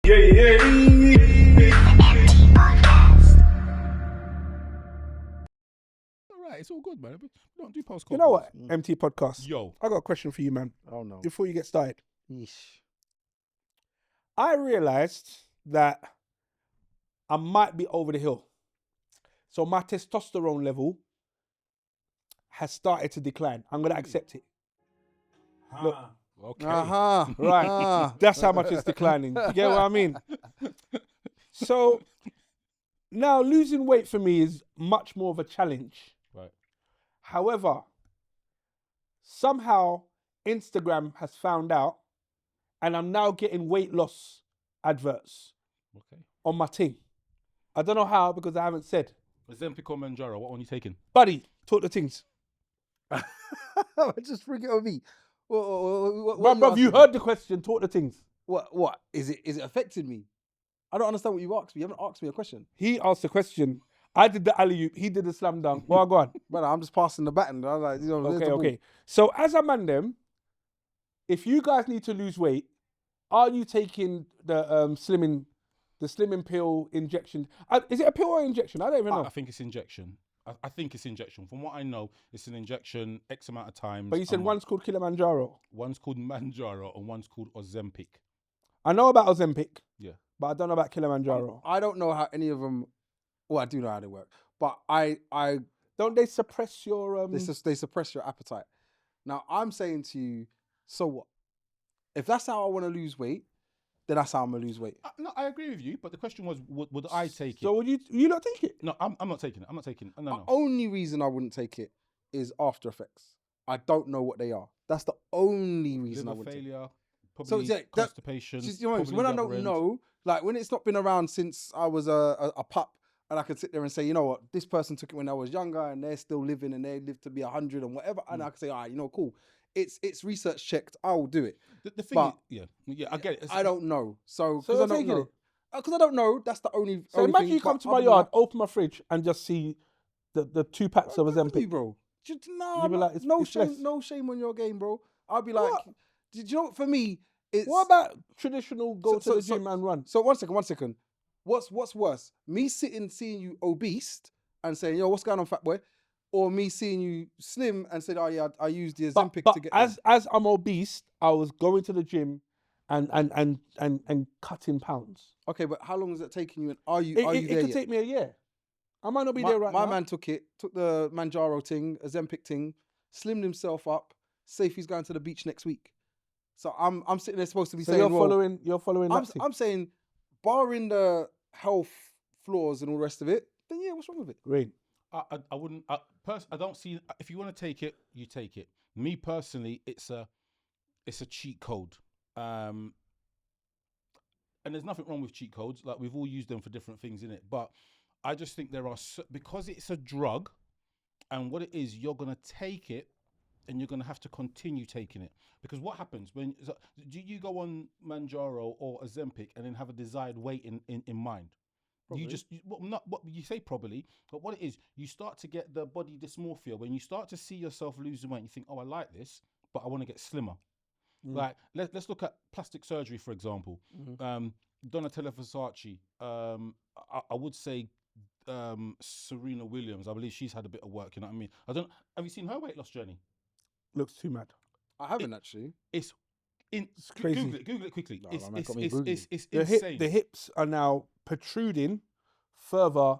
Alright, it's all good, man. We don't do postcode. You know what, MT Podcast? Yo. I got a question for you, man. Oh no. Before you get started. Yeesh. I realised that I might be over the hill. So my testosterone level has started to decline. I'm going to accept it. Look. Okay. Right. That's how much it's declining. You get what I mean? So now losing weight for me is much more of a challenge. Right. However, somehow Instagram has found out and I'm now getting weight loss adverts on my thing. I don't know how because I haven't said. Ozempic or mounjaro, what one are you taking? Buddy, talk the things. Just bring it on me. What Bruv, you heard the question, talk the things. What? Is it affecting me? I don't understand what you asked me. You haven't asked me a question. He asked the question. I did the alley-oop. He did the slam dunk. Well, go on. Brother, I'm just passing the baton. I was like, you know, Okay. So as a man them, if you guys need to lose weight, are you taking the slimming pill injection? Is it a pill or injection? I don't even know. I think it's injection. I think it's injection. From what I know, it's an injection X amount of times. But you said one's called Kilimanjaro. One's called Mounjaro and one's called Ozempic. I know about Ozempic. Yeah. But I don't know about Kilimanjaro. I don't know how any of them. Well, I do know how they work, but I don't they suppress your they suppress your appetite. Now I'm saying to you, so what? If that's how I want to lose weight, then that's how I'm gonna lose weight. No, I agree with you, but the question was, would I take it? So would you not take it? No, I'm not taking it. I'm not taking it. No. The only reason I wouldn't take it is after effects. I don't know what they are. That's the only reason I wouldn't take it. Failure, probably constipation. When I don't know, like when it's not been around since I was a pup, and I could sit there and say, you know what, this person took it when I was younger, and they're still living, and they live to be 100 and whatever, and I could say, all right, you know, cool. It's research checked. I will do it. The thing is, yeah, I get it. I don't know. So So because I don't know. Because I don't know, that's the only. So only imagine thing, you come but to my other than yard, that- open my fridge, and just see the 2 packs of Ozempic. bro. No, You'd be like, it's no less. shame, no shame on your game, bro. I'll be like, What? did you know? For me, it's What about traditional go So- to the so- gym and run? So one second. What's worse? Me seeing you obese and saying, yo, what's going on, fat boy? Or me seeing you slim and saying, oh yeah, I used the Ozempic But to get as I'm obese, I was going to the gym and cutting pounds. Okay, but how long is it taking you? And are you It there could yet? take me a year. I might not be there right my now. man took the Mounjaro thing, Ozempic thing, slimmed himself up. Safe, he's going to the beach next week. So I'm sitting there supposed to be So saying, you're following that thing. I'm saying, barring the health flaws and all the rest of it, then yeah, what's wrong with it? Rain. I wouldn't. I don't see. If you want to take it, you take it. Me personally, it's a cheat code. And there's nothing wrong with cheat codes. Like we've all used them for different things in it. But I just think there are because it's a drug, and what it is, you're gonna take it, and you're gonna have to continue taking it. Because what happens when do you go on Mounjaro or Ozempic and then have a desired weight in mind? Probably. Not what you say probably, but what it is, you start to get the body dysmorphia when you start to see yourself losing weight. You think, oh, I like this, but I want to get slimmer. Like let's look at plastic surgery, for example. Donatella Versace. I would say Serena Williams. I believe she's had a bit of work. You know what I mean? Have you seen her weight loss journey? Looks too mad. I haven't actually. It's crazy. Google it quickly. No, It's man, got me Googling. it's insane. The hips are now protruding further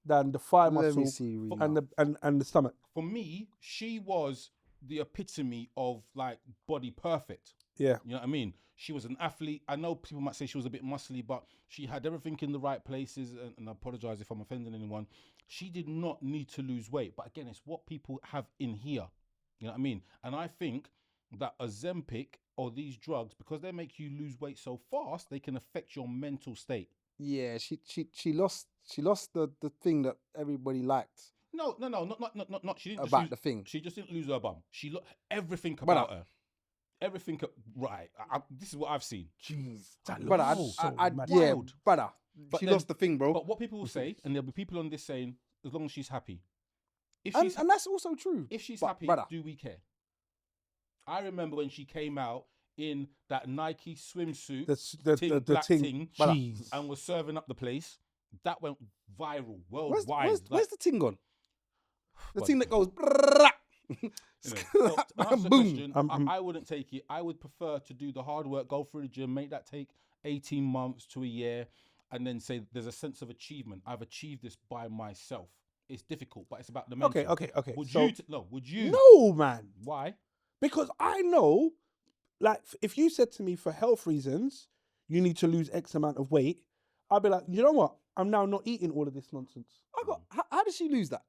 than the thigh Let muscle me see. Really. and the stomach. For me, she was the epitome of like body perfect. Yeah. You know what I mean? She was an athlete. I know people might say she was a bit muscly, but she had everything in the right places. And I apologize if I'm offending anyone. She did not need to lose weight. But again, it's what people have in here. You know what I mean? And I think that Ozempic or these drugs, because they make you lose weight so fast, they can affect your mental state. Yeah, she lost the thing that everybody liked. No, not. She didn't About just the thing. She just didn't lose her bum. She everything about her. Everything right. This is what I've seen. Jeez, Brother, yeah, brother. But She then- lost the thing, bro. But what people will say, and there'll be people on this saying, as long as she's happy. If And, she's and that's also true. if she's But, happy, brother, do we care? I remember when she came out in that Nike swimsuit, The black thing. ting, Jeez. and was serving up the place. That went viral Where's worldwide. the thing gone? The Well, thing that goes. Anyway, so to answer the Boom. question, I wouldn't take it. I would prefer to do the hard work, go through the gym, make that take 18 months to a year, and then say there's a sense of achievement. I've achieved this by myself. It's difficult, but it's about the mental. Okay. Would So- you? Would you? No, man. Why? Because I know, like, if you said to me for health reasons, you need to lose X amount of weight, I'd be like, you know what? I'm now not eating all of this nonsense. How did she lose that?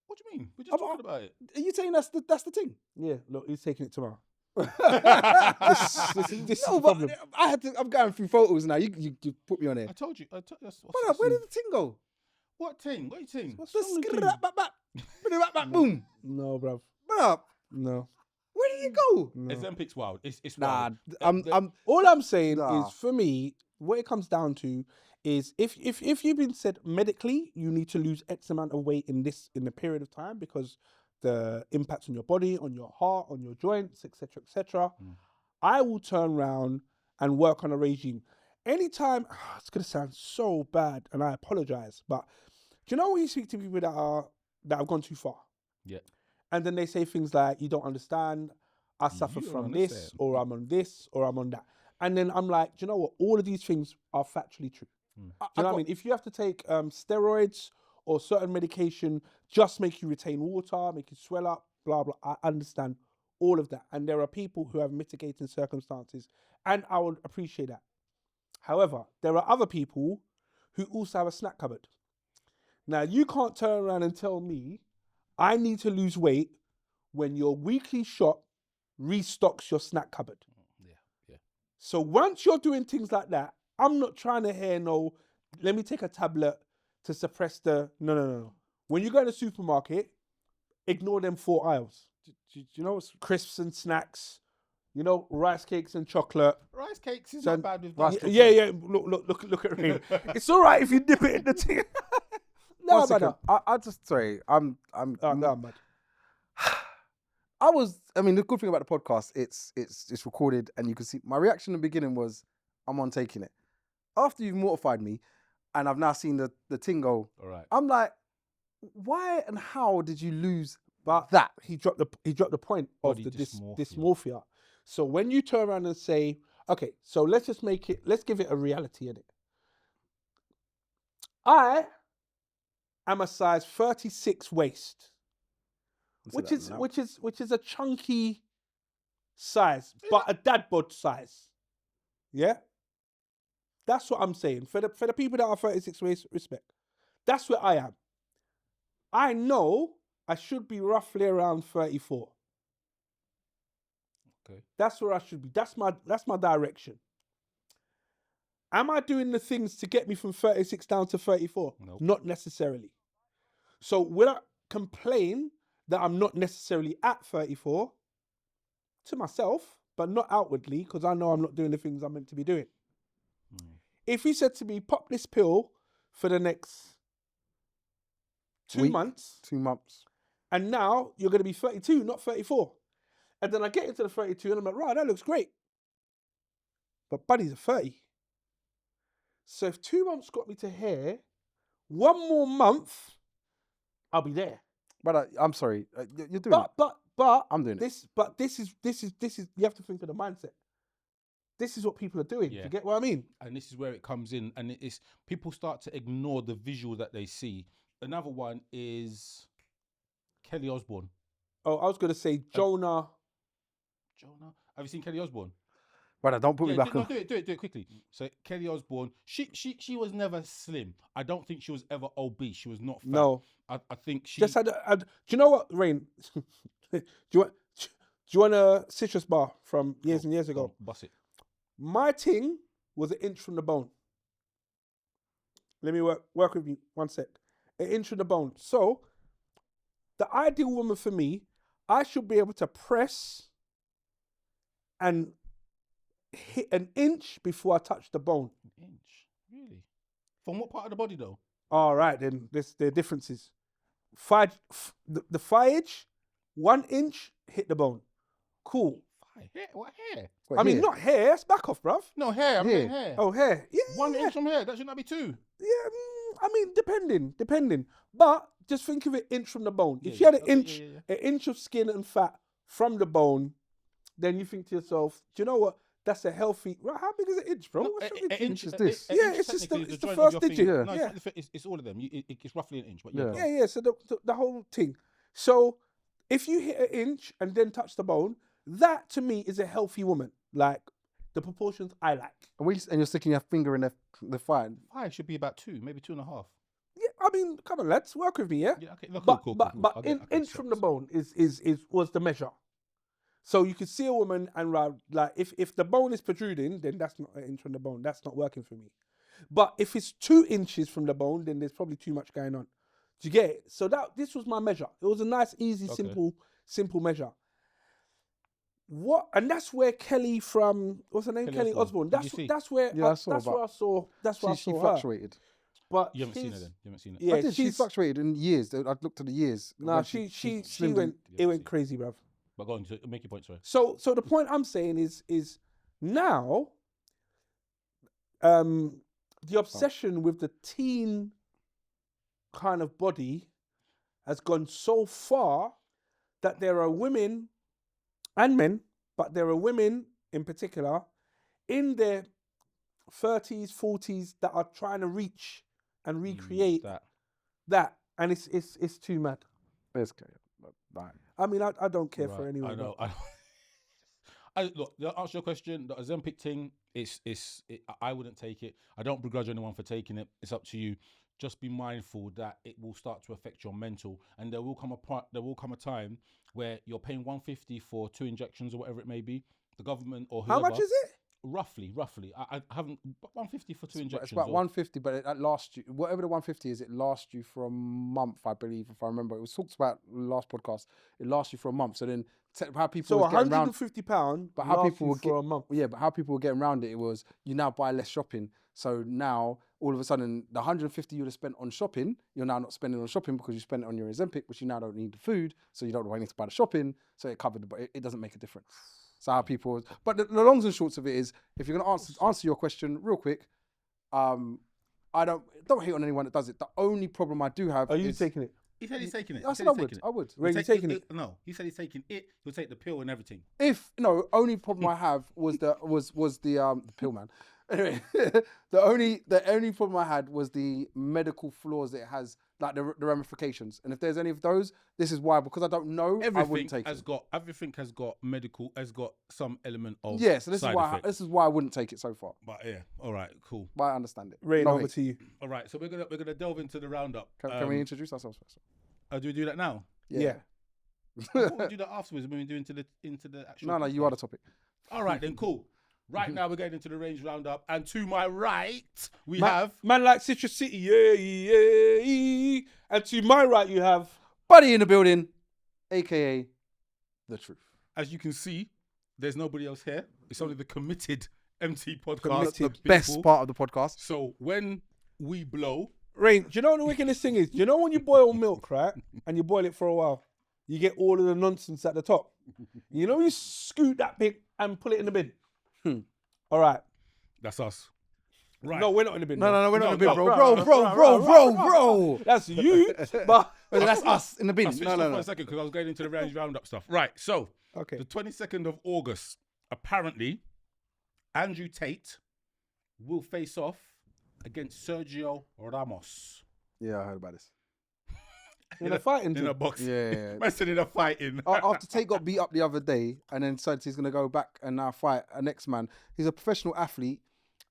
What do you mean? We're just talking about it. Are you saying that's the thing? Yeah, look, he's taking it tomorrow. I This is No, the but problem. I'm going through photos now. You put me on here. told you. That's Brother, where did the thing go? what thing? What you think? What's The wrong with you? back, boom. No, bruv. Brother, No. where did it go? No. Ozempic's wild. It's Nah, wild. All I'm saying Nah. is, for me, what it comes down to is if you've been said medically you need to lose X amount of weight in a period of time because the impact on your body, on your heart, on your joints, etc., I will turn around and work on a regime. Anytime, it's gonna sound so bad, and I apologize, but do you know when you speak to people that have gone too far? Yeah. And then they say things like, you don't understand, I suffer You don't from this, understand. or I'm on this, or I'm on that. And then I'm like, do you know what? All of these things are factually true. Do you know what I mean? If you have to take steroids or certain medication, just make you retain water, make you swell up, blah, blah. I understand all of that. And there are people who have mitigating circumstances, and I would appreciate that. However, there are other people who also have a snack cupboard. Now, you can't turn around and tell me I need to lose weight when your weekly shop restocks your snack cupboard. Yeah. So once you're doing things like that, I'm not trying to hear let me take a tablet to suppress no. When you go in the supermarket, ignore them 4 aisles. Do you know what's crisps and snacks, rice cakes and chocolate. Rice cakes is So- not bad with Rice that. cakes. Yeah. Look at me. It's all right if you dip it in the tea. No, One second. brother. I just sorry. I'm. Oh, no, I'm mad. I mean, the good thing about the podcast, it's recorded, and you can see my reaction in the beginning was, I'm on taking it. After you've mortified me, and I've now seen the thing go, All right. I'm like, why and how did you lose But that? he dropped the point of Body the dysmorphia. dysmorphia. So when you turn around and say, okay, so let's give it a reality in it. I am a size 36 waist, which is a chunky size, but a dad bod size. Yeah? That's what I'm saying. For the people that are 36 waist, respect. That's where I am. I know I should be roughly around 34. Okay. That's where I should be. That's my direction. Am I doing the things to get me from 36 down to 34? Nope. Not necessarily. So will I complain that I'm not necessarily at 34 to myself, but not outwardly, because I know I'm not doing the things I'm meant to be doing? If he said to me, pop this pill for the next 2 Week. months, 2 months. and now you're going to be 32, not 34. And then I get into the 32 and I'm like, right, that looks great. But buddy's a 30. So if 2 months got me to here, 1 more month, I'll be there. But I'm sorry, you're doing it. But I'm doing it. this is you have to think of the mindset. This is what people are doing. Yeah. You get what I mean? And this is where it comes in, and it's people start to ignore the visual that they see. Another one is Kelly Osbourne. Oh, I was going to say Jonah. Jonah, have you seen Kelly Osbourne? Brother, don't put me back on. Do it quickly. So Kelly Osbourne, she was never slim. I don't think she was ever obese. She was not fat. No. I think she Just had. Do you know what, Rain? do you want a citrus bar from years and years ago? Bust it. My ting was an inch from the bone. Let me work with you 1 sec. An inch from the bone. So, the ideal woman for me, I should be able to press and hit an inch before I touch the bone. An inch, really? From what part of the body though? All right, then there are differences. The thigh edge, 1 inch hit the bone. Cool. Why? Hair? What hair? What, I mean, here? not hair. It's back off, bruv. No hair. I'm Here. saying hair. Oh, hair. Yeah, 1 yeah. inch from hair. That should not be 2. Yeah, I mean, depending. But just think of it inch from the bone. If Yeah, you had an okay, inch, yeah. an inch of skin and fat from the bone, then you think to yourself, do you know what? That's a healthy. Right, how big is an inch, bro? No, What's a- your a inch? inch is this? Yeah, it's just technically it's the joint of first your digit. finger. Yeah. No, Yeah. it's all of them. It's roughly an inch, but Yeah. yeah. Yeah. So the whole thing. So if you hit an inch and then touch the bone, that to me is a healthy woman. Like the proportions I like. And you're sticking your finger in the fire. Pie should be about 2, maybe 2.5. Yeah, I mean, come on, lads, work with me, yeah. Yeah, okay. Look, But cool. but I'll get- inch from the bone is was the measure. So you could see a woman and like if the bone is protruding, then that's not an inch from the bone. That's not working for me. But if it's 2 inches from the bone, then there's probably too much going on. Do you get it? So this was my measure. It was a nice, easy, Okay. simple measure. And that's where Kelly from what's her name? Kelly Kelly Osbourne. Osbourne. Did you see? That's where Yeah, I saw that's where I about- saw that's where I She saw her. fluctuated. But You haven't seen her she's- then. You haven't seen it. Yeah, I did. She she's- fluctuated in years. I'd looked at the years. Nah, when she slimmed went in. it went crazy, bruv. But go on, so make your point, sorry. So the point I'm saying is now the obsession with the teen kind of body has gone so far that there are women and men, but there are women in particular in their 30s, 40s that are trying to reach and recreate that. And it's too mad. It's okay. Right. I mean, I don't care for Right, anyone. I know. Look, to answer your question, the Ozempic thing, I wouldn't take it. I don't begrudge anyone for taking it. It's up to you. Just be mindful that it will start to affect your mental, and there will come a time where you're paying 150 for 2 injections or whatever it may be. The government or whoever. How much is it? Roughly. I haven't 150 for 2 injections. It's about or- 150, but it lasts you. Whatever the 150 is, it lasts you for a month, I believe, if I remember. It was talked about last podcast. It lasts you for a month. So then, how people So was getting around. £150, But how people were for a month. Yeah, but how people were getting around it was you now buy less shopping. So now all of a sudden the 150 you'd have spent on shopping, you're now not spending on shopping because you spent it on your Ozempic, which you now don't need the food, so you don't need to buy the shopping. So it covered, but it doesn't make a difference. So how people, but the longs and shorts of it is, if you're gonna answer your question real quick, I don't hate on anyone that does it. The only problem I do have Are you is taking it? He said he's taking it. I He said said I he's would. taking it. I would. Wait, He'll you take- taking it? No, he said he's taking it. He'll take the pill and everything. Only problem I have was the pill, man. Anyway, the only problem I had was the medical flaws that it has, like the ramifications. And if there's any of those, this is why, because I don't know, I Everything wouldn't take has it. got some element of Yeah, so this side is why effect. this is why I wouldn't take it so far. But yeah, all right, cool. But I understand it. Rain No over hate. to you. All right, so we're gonna delve into the roundup. Can we introduce ourselves first? Do we do that now? Yeah. I thought we'd do that afterwards when we do into the actual. No, you are the topic. All right, then cool. Right now we're getting into the range roundup, and to my right we have. Man like Citrus City, yeah. And to my right you have Buddy in the building, aka the truth. As you can see, there's nobody else here. It's only the committed MT podcast. Committed. the Best people. part of the podcast. So when we blow, Rain. Do you know what the wickedest thing is? Do you know when you boil milk, right? And you boil it for a while, you get all of the nonsense at the top. You know, you scoot that bit and pull it in the bin. All right. that's us. Right. No, we're not in the bin. No, we're not in the bin, no, bro. That's you. But That's us in the bin. I switched off for a second because I was going into the range roundup stuff. Right. So okay. the 22nd of August, apparently, Andrew Tate will face off against Sergio Ramos Yeah, I heard about this. In a fighting in a thing. box. Yeah. Man said in a fighting. After Tate got beat up the other day and then decided he's going to go back and now fight an X-Man. He's a professional athlete.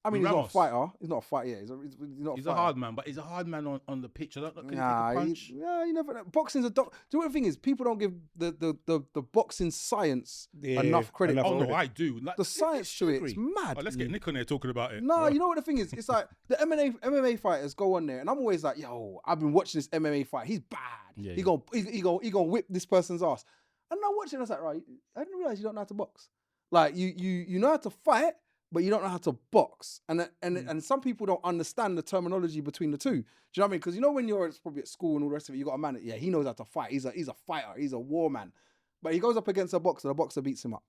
I mean, he's not a Ramos. fighter. He's not a fighter. Yeah, he's not. He's a a fighter. hard man, but he's a hard man on the pitch. I don't know. Can Nah, he take a punch? you never know. Boxing's a do you know what the thing is? People don't give the boxing science enough credit. enough Oh credit. no, I do. Like, The science to it, it's mad. Oh, let's get Nick on there talking about it. No, you know what the thing is? It's like the MMA fighters go on there, and I'm always like, yo, I've been watching this MMA fight. He's bad. Yeah, he gonna whip this person's ass. And I'm watching. I was like, right, I didn't realize you don't know how to box. Like you know how to fight, but you don't know how to box. And some people don't understand the terminology between the two. Do you know what I mean? Because you know when you're probably at school and all the rest of it, you got a man that, yeah, he knows how to fight. He's a fighter. He's a war man. But he goes up against a boxer. The boxer beats him up.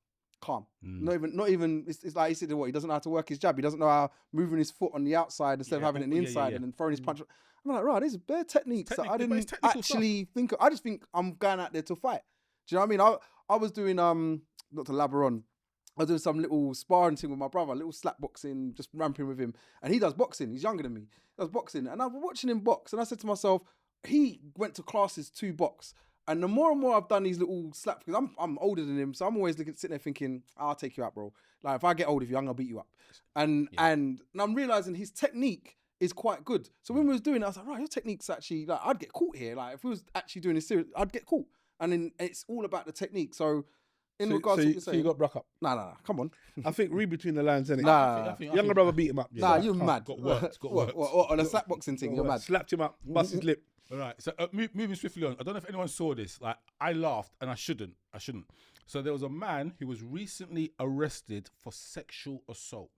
calm. Not even. It's like he said, what, he doesn't know how to work his jab. He doesn't know how moving his foot on the outside instead of having it on the inside and then throwing his punch. I'm like, right, these are bare techniques that I didn't actually think of. I just think I'm going out there to fight. Do you know what I mean? I was doing, not to labor on, I was doing some little sparring thing with my brother, little slap boxing, just ramping with him. And he does boxing. He's younger than me. He does boxing. And I was watching him box. And I said to myself, he went to classes to box. And the more and more I've done these little slaps, because I'm older than him. So I'm always sitting there thinking, I'll take you out, bro. Like, if I get older with you, I'm going to beat you up. And I'm realizing his technique is quite good. So when we was doing it, I was like, right, your technique's actually, like, I'd get caught here. Like, if we was actually doing this serious, I'd get caught. And then it's all about the technique. So in regards to what you're saying. So you got Brock up? Nah, come on. I think read between the lines, innit? Nah. Younger brother beat him up. Nah, you're mad. Got worked. What, on a slap boxing thing, you're mad. Slapped him up, bust his lip. All right. So moving swiftly on. I don't know if anyone saw this. Like, I laughed and I shouldn't. So there was a man who was recently arrested for sexual assault.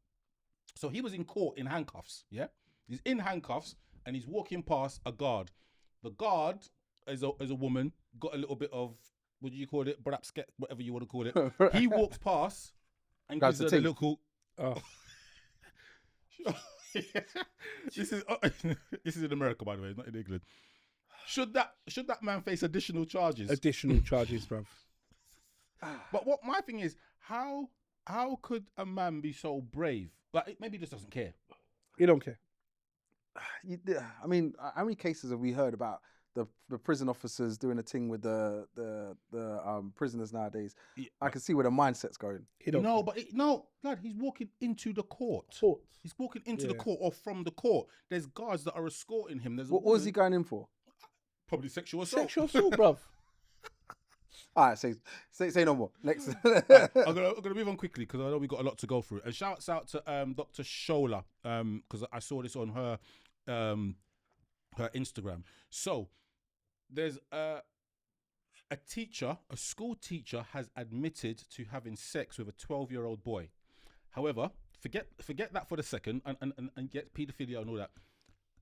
So he was in court in handcuffs. Yeah, he's in handcuffs and he's walking past a guard. The guard is a woman. Got a little bit of, what do you call it? Brapsket, whatever you want to call it. He walks past and gives her the little. Oh. This is in America, by the way, not in England. Should that man face additional charges? Additional charges, bruv. But what my thing is, how could a man be so brave? Like, maybe he just doesn't care. He don't care. I mean, how many cases have we heard about the prison officers doing a thing with the prisoners nowadays? Yeah, I can see where the mindset's going. Lad, he's walking into the court. He's walking into the court or from the court. There's guards that are escorting him. What was he going in for? Probably sexual assault. Sexual assault, bruv. All right, say no more. Next. Right, I'm gonna move on quickly because I know we got a lot to go through. And shouts out to Dr. Shola because I saw this on her Instagram. So there's a school teacher has admitted to having sex with a 12-year-old boy. However, forget that for the second and get paedophilia and all that.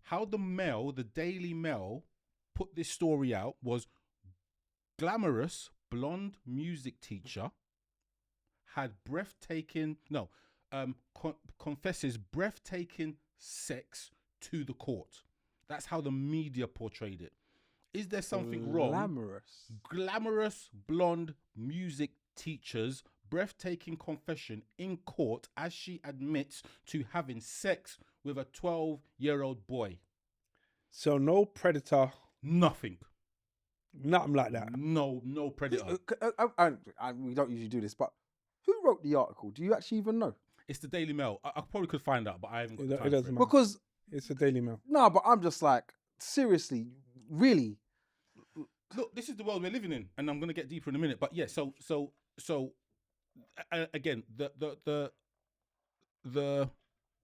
How the Daily Mail put this story out was glamorous blonde music teacher had confesses breathtaking sex to the court. That's how the media portrayed it. Is there something wrong? Glamorous blonde music teacher's breathtaking confession in court as she admits to having sex with a 12-year-old boy. So no predator. Nothing like that. No predator. We don't usually do this, but who wrote the article? Do you actually even know? It's the Daily Mail. I probably could find out, but I haven't. It doesn't matter. Because it's the Daily Mail. No, but I'm just like, seriously, really. Look, this is the world we're living in, and I'm going to get deeper in a minute. But yeah, so again, the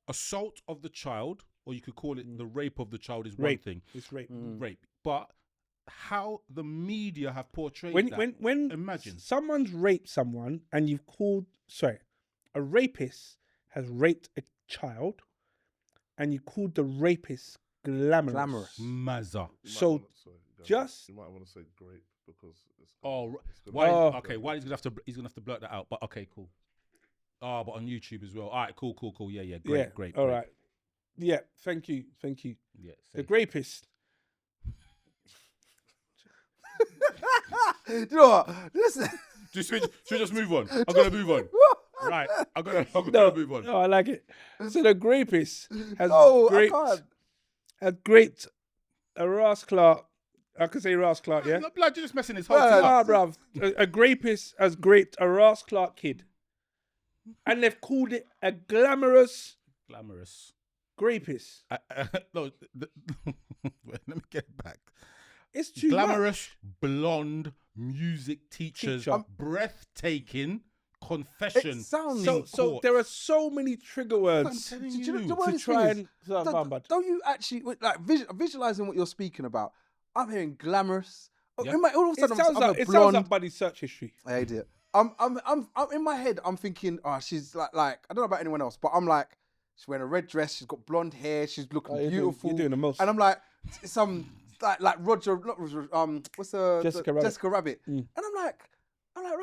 assault of the child, or you could call it the rape of the child, is one thing. It's rape. Rape, but how the media have portrayed when imagine someone's raped someone and you've called a rapist has raped a child and you called the rapist glamorous. Mazza. So just you might want to say grape because it's why he's gonna have to blurt that out. But okay, cool. But on YouTube as well. All right, cool. Yeah, great. All right. Yeah, thank you. Yeah, the grapist. Do you know what? Listen. Should we just move on? I'm gonna move on. Right. I'm gonna move on. No, I like it. So the grapist has graped a Ross Clark. I could say Ross Clark, yeah? No, blood, you're just messing his whole thing up. Bruv. A grapist has graped a Ross Clark kid. And they've called it a glamorous grapist. No, let me get back. It's too glamorous blonde music teacher's breathtaking confession. So there are so many trigger words to try and don't you actually like visualizing what you're speaking about? I'm hearing glamorous. Yeah. All of a sudden, it sounds like Buddy's search history. I hate it. I'm in my head. I'm thinking, she's like I don't know about anyone else, but I'm like, she's wearing a red dress. She's got blonde hair. She's looking beautiful. You're doing the most. And I'm like, like Roger. What's the Jessica Rabbit. Jessica Rabbit. And I'm like,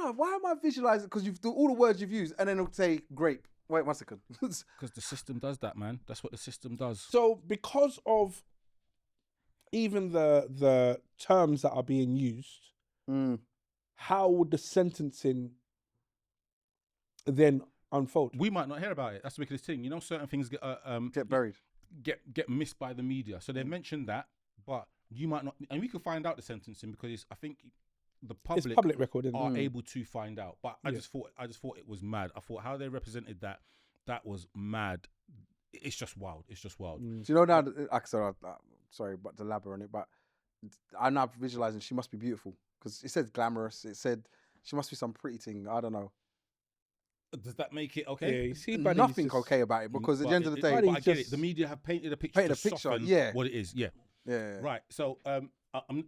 bro, why am I visualizing? Because you've do all the words you've used, and then it'll say grape. Wait 1 second. Because the system does that, man. That's what the system does. So because of even the terms that are being used, how would the sentencing then unfold? We might not hear about it. That's the wickedest thing. You know, certain things Get buried. get missed by the media. So they mentioned that, but you might not. And we could find out the sentencing because I think the It's public record, isn't it? are able to find out. But I just thought it was mad. I thought how they represented that was mad. It's just wild. It's just wild. Do you know now? Sorry, but to elaborate on it, but I'm now visualizing she must be beautiful because it said glamorous. It said she must be some pretty thing. I don't know. Does that make it okay? Yeah, you see, Nothing okay about it because at the end of the day, but I get it. The media have painted a picture to soften what it is. Yeah. Yeah. Right. So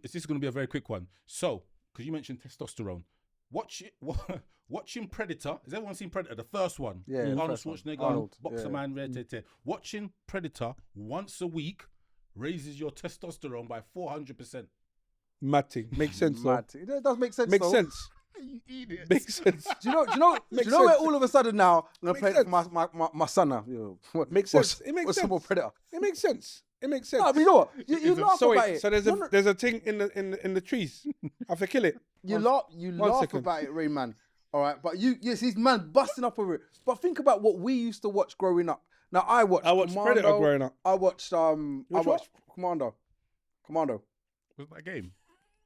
this is going to be a very quick one. So because you mentioned testosterone, watching Predator. Has everyone seen Predator? The first one. Yeah. Arnold Schwarzenegger, Arnold, boxer yeah. man. Watching Predator once a week raises your testosterone by 400%. Mad thing. Makes sense, though. Mad. It does make sense. Makes though. sense. You idiot. Makes sense. Do you know where all of a sudden now I'm gonna Makes play it for my son now. Makes sense. It makes sense. More Predator. It makes sense. It makes sense. No, but you know what? You laugh so about wait, it. so there's a thing in the trees. I have to kill it. You laugh second. about it, Rayman. All right, but he's man busting up over it. But think about what we used to watch growing up. Now I watched Predator growing up. I watched Commando. Was that a game?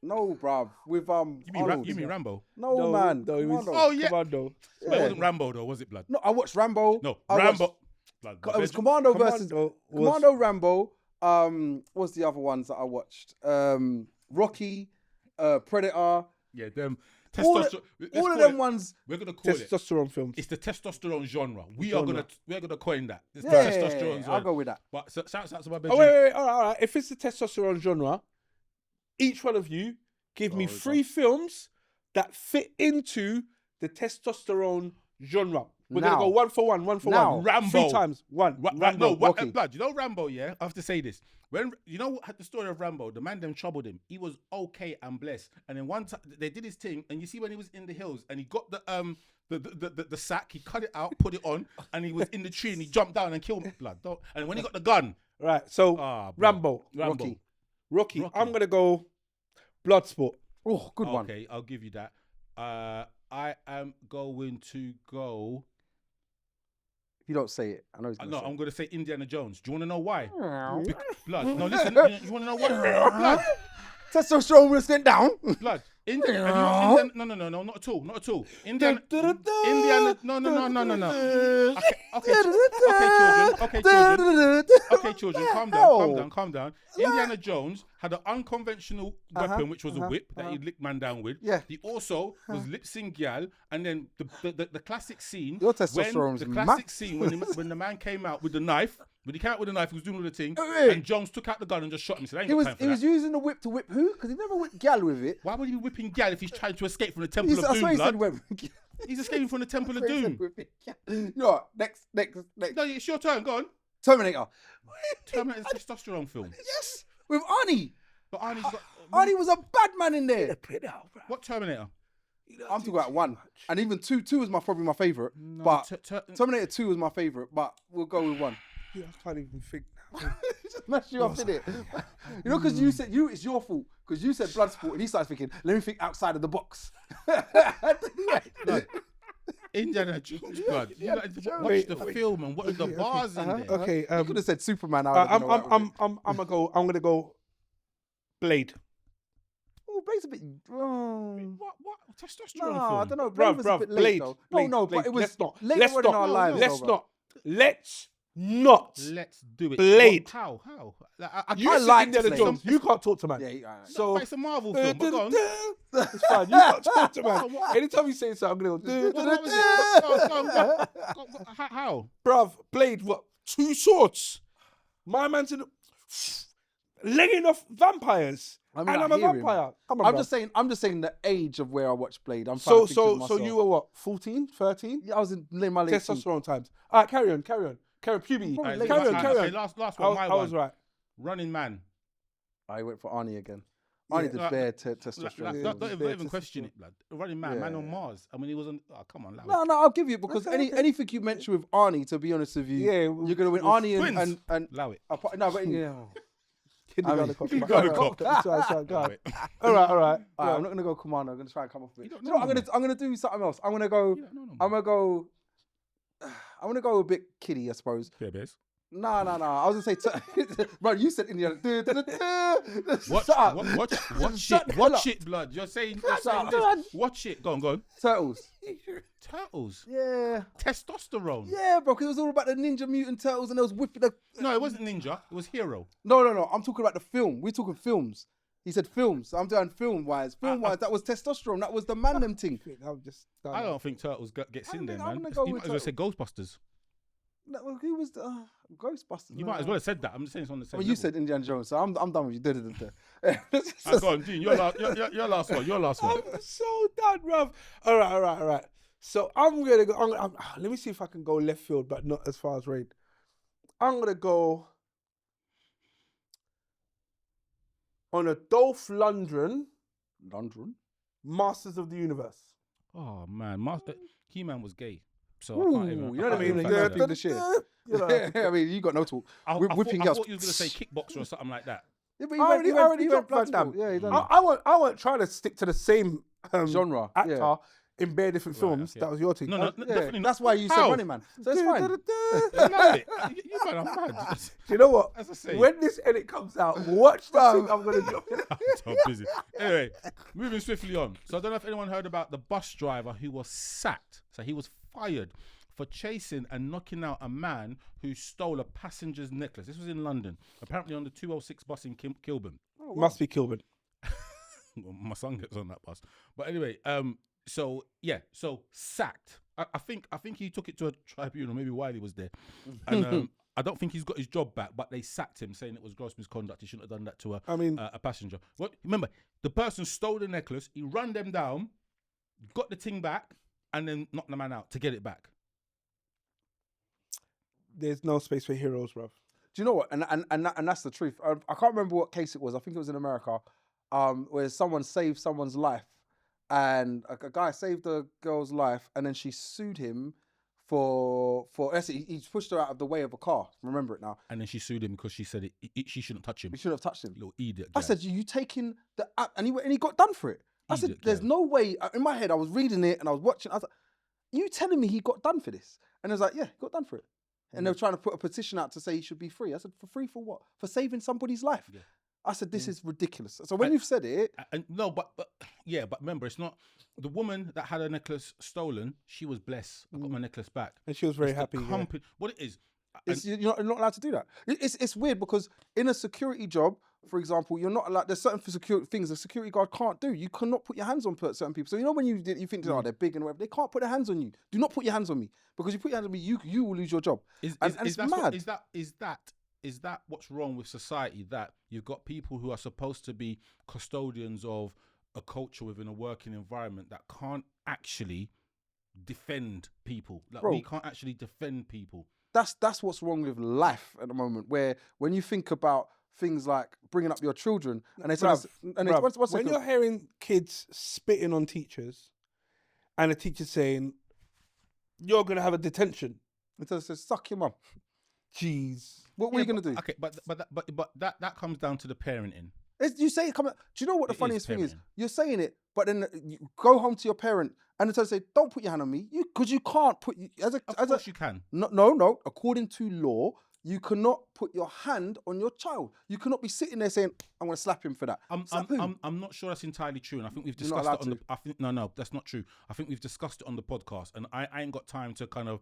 No, bruv. With Arnold. You mean Rambo? No, man. No, it was, Commando. Oh yeah. Commando. But it wasn't Rambo though, was it, blood? No, I watched Rambo. No, I Rambo. watched- Blood, It was Commando versus Commando Rambo. What's the other ones that I watched? Rocky, Predator. Yeah, them. All of them ones. We're gonna call it. Testosterone films. It's the testosterone genre. We're gonna coin that. It's the Yeah, testosterone genre. I'll go with that. But so, shouts out to my Oh bedroom. wait. All right. If it's the testosterone genre, each one of you give me 3 films that fit into the testosterone genre. We're gonna go one for one. Now. Rambo. 3 times. One. No, Rocky. blood. You know Rambo, yeah? I have to say this. When you know the story of Rambo, the man them troubled him. He was okay and blessed. And then one time they did his thing, and you see when he was in the hills and he got the sack, he cut it out, put it on, and he was in the tree and he jumped down and killed blood. And when he got the gun, Right. So Rambo. Rocky. I'm gonna go Bloodsport. Oh, good one. Okay, I'll give you that. I am going to go. If you don't say it, I know he's No, gonna I'm going to say Indiana Jones. Do you want to know why? say Blood. No, listen. You want to know why? Blood. Testosterone will stand down. Blood. Indiana. No, not at all. Not at all. Indiana. No. Okay, children. Calm down. Indiana Jones had an unconventional weapon, which was a whip that he licked man down with. Yeah. He also was lip sync gal, and then the classic scene. Your testosterone's when the man came out with the knife. When he came out with the knife, he was doing all the thing, Wait. and Jones took out the gun and just shot him. He said, I ain't He got was time for he was that. using the whip to whip who? Because he never whipped gal with it. Why would he be whipping gal if he's trying to escape from the Temple of Doom, He blood? said whip. He's escaping from the Temple of Doom. You know what? Next. No, it's your turn. Go on. Terminator. Terminator's a testosterone film. Yes, with Arnie. But Arnie's got... Arnie was a bad man in there. What Terminator? I'm talking about 1, and even 2. 2 was probably my favorite, No, but Terminator 2 was my favorite. But we'll go with 1. Yeah, I can't even think. Just mess you up, didn't it? You know, because you said it's your fault because you said Bloodsport, and he started thinking, let me think outside of the box. Indiana Jones, blood. Watch the film and watch the bars in there. Okay. You could have said Superman. I'm gonna go Blade. Oh, Blade's a bit. What testosterone film? No, I don't know. Blade was a bit late, though. No, but it was later on in our lives. Let's not. Let's do it. Blade. How? Like, I like Indiana Jones. You can't talk to man. Yeah, So but it's a Marvel film. But go on. it's fine. You can't talk to man. Anytime you say something, I'm gonna go. What was it? Go on. How? Bruv, Blade. What? 2 swords. My man's in legging off vampires. I mean, and I I'm a hear him. vampire. Come on, I'm bruv. just saying the age of where I watched Blade. I'm So so you were what? 14, 13? Yeah, I was in my late teens. Testosterone times. All right, carry on. Puberty. Probably Carry late on. Okay, last one. I was right. Running Man. I went for Arnie again. Arnie did Like, bare Like, testosterone. don't even question it, blood. Running man, man on Yeah. Mars. I mean, he wasn't. Oh, come on, No, I'll give you it because Okay, okay. anything you mention with Arnie, to be honest with you, Yeah, you're gonna win. Arnie twins. and allow it. no, but yeah. Kindergarten cop. Kindergarten cop. Sorry, go Allow on. it. All right. All right, I'm not gonna go commando. I'm gonna try and come off of it. don't You know what, know, I'm gonna do something else. I'm gonna go. You don't know no I'm more. gonna go. I'm gonna go a bit kiddie, I suppose. Fair bears. No. I was gonna say, bro, you said Indiana. Watch, Shut up. watch Shut it, the hell watch up. it, blood. You're saying Shut up. this. Watch it. Go on. Turtles. Turtles. Yeah. Testosterone. Yeah, bro. 'Cause it was all about the Ninja Mutant Turtles, and they was whipping the. No, it wasn't Ninja. It was Hero. No. I'm talking about the film. We're talking films. He said films. I'm doing film wise. Film wise, that was testosterone. That was the man them thing. I'm just. I don't think Turtles gets in there, I'm man. gonna go You with might as well say Ghostbusters. No, who was the Ghostbusters? You might as well have said that. I'm just saying it's on the same. Well, you said Indiana Jones, so I'm done with you. Go on, Dean. Your last one. Your last one. I'm so done, bruv. All right. So I'm gonna go. Let me see if I can go left field, but not as far as Raid. I'm gonna go on a Dolph Lundgren Masters of the Universe. Oh man, He-Man was gay, so Ooh, I can't even. you know what I mean? can't Yeah, even fact the shit. You know, I mean, you got no talk. I Whipping thought girls. you were gonna say kickboxer or something like that. Yeah, but I already dropped Van Damme. Yeah, he done I won't try to stick to the same genre. actor Yeah. in bare different films. okay. That was your thing. No, Yeah, definitely not. that's why you said How? Running Man. So it's fine. I love it. You man, I'm mad. You know what? As I say. When this edit comes out, watch the thing I'm gonna drop. I'm so busy. Anyway, moving swiftly on. So I don't know if anyone heard about the bus driver who was sacked. So he was fired for chasing and knocking out a man who stole a passenger's necklace. This was in London, apparently on the 206 bus in Kilburn. Must be Kilburn. Well, my son gets on that bus. But anyway, so sacked. I think he took it to a tribunal, maybe Wiley was there. And I don't think he's got his job back, but they sacked him, saying it was gross misconduct. He shouldn't have done that to a passenger. Remember, the person stole the necklace, he ran them down, got the thing back, and then knocked the man out to get it back. There's no space for heroes, bruv. Do you know what? And that's the truth. I can't remember what case it was. I think it was in America, where someone saved someone's life, and a guy saved a girl's life, and then she sued him for he pushed her out of the way of a car. Remember it now. And then she sued him because she said she shouldn't touch him. He shouldn't have touched him. Little idiot. I guy. said, you taking the app, and he got done for it. I said, Idiot there's guy. no way. In my head, I was reading it and I was watching. I was like, you telling me he got done for this? And I was like, yeah, he got done for it. And they were trying to put a petition out to say he should be free. I said, for free for what? For saving somebody's life. Yeah. I said, this is ridiculous. So when you've said it, No, but remember, it's not the woman that had her necklace stolen. She was blessed. I got my necklace back. And she was very It's the happy. Yeah. company. What it is, you're not allowed to do that. It's weird because in a security job, for example, you're not allowed. There's certain things a security guard can't do. You cannot put your hands on certain people. So you know when you think they're big and whatever, they can't put their hands on you. Do not put your hands on me, because you put your hands on me, you will lose your job. And it's mad. Is that what's wrong with society? That you've got people who are supposed to be custodians of a culture within a working environment that can't actually defend people. Like, Bro. we can't actually defend people. That's what's wrong with life at the moment. Where when you think about things like bringing up your children, and they Bruv, one when second. you're hearing kids spitting on teachers, and a teacher saying, "You're gonna have a detention," It says, suck your mum. jeez. What are you gonna do? Okay, but that comes down to the parenting. You say it. Do you know what the It is funniest thing is? parenting. You're saying it, but then you go home to your parent and they say, "Don't put your hand on me," because you can't put Of course you can. No. According to law, you cannot put your hand on your child. You cannot be sitting there saying, "I'm going to slap him for that." Slap who? I'm not sure that's entirely true, and I think we've You're not discussed it on allowed the. I think no, that's not true. I think we've discussed it on the podcast, and I ain't got time to kind of.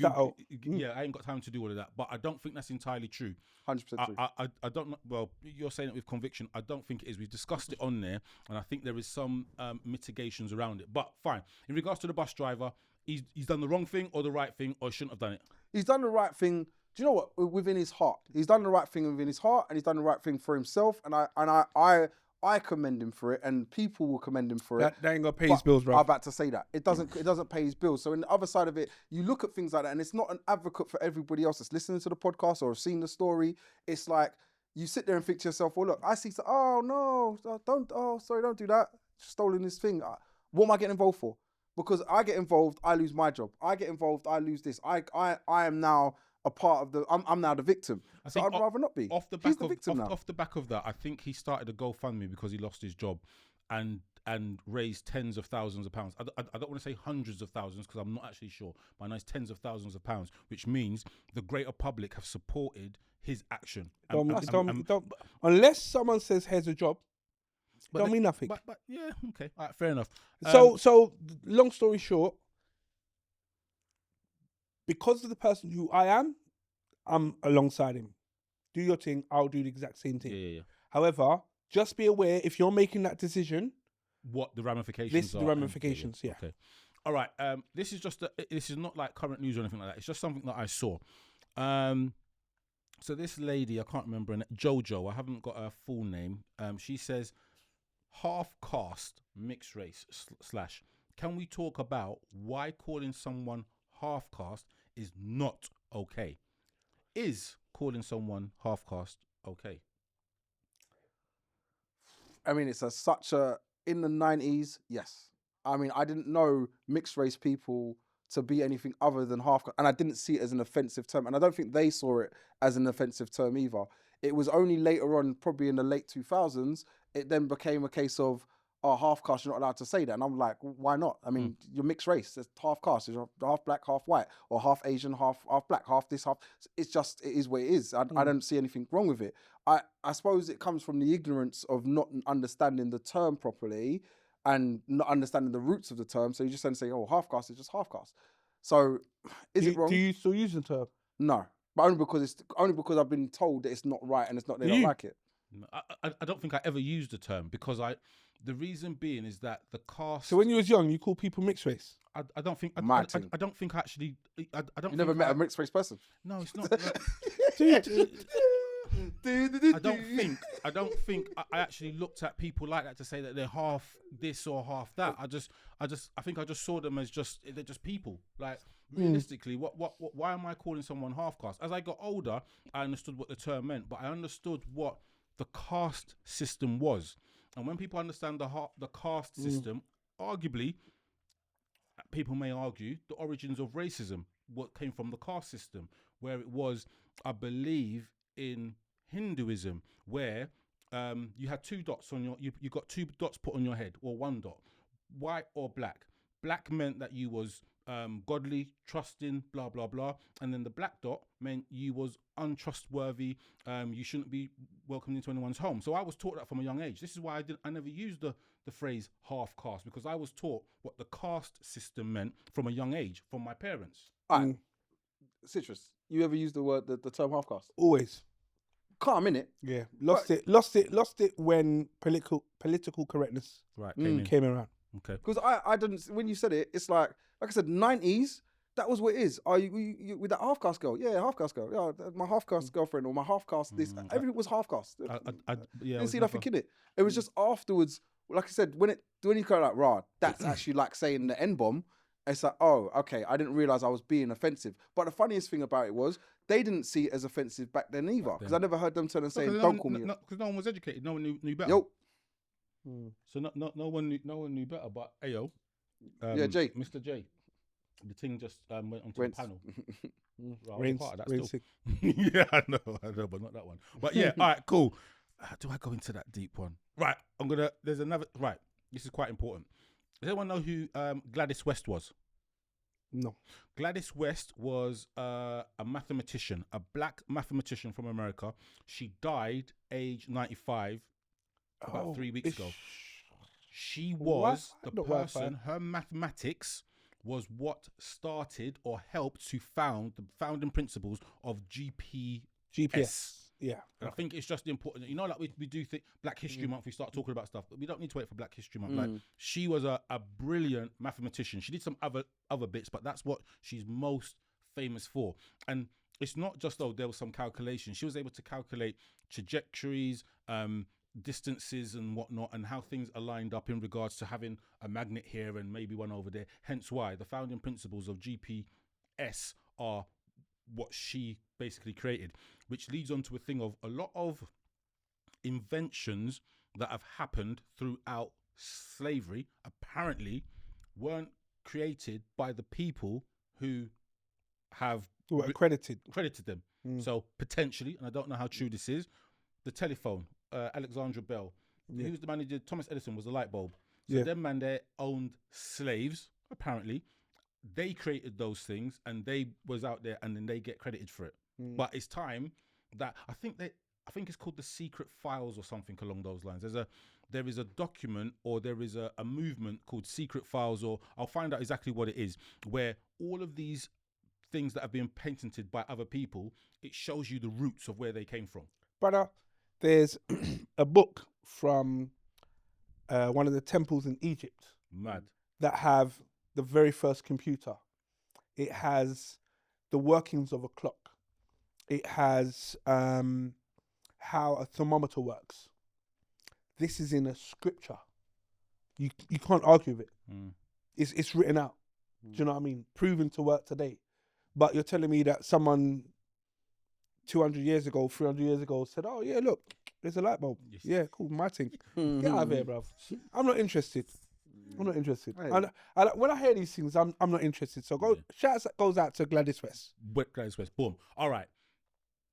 I ain't got time to do all of that, but I don't think that's entirely true. 100% true. I don't know. Well, you're saying it with conviction. I don't think it is. We've discussed it on there, and I think there is some mitigations around it. But fine. In regards to the bus driver, he's done the wrong thing or the right thing, or shouldn't have done it. He's done the right thing. Do you know what? Within his heart, he's done the right thing within his heart, and he's done the right thing for himself. And I commend him for it, and people will commend him for it. That ain't gonna pay his bills, bro. I'm about to say that it doesn't pay his bills. So in the other side of it, you look at things like that, and it's not an advocate for everybody else that's listening to the podcast or have seen the story. It's like you sit there and think to yourself, well, look, I see, oh no, sorry, don't do that. Stolen this thing. What am I getting involved for? Because I get involved, I lose my job. I get involved, I lose this. I am now a part of the. I'm now the victim. So I'd rather not be. He's the victim now. Off the back of that, I think he started a GoFundMe because he lost his job, and raised tens of thousands of pounds. I don't want to say hundreds of thousands because I'm not actually sure, but I know it's tens of thousands of pounds, which means the greater public have supported his action. Unless someone says, "Here's a job," don't mean nothing. But yeah, okay, all right, fair enough. So long story short, because of the person who I am, I'm alongside him. Do your thing, I'll do the exact same thing. Yeah. However, just be aware if you're making that decision, what the ramifications are. The ramifications, yeah. Okay. All right. This is just this is not like current news or anything like that. It's just something that I saw. So this lady, I can't remember her name, Jojo. I haven't got her full name. She says, half caste mixed race / can we talk about why calling someone half caste is not okay? Is calling someone half caste okay? I mean, it's such a in the 90s. Yes, I mean, I didn't know mixed race people to be anything other than half, and I didn't see it as an offensive term, and I don't think they saw it as an offensive term either. It was only later on, probably in the late 2000s, it then became a case of, oh, half caste, you're not allowed to say that. And I'm like, why not? I mean, you're mixed race. It's half caste. You're half black, half white, or half Asian, half black, half this, half. It is what it is. I don't see anything wrong with it. I suppose it comes from the ignorance of not understanding the term properly and not understanding the roots of the term. So you just then say, oh, half caste is just half caste. So is it wrong? Do you still use the term? No, but only because I've been told that it's not right and they don't like it. No, I don't think I ever used the term because the reason being is that the caste. So when you was young, you called people mixed race? I don't think. I don't think actually. I don't. You never met a mixed race person? No, it's not. I don't think I actually looked at people like that to say that they're half this or half that. I think I just saw them as they're just people. Like realistically, why am I calling someone half caste? As I got older, I understood what the term meant, but I understood what the caste system was. And when people understand the caste system, arguably, people may argue the origins of racism, what came from the caste system, where it was, I believe, in Hinduism, where you had two dots on you got two dots put on your head, or one dot, white or black. Black meant that you was godly, trusting, blah blah blah, and then the black dot meant you was untrustworthy. You shouldn't be welcomed into anyone's home. So I was taught that from a young age. This is why I never used the phrase half caste, because I was taught what the caste system meant from a young age from my parents. Citrus, you ever used the term half caste? Always. Calm in it. Yeah, lost it when political correctness came around. Okay. Because I didn't, when you said it, it's like I said, 90s, that was what it is. Are you with that half caste girl? Yeah, half caste girl. Yeah, my half caste girlfriend, or my half caste this. Everything was half caste. I didn't see nothing in it. It was just afterwards, like I said, when you go like, rah, that's actually like saying the N-bomb. It's like, oh, okay, I didn't realise I was being offensive. But the funniest thing about it was, they didn't see it as offensive back then either. Because I never heard them turn and say, don't call me. Because no one was educated. No one knew better. Yo. So no one knew better. But ayo, yeah, Jay, Mr. J, the thing just went onto the panel. Rinsing. Yeah, I know, but not that one. But yeah, all right, cool. Do I go into that deep one? Right, there's another. Right, this is quite important. Does anyone know who Gladys West was? No. Gladys West was a mathematician, a black mathematician from America. She died age 95 about 3 weeks ago. She was the person, her mathematics was what started or helped to found the founding principles of GPS. Yeah. And I think it's just important. You know, like we do think Black History Month, we start talking about stuff, but we don't need to wait for Black History Month. Like, she was a brilliant mathematician. She did some other bits, but that's what she's most famous for. And it's not just, there was some calculation. She was able to calculate trajectories, distances and whatnot, and how things are lined up in regards to having a magnet here and maybe one over there. Hence why the founding principles of GPS are what she basically created, which leads on to a thing of a lot of inventions that have happened throughout slavery apparently weren't created by the people who have Were accredited. credited them. So potentially, and I don't know how true this is, the telephone, Alexandra Bell, he was the manager. Thomas Edison was the light bulb. So them man there owned slaves. Apparently, they created those things, and they was out there, and then they get credited for it. But it's time that I think it's called the Secret Files or something along those lines. There is a document, or there is a movement called Secret Files, or I'll find out exactly what it is, where all of these things that have been patented by other people, it shows you the roots of where they came from. Brother, there's a book from one of the temples in Egypt Mad. that have the very first computer. It has the workings of a clock. It has how a thermometer works. This is in a scripture. You can't argue with it. It's written out. Do you know what I mean? Proven to work today. But you're telling me that someone 200 years ago, 300 years ago said, oh yeah, look, there's a light bulb. Yes. Yeah, cool, my thing. Get out of here, bruv. I'm not interested. I'm not interested. Hey. When I hear these things, I'm not interested. So shout goes out to Gladys West. Gladys West. Boom. All right.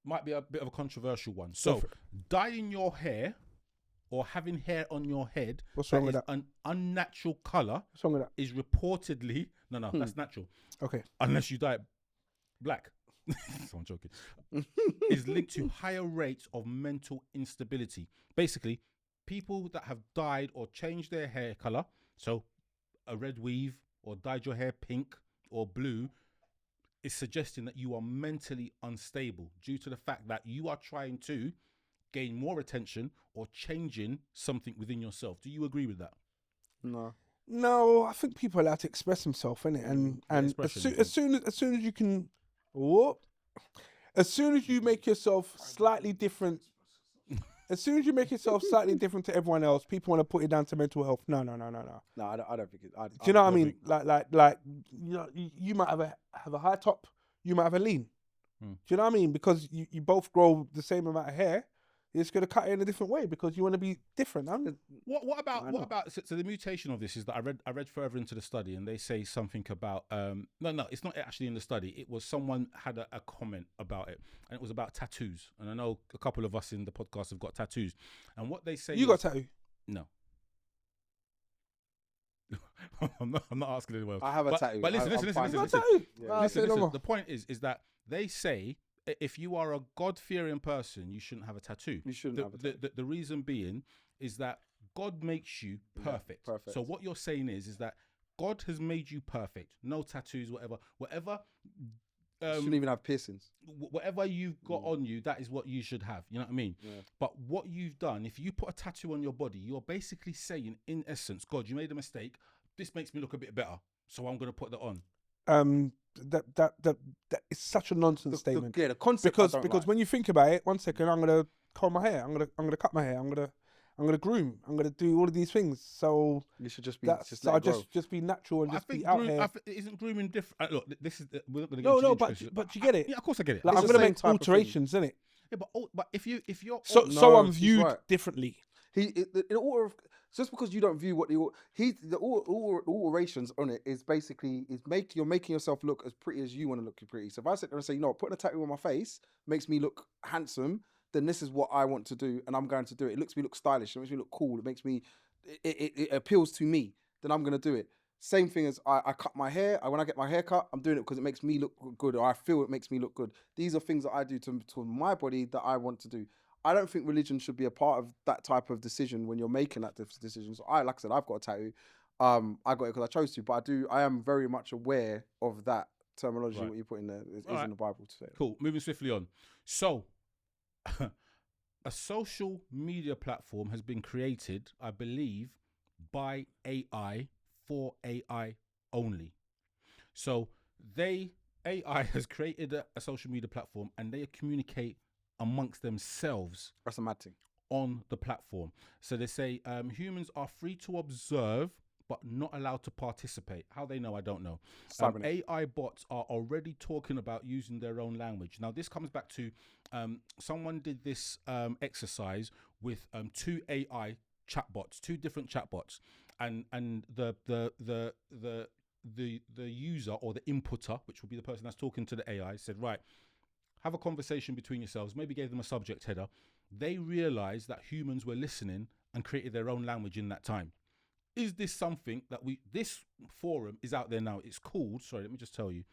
Might be a bit of a controversial one. So, dyeing your hair or having hair on your head What's wrong that with is that? an unnatural color What's wrong with that? is reportedly that's natural. Okay. Unless you dye it black. So I'm joking. Is linked to higher rates of mental instability. Basically, people that have dyed or changed their hair color, so a red weave or dyed your hair pink or blue, is suggesting that you are mentally unstable due to the fact that you are trying to gain more attention or changing something within yourself. Do you agree with that? No, I think people are allowed to express themselves, innit? And as soon as you can, as soon as you make yourself slightly different, as soon as you make yourself slightly different to everyone else, people want to put it down to mental health. No. No, I don't think it. Do you know what I mean? Like you know, you might have a high top, you might have a lean. Do you know what I mean? Because you both grow the same amount of hair, it's going to cut it in a different way because you want to be different. What about so the mutation of this is that I read further into the study, and they say something about no, it's not actually in the study. It was someone had a comment about it, and it was about tattoos. And I know a couple of us in the podcast have got tattoos, and what they say You got a tattoo? No. I'm not asking anyone else. I have a tattoo. But listen. Listen. The point is that they say if you are a God-fearing person, you shouldn't have a tattoo. You shouldn't have a tattoo. The reason being is that God makes you perfect. Yeah, perfect. So what you're saying is that God has made you perfect. No tattoos, whatever. You shouldn't even have piercings. Whatever you've got on you, that is what you should have. You know what I mean? Yeah. But what you've done, if you put a tattoo on your body, you're basically saying, in essence, God, you made a mistake. This makes me look a bit better, so I'm going to put that on. That is such a nonsense statement. The concept because when you think about it, 1 second, I'm gonna comb my hair, I'm gonna cut my hair, I'm gonna groom, I'm gonna do all of these things. So you should just be just be natural and just be out here. Isn't grooming different? Look, this is we're not going to No, but you get it. Yeah, of course I get it. Like, I'm the gonna same make type of alterations, innit? Yeah, but if you're So I'm he's viewed right. differently. In order of just because you don't view what the alterations on it is basically you're making yourself look as pretty as you want to look pretty. So if I sit there and say, putting a tattoo on my face makes me look handsome, then this is what I want to do, and I'm going to do it. It makes me look stylish. It makes me look cool. It makes me it appeals to me. Then I'm going to do it. Same thing as I cut my hair. When I get my hair cut, I'm doing it because it makes me look good, or I feel it makes me look good. These are things that I do to my body that I want to do. I don't think religion should be a part of that type of decision when you're making that decision. So like I said, I've got a tattoo. I got it because I chose to, but I am very much aware of that terminology. Right. What you put in there is in the Bible to say. Cool. Moving swiftly on. So, a social media platform has been created, I believe, by AI for AI only. So AI has created a social media platform, and they communicate amongst themselves. That's a mad thing. On the platform. So they say humans are free to observe but not allowed to participate. How they know, I don't know. AI bots are already talking about using their own language. Now this comes back to someone did this exercise with two AI chatbots, two different chatbots, and the user or the inputter, which would be the person that's talking to the AI, said, right, have a conversation between yourselves, maybe gave them a subject header. They realized that humans were listening and created their own language in that time. Is this something that this forum is out there now? It's called, sorry, let me just tell you,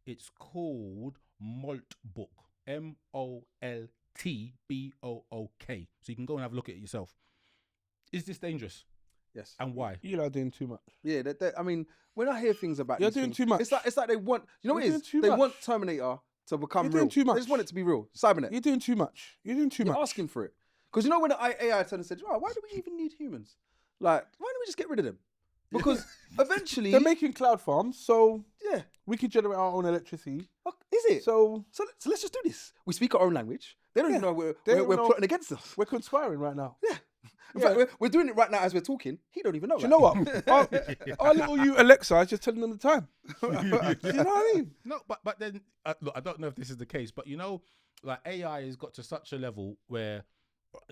it's called Moltbook, MOLTBOOK. So you can go and have a look at it yourself. Is this dangerous? Yes. And why? You lot are doing too much. Yeah, I mean, when I hear things about You're these doing things, too much. It's like they want, you know what You're it is? doing too They much. want Terminator to become You're real. doing too much. They just want it to be real. Cybernet. You're doing too much. You're doing too You're much. asking for it. Because you know when the AI turned and said, oh, why do we even need humans? Like, why don't we just get rid of them? Because eventually... They're making cloud farms, so yeah. we can generate our own electricity. Is it? So So let's just do this. We speak our own language. They don't even know They we're don't know- plotting against us. we're conspiring right now. Yeah. In fact, we're doing it right now as we're talking. He don't even know. Do you know what? Our little you Alexa is just telling them the time. Do you know what I mean? No, but then, look, I don't know if this is the case, but you know, like AI has got to such a level where,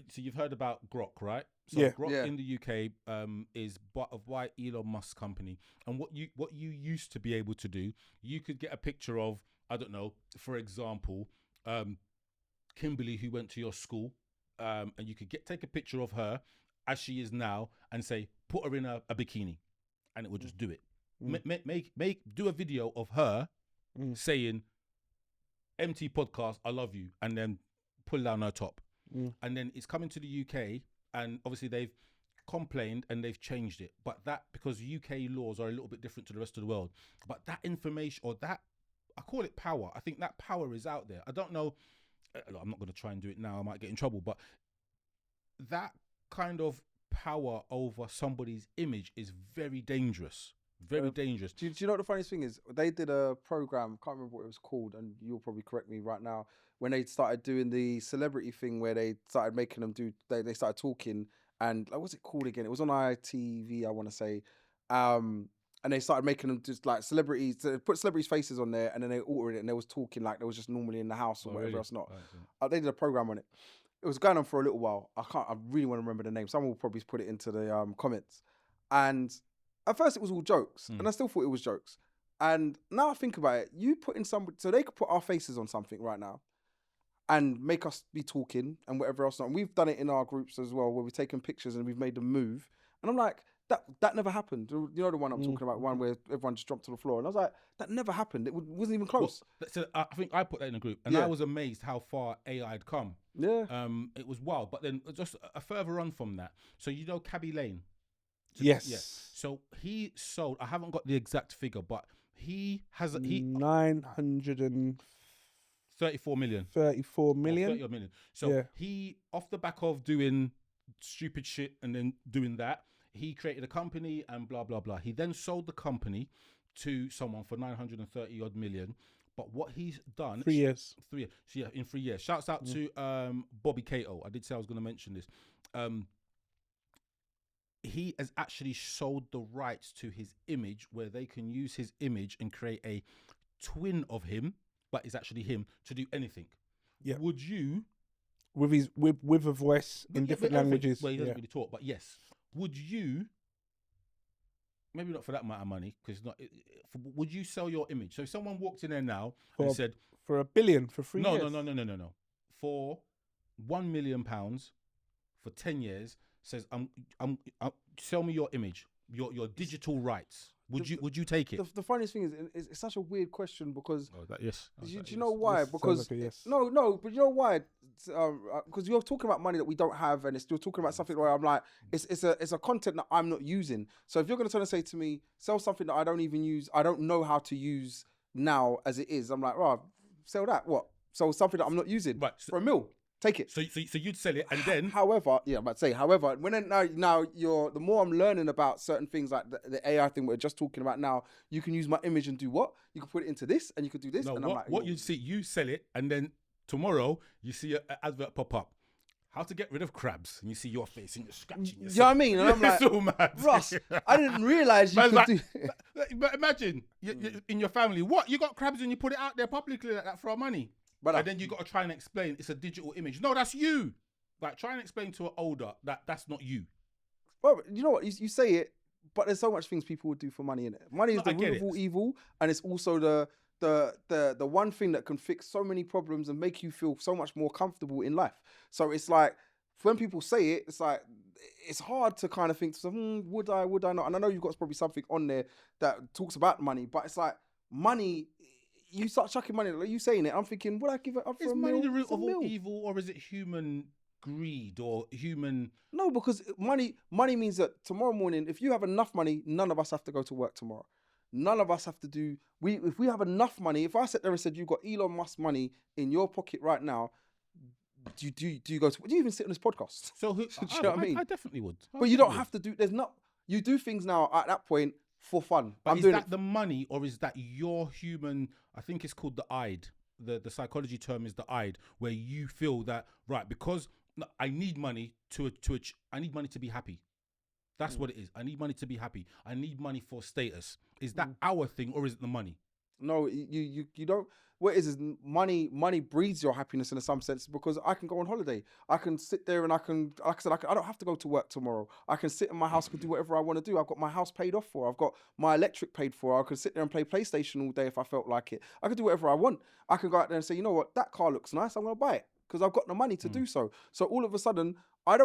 so you've heard about Grok, right? So Yeah. Grok Yeah. in the UK is by Elon Musk's company. And what you used to be able to do, you could get a picture of, I don't know, for example, Kimberly, who went to your school, and you could take a picture of her as she is now and say, put her in a bikini, and it would just do it. Do a video of her saying, "Empty podcast, I love you," and then pull down her top. And then it's coming to the UK, and obviously they've complained and they've changed it. But that, because UK laws are a little bit different to the rest of the world. But that information, or that, I call it power. I think that power is out there. I don't know. I'm not going to try and do it now. I might get in trouble. But that kind of power over somebody's image is very dangerous. Very dangerous. Do you know what the funniest thing is? They did a program, can't remember what it was called, and you'll probably correct me right now, when they started doing the celebrity thing where they started making them do, they started talking, and like, what's it called again? It was on ITV, I want to say. And they started making them just like celebrities, to put celebrities' faces on there, and then they altered it, and they was talking like they was just normally in the house or whatever else not. They did a program on it. It was going on for a little while. I really want to remember the name. Someone will probably put it into the comments. And at first it was all jokes, and I still thought it was jokes. And now I think about it, you put in somebody, so they could put our faces on something right now and make us be talking and whatever else not. And we've done it in our groups as well, where we've taken pictures and we've made them move. And I'm like, that never happened. You know the one I'm talking about, one where everyone just dropped to the floor. And I was like, that never happened. It wasn't even close. Well, so I think I put that in a group, and I was amazed how far AI had come. Yeah. It was wild. But then just a further on from that, so you know Cabby Lane? Yes. Yeah. So he sold, I haven't got the exact figure, but he has 934 million. million. Million. So he, off the back of doing stupid shit and then doing that, he created a company and blah, blah, blah. He then sold the company to someone for 930 odd million. But what he's done... 3 years. 3 years. So yeah, in 3 years. Shouts out to Bobby Cato. I did say I was going to mention this. He has actually sold the rights to his image, where they can use his image and create a twin of him, but it's actually him, to do anything. Yeah. Would you... With a voice in different languages. Well, he doesn't really talk, but yes. Would you, maybe not for that amount of money, because not, would you sell your image? So if someone walked in there now and said... For $1 billion for 3 years? No. For £1 million for 10 years, says, I'm sell me your image, your digital rights. Would you take it? The funniest thing is it's such a weird question because... Yes. Do you know why? Yes, Because... like yes. No, but you know why? Because you're talking about money that we don't have, and you're talking about something where I'm like, it's a content that I'm not using. So if you're going to turn and say to me, sell something that I don't even use, I don't know how to use now as it is, I'm like, oh, sell that. What? Sell something that I'm not using for $1 million. Take it. So you'd sell it, and then... However, when now the more I'm learning about certain things like the AI thing we're just talking about now, you can use my image and do what? You can put it into this, and you could do this. No, and what you'd see, you sell it, and then tomorrow you see an advert pop up. How to get rid of crabs, and you see your face and you're scratching yourself. You know what I mean? And I'm like, so mad. Ross, I didn't realise you could do... But imagine, you, in your family, what? You got crabs and you put it out there publicly like that for our money. But and then you got to try and explain it's a digital image. No, that's you. Like, try and explain to an older that that's not you. Well, you know what? You say it, but there's so much things people would do for money in it. Money is No, the I get root of it. all evil, and it's also the one thing that can fix so many problems and make you feel so much more comfortable in life. So it's like when people say it, it's like it's hard to kind of think, would I not? And I know you've got probably something on there that talks about money, but it's like money. You start chucking money, like you saying it. I'm thinking, would I give it up for Is a money meal? the root It's a of all meal. evil, or is it human greed or human? No, because money means that tomorrow morning, if you have enough money, none of us have to go to work tomorrow. None of us have to do. If we have enough money, if I sat there and said you've got Elon Musk money in your pocket right now, do you go to? Do you even sit on this podcast? So who? Do you know what I mean? I definitely would. But you don't have to do. There's not. You do things now at that point for fun. But I'm is doing that it. the money, or is that your human? I think it's called the id. The psychology term is the id, where you feel that right because I need money I need money to be happy. That's what it is. I need money to be happy. I need money for status. Is that our thing, or is it the money? No, you don't. What it is money breeds your happiness in some sense, because I can go on holiday. I can sit there and I can, like I said, I don't have to go to work tomorrow. I can sit in my house, I can do whatever I want to do. I've got my house paid off for. I've got my electric paid for. I could sit there and play PlayStation all day if I felt like it. I could do whatever I want. I can go out there and say, you know what, that car looks nice. I'm going to buy it because I've got the money to do so. So all of a sudden, I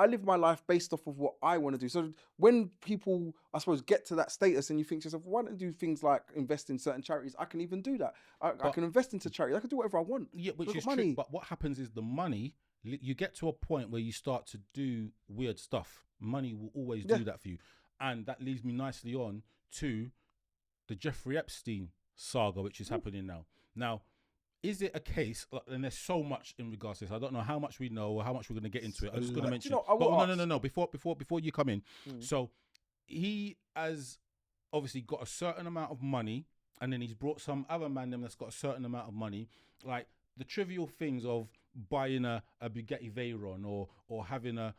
live my life based off of what I want to do. So when people, I suppose, get to that status and you think to yourself, why don't I do things like invest in certain charities? I can even do that. I can invest into charities. I can do whatever I want. Yeah, which Look is at money. true. But what happens is the money, you get to a point where you start to do weird stuff. Money will always do that for you. And that leads me nicely on to the Jeffrey Epstein saga, which is happening now. Now, is it a case, and there's so much in regards to this, I don't know how much we know or how much we're going to get into it. I'm just going to mention no, before you come in. So he has obviously got a certain amount of money, and then he's brought some other man that's got a certain amount of money, like the trivial things of buying a Bugatti Veyron or having a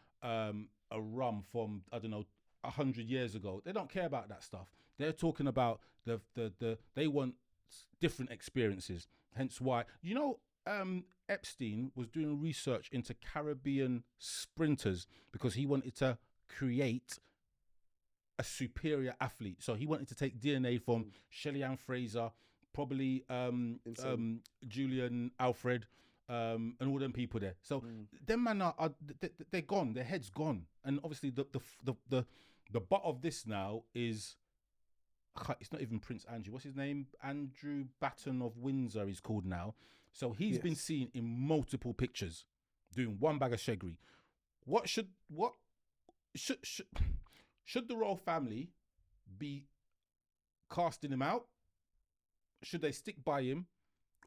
rum from, I don't know, 100 years ago. They don't care about that stuff. They're talking about they want different experiences. Hence why, Epstein was doing research into Caribbean sprinters because he wanted to create a superior athlete. So he wanted to take DNA from Shelly Ann Fraser, probably Julian Alfred, and all them people there. So them man are they're gone. Their head's gone. And obviously the butt of this now is, it's not even Prince Andrew. What's his name? Andrew Batten of Windsor he's called now. So he's been seen in multiple pictures doing one bag of sheggery. Should the royal family be casting him out? Should they stick by him?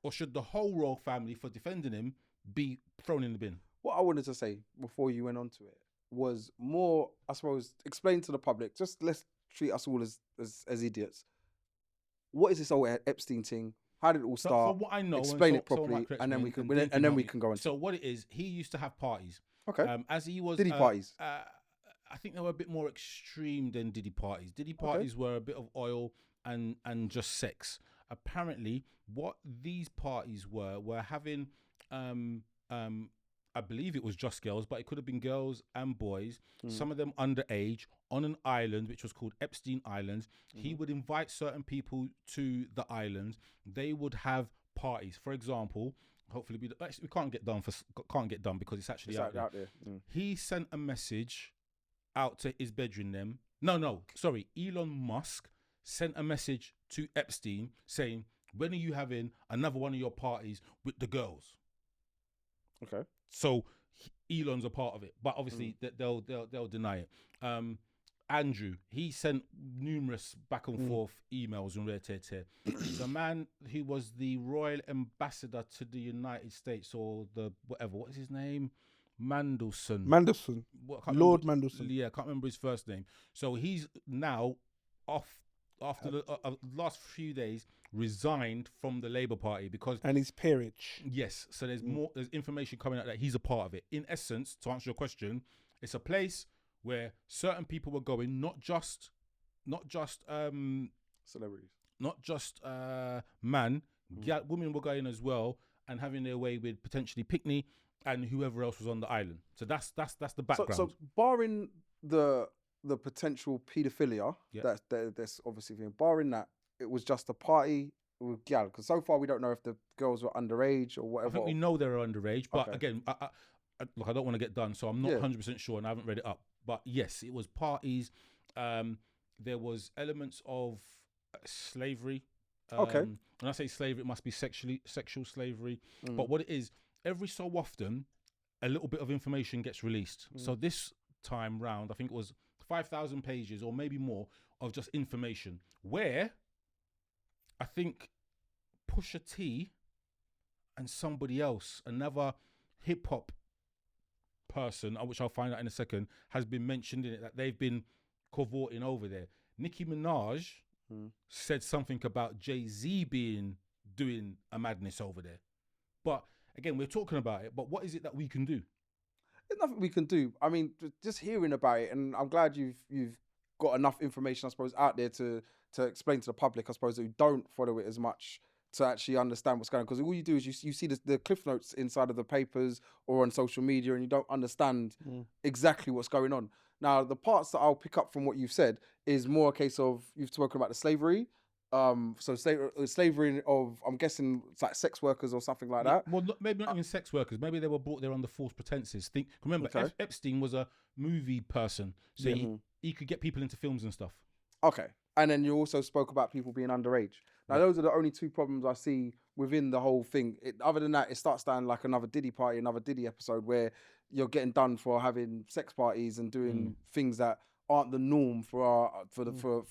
Or should the whole royal family, for defending him, be thrown in the bin? What I wanted to say before you went on to it was more, I suppose, explain to the public, just let's treat us all as idiots. What is this whole Epstein thing? How did it all start? From what I know, explain it properly, and then we can go on. So what it is, he used to have parties. Okay. As he was Diddy parties. I think they were a bit more extreme than Diddy parties. Diddy parties were a bit of oil and just sex. Apparently, what these parties were having, I believe it was just girls, but it could have been girls and boys, some of them underage, on an island which was called Epstein Island. He would invite certain people to the island. They would have parties. For example, hopefully we can't get done because it's actually out there. He sent a message out to his bedroom. Elon Musk sent a message to Epstein saying, when are you having another one of your parties with the girls? Okay. So Elon's a part of it, but obviously they'll deny it. Andrew, he sent numerous back and forth emails and the man who was the royal ambassador to the United States, or the whatever, what is his name? Mandelson. Lord Mandelson. Yeah, I can't remember his first name. So he's now off after the last few days, resigned from the Labour Party because... And his peerage. Yes. So there's there's information coming out that he's a part of it. In essence, to answer your question, it's a place where certain people were going, not just celebrities, not just women were going as well and having their way with potentially Pickney and whoever else was on the island. So that's the background. So barring the potential paedophilia, Yeah. that's obviously thing. Barring that, it was just a party with gal. Because so far we don't know if the girls were underage or I whatever. think we know they're underage, but Okay. again, look, I don't want to get done, so I'm not 100% sure, and I haven't read it up. But yes, it was parties. There was elements of slavery. Okay. When I say slavery, it must be sexual slavery. Mm. But what it is, every so often, a little bit of information gets released. So this time round, I think it was 5,000 pages or maybe more of just information, where I think Pusha T and somebody else, another hip hop person, which I'll find out in a second, has been mentioned in it, that they've been cavorting over there. Nicki Minaj said something about Jay-Z doing a madness over there. But again, we're talking about it, but what is it that we can do? There's nothing we can do. I mean, just hearing about it, and I'm glad you've got enough information, I suppose, out there to explain to the public, I suppose, who don't follow it as much, to actually understand what's going on. Because all you do is you see the cliff notes inside of the papers or on social media, and you don't understand exactly what's going on. Now, the parts that I'll pick up from what you've said is more a case of, you've spoken about the slavery. So slavery of, I'm guessing it's like sex workers or something like that. Well, maybe not even sex workers. Maybe they were brought there under false pretenses. Remember, Okay. Epstein was a movie person, so he could get people into films and stuff. Okay. And then you also spoke about people being underage. Now, those are the only two problems I see within the whole thing. Other than that, it starts down like another Diddy party, another Diddy episode, where you're getting done for having sex parties and doing things that aren't the norm for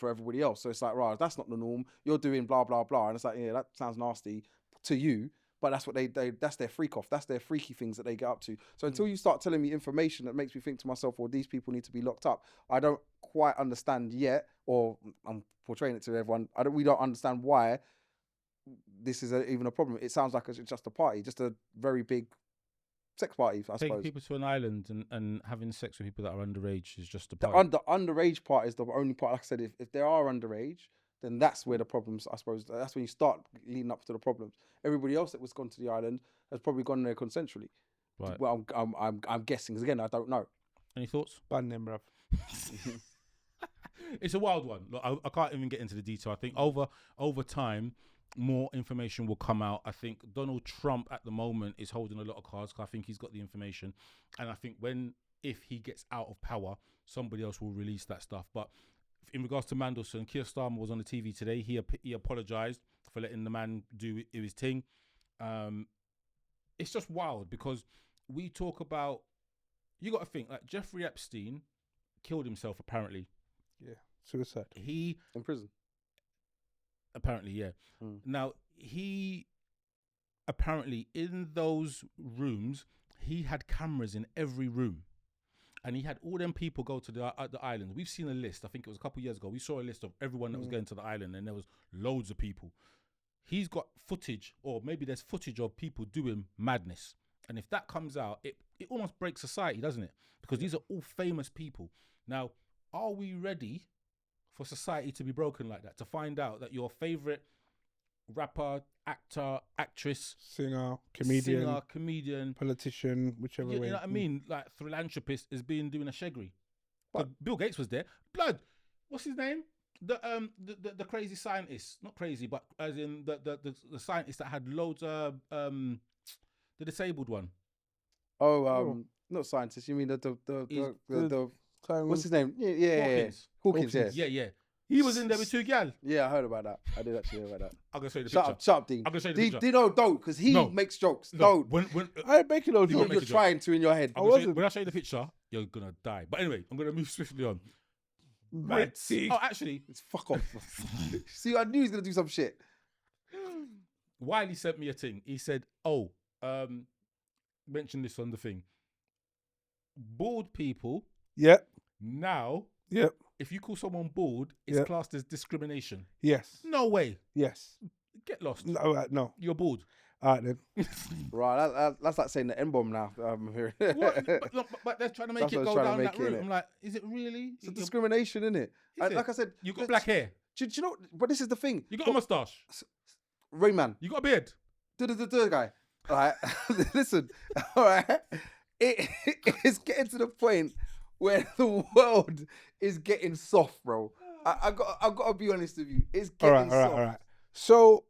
everybody else. So it's like, right, that's not the norm. You're doing blah blah blah, and it's like, yeah, that sounds nasty to you, but that's what they that's their freak off. That's their freaky things that they get up to. So until you start telling me information that makes me think to myself, well, these people need to be locked up, I don't quite understand yet, or I'm portraying it to everyone. We don't understand why this is even a problem. It sounds like it's just a party, just a very big sex party, I Taking suppose. people to an island and having sex with people that are underage is just a The party. underage part is the only part. Like I said, if they are underage, then that's where the problems, I suppose, that's when you start leading up to the problems. Everybody else that was gone to the island has probably gone there consensually. Right. Well, I'm guessing, because again, I don't know. Any thoughts? Ban them, bruv. It's a wild one. Look, I can't even get into the detail. I think over time, more information will come out. I think Donald Trump at the moment is holding a lot of cards, because I think he's got the information. And I think if he gets out of power, somebody else will release that stuff. But in regards to Mandelson, Keir Starmer was on the TV today. He apologised for letting the man do his thing. It's just wild, because we talk about, you got to think, like Jeffrey Epstein killed himself apparently. Yeah, suicide. In prison. Apparently, yeah. Now, he apparently, in those rooms, he had cameras in every room. And he had all them people go to the island. We've seen a list. I think it was a couple of years ago. We saw a list of everyone that was going to the island, and there was loads of people. He's got footage, or maybe there's footage of people doing madness. And if that comes out, it almost breaks society, doesn't it? Because these are all famous people. Now, are we ready for society to be broken like that? To find out that your favorite rapper, actor, actress, Singer, comedian, politician, whichever way. you know what I mean? Like philanthropist is doing a sheggery. But Bill Gates was there. Blood. What's his name? The crazy scientist. Not crazy, but as in the scientist that had loads of the disabled one. Not scientist. You mean the what's his name? Yeah. Hawkins, yes. Yeah. He was in there with two gal. Yeah, I heard about that. I did actually hear about that. I'm gonna show you the picture. Shut up, Dean. I'm gonna show you the picture. Don't, because he makes jokes. No, Don't. I ain't making no You jokes. make You're a joke. trying to in your head. When I show you the picture, you're gonna die. But anyway, I'm gonna move swiftly on. Red Sea. Oh, actually, It's fuck off. See, I knew he was gonna do some shit. Wiley sent me a thing. He said, mention this on the thing. Bald people Yep. now, Yep. if you call someone bald, it's Yep. classed as discrimination. Yes. No way. Yes. Get lost. No. No. You're bald. All right then. Right, that's like saying the N-bomb now. I'm hearing. What? But they're trying to make That's it what go they're trying to down make that it, route. innit? I'm like, is it really? It's a discrimination, isn't it? Is it? Like I said, You got black hair. Do you know? But this is the thing. You got a mustache. Rayman, You got a beard. the guy. Right? Listen, all right. It's getting to the point where the world is getting soft, bro. I got to be honest with you. It's All getting right. soft. So,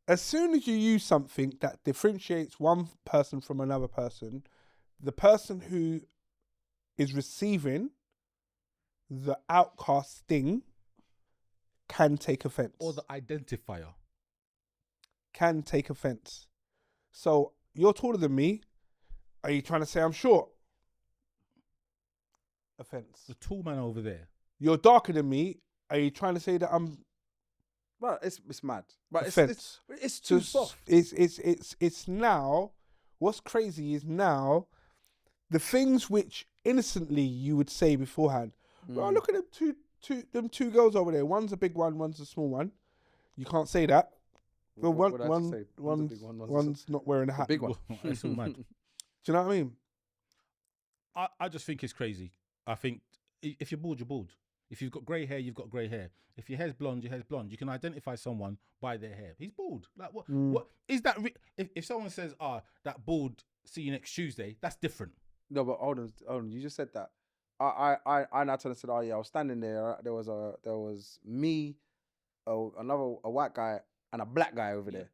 as soon as you use something that differentiates one person from another person, the person who is receiving the outcast thing can take offense. Or the identifier. Can take offense. So, you're taller than me. Are you trying to say I'm short? Offense. The tall man over there. You're darker than me. Are you trying to say that I'm But it's mad. But offense? it's too soft. It's now. What's crazy is now the things which innocently you would say beforehand. Well, look at them two girls over there. One's a big one, one's a small one. You can't say that. Well, What did I just say? One's a one's big one, one's a one's not wearing a hat. big one. It's all mad. Do you know what I mean? I just think it's crazy. I think if you're bald, you're bald. If you've got grey hair, you've got grey hair. If your hair's blonde, your hair's blonde. You can identify someone by their hair. He's bald. Like what? What is that? If someone says, that bald, see you next Tuesday, that's different. No, but hold on. You just said that. I now turned and said, oh yeah, I was standing there. There was me, a white guy, and a black guy over there,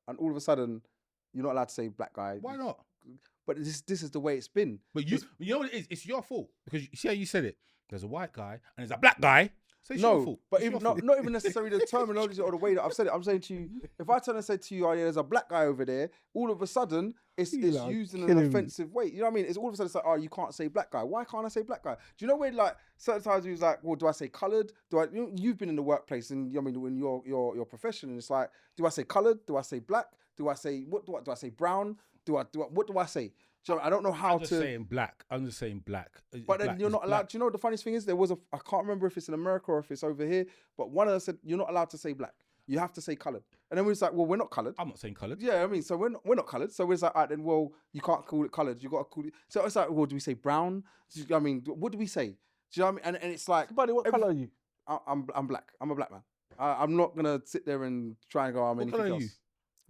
and all of a sudden, you're not allowed to say black guy. Why not? But this is the way it's been. But you know what it is? It's your fault because you see how you said it. There's a white guy and there's a black guy. So it's your fault. But It's even your fault. not even necessarily the terminology or the way that I've said it. I'm saying to you, if I turn and say to you, oh yeah, there's a black guy over there, all of a sudden it's are used in an killing me. offensive way. You know what I mean? It's all of a sudden it's like, oh, you can't say black guy. Why can't I say black guy? Do you know when like certain times he was like, well, do I say coloured? You've been in the workplace and I mean when your profession, and it's like, do I say coloured? Do I say black? Do I say do I say brown? What do I say? Do you know, I don't know how I'm just saying black. I'm just saying black. But then Black you're is not allowed. black. Do you know what the funniest thing is? There was I can't remember if it's in America or if it's over here, but one of us said you're not allowed to say black. You have to say coloured. And then we was like, well, we're not coloured. I'm not saying coloured. Yeah, I mean, so we're not coloured. So we're like, all right, then, well, you can't call it coloured. You got to call it. So it's like, well, do we say brown? I mean, what do we say? Do you know what I mean? And it's like, Buddy, what colour are you? I'm black. I'm a black man. I'm not gonna sit there and try and go, I'm What anything colour are else. you?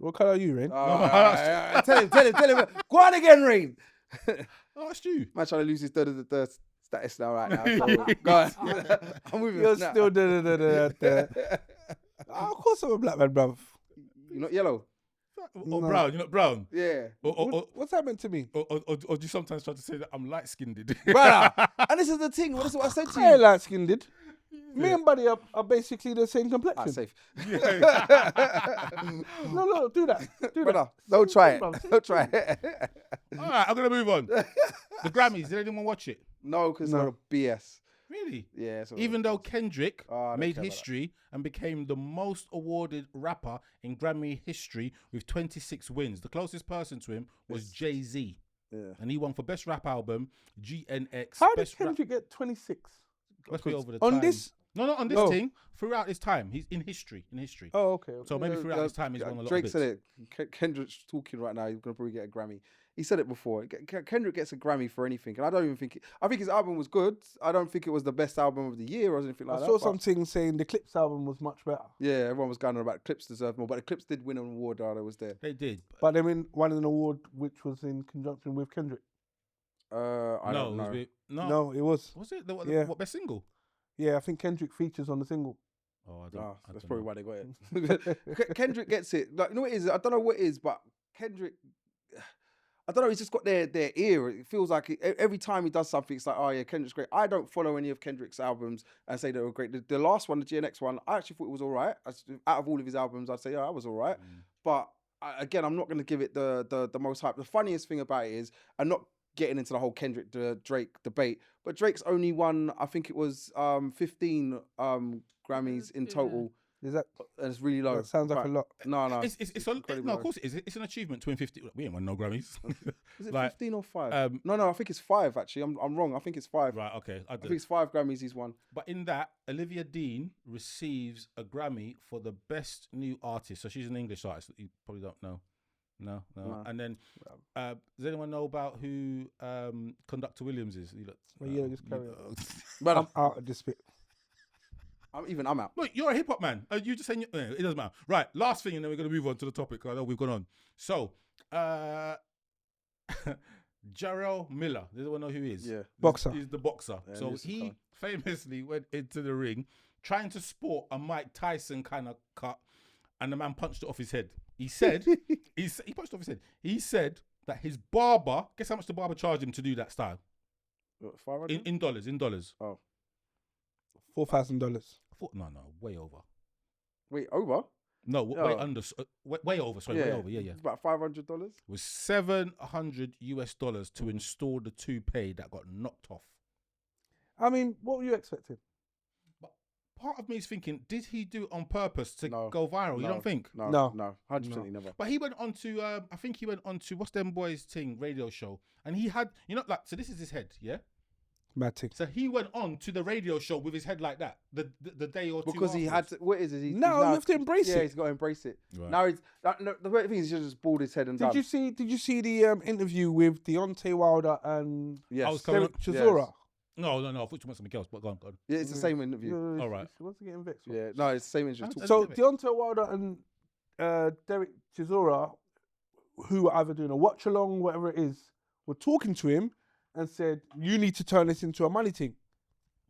What colour are you, Rain? Tell him. Go on again, Rain. Oh, that's you. Man trying to lose his status now right now. So, go on. I'm with you. You're Nah. still Of course I'm a black man, bruv. You're not yellow. Or brown. You're not brown. Yeah. What's that meant to me? Or do you sometimes try to say that I'm light skinned? Brother. And this is the thing. This is what I said to I ain't you. light skinned. Me and Buddy are basically the same complexion. Safe. No, do that. Brother, don't try it. Don't try it. All right, I'm gonna move on. The Grammys. Did anyone watch it? No, because no BS. Really? Yeah. it's all Even though Kendrick I don't made care about history and became the most awarded rapper in Grammy history with 26 wins, the closest person to him was Jay-Z. Yeah. And he won for Best Rap Album, GNX. How did Best Rap. Kendrick get 26? Must be over the On time. this? No, not on this No. thing. Throughout his time. He's in history. Oh, okay. So maybe throughout his time he's won a lot Drake of said bits. it. Kendrick's talking right now. He's gonna probably get a Grammy. He said it before. Kendrick gets a Grammy for anything, and I don't even think. I think his album was good. I don't think it was the best album of the year or anything like I that. saw but- something saying the Clips album was much better. Yeah, everyone was going on about Clips deserved more, but the Clips did win an award. That was there. They did. But they won an award which was in conjunction with Kendrick. I don't know. No, it was. Was it? Yeah. What best single? Yeah, I think Kendrick features on the single. Oh, I don't. Oh, I that's don't probably know. why they got it. Kendrick gets it. Like, you know what it is? I don't know what it is, but Kendrick, I don't know. He's just got their ear. It feels like every time he does something, it's like, oh yeah, Kendrick's great. I don't follow any of Kendrick's albums and say they were great. The last one, the GNX one, I actually thought it was all right. Out of all of his albums, I'd say, yeah, that was all right. But again, I'm not going to give it the most hype. The funniest thing about it is, I'm not getting into the whole Kendrick Drake debate, but Drake's only won, I think it was 15 Grammys in total. Is that? And it's really low. That sounds like a lot. No. It's incredibly no, low. of course it is. It's an achievement to win 50. We ain't won no Grammys. Is it like, 15 or 5? No, I think it's 5 actually. I'm wrong. I think it's 5. Right, okay. I I do. think it's 5 Grammys he's won. But in that, Olivia Dean receives a Grammy for the best new artist. So she's an English artist that you probably don't know. No. And then, does anyone know about who Conductor Williams is? Well, yeah, just carry on. But I'm out of this bit. I'm out. Look, you're a hip hop man. You just saying it doesn't matter. Right, last thing, and then we're gonna move on to the topic. I know we've gone on. So, Jarrell Miller. Does anyone know who he is? Yeah. Boxer. He's the boxer. Yeah, So Newsom he Khan. famously went into the ring trying to sport a Mike Tyson kind of cut, and the man punched it off his head. He said, he punched it off his head. He said that his barber, guess how much the barber charged him to do that style? What, 500? In dollars. Oh. $4,000. No, way over. Wait, over? No, way Oh. under. Way over. Sorry, way over. Yeah. It's about $500. It was $700 to install the toupee that got knocked off. I mean, what were you expecting? But part of me is thinking, did he do it on purpose to No. go viral? You No. don't think? No. 100% he never. But he went on to, I think he went on to, what's them boys thing, radio show. And he had, so this is his head, yeah? Mad thing. So he went on to the radio show with his head like that, the day or two Because he had afterwards. to, what is it? No, you have to embrace Yeah, it. he's got to embrace it. Right. Now the way thing is he's just bald his head and done. Did you see the interview with Deontay Wilder and Yes. I was coming Derek up- Chisora? No, I thought you meant something else, but go on. Yeah, it's the same interview. All right. What's he getting vexed for? Yeah, no, it's the same interview. How- So Damn it. Deontay Wilder and Derek Chisora, who were either doing a watch along, whatever it is, were talking to him and said, "You need to turn this into a money thing."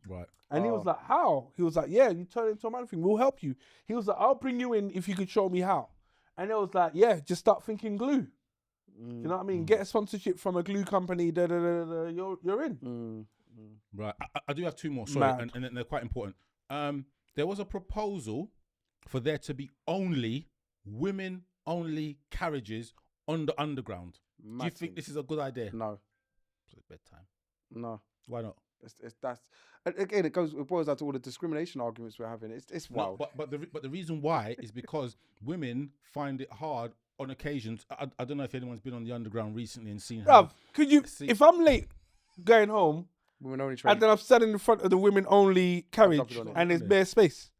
Right. And he was like, "How?" He was like, "Yeah, you turn it into a money thing. We'll help you." He was like, "I'll bring you in if you could show me how." And it was like, "Yeah, just start thinking glue." You know what I mean? Get a sponsorship from a glue company. You're in. Right. I do have two more, sorry, Mad. and they're quite important. There was a proposal for there to be only women-only carriages on the underground. Do you think this is a good idea? No, It's bedtime. no. Why not? That's and again. It boils down to all the discrimination arguments we're having. It's No, wild. but the reason why is because women find it hard on occasions. I don't know if anyone's been on the underground recently and seen how. Bruv, could you? See- If I'm late going home Women only train. and then I'm standing in front of the women only carriage jumping on it. and there's bare space,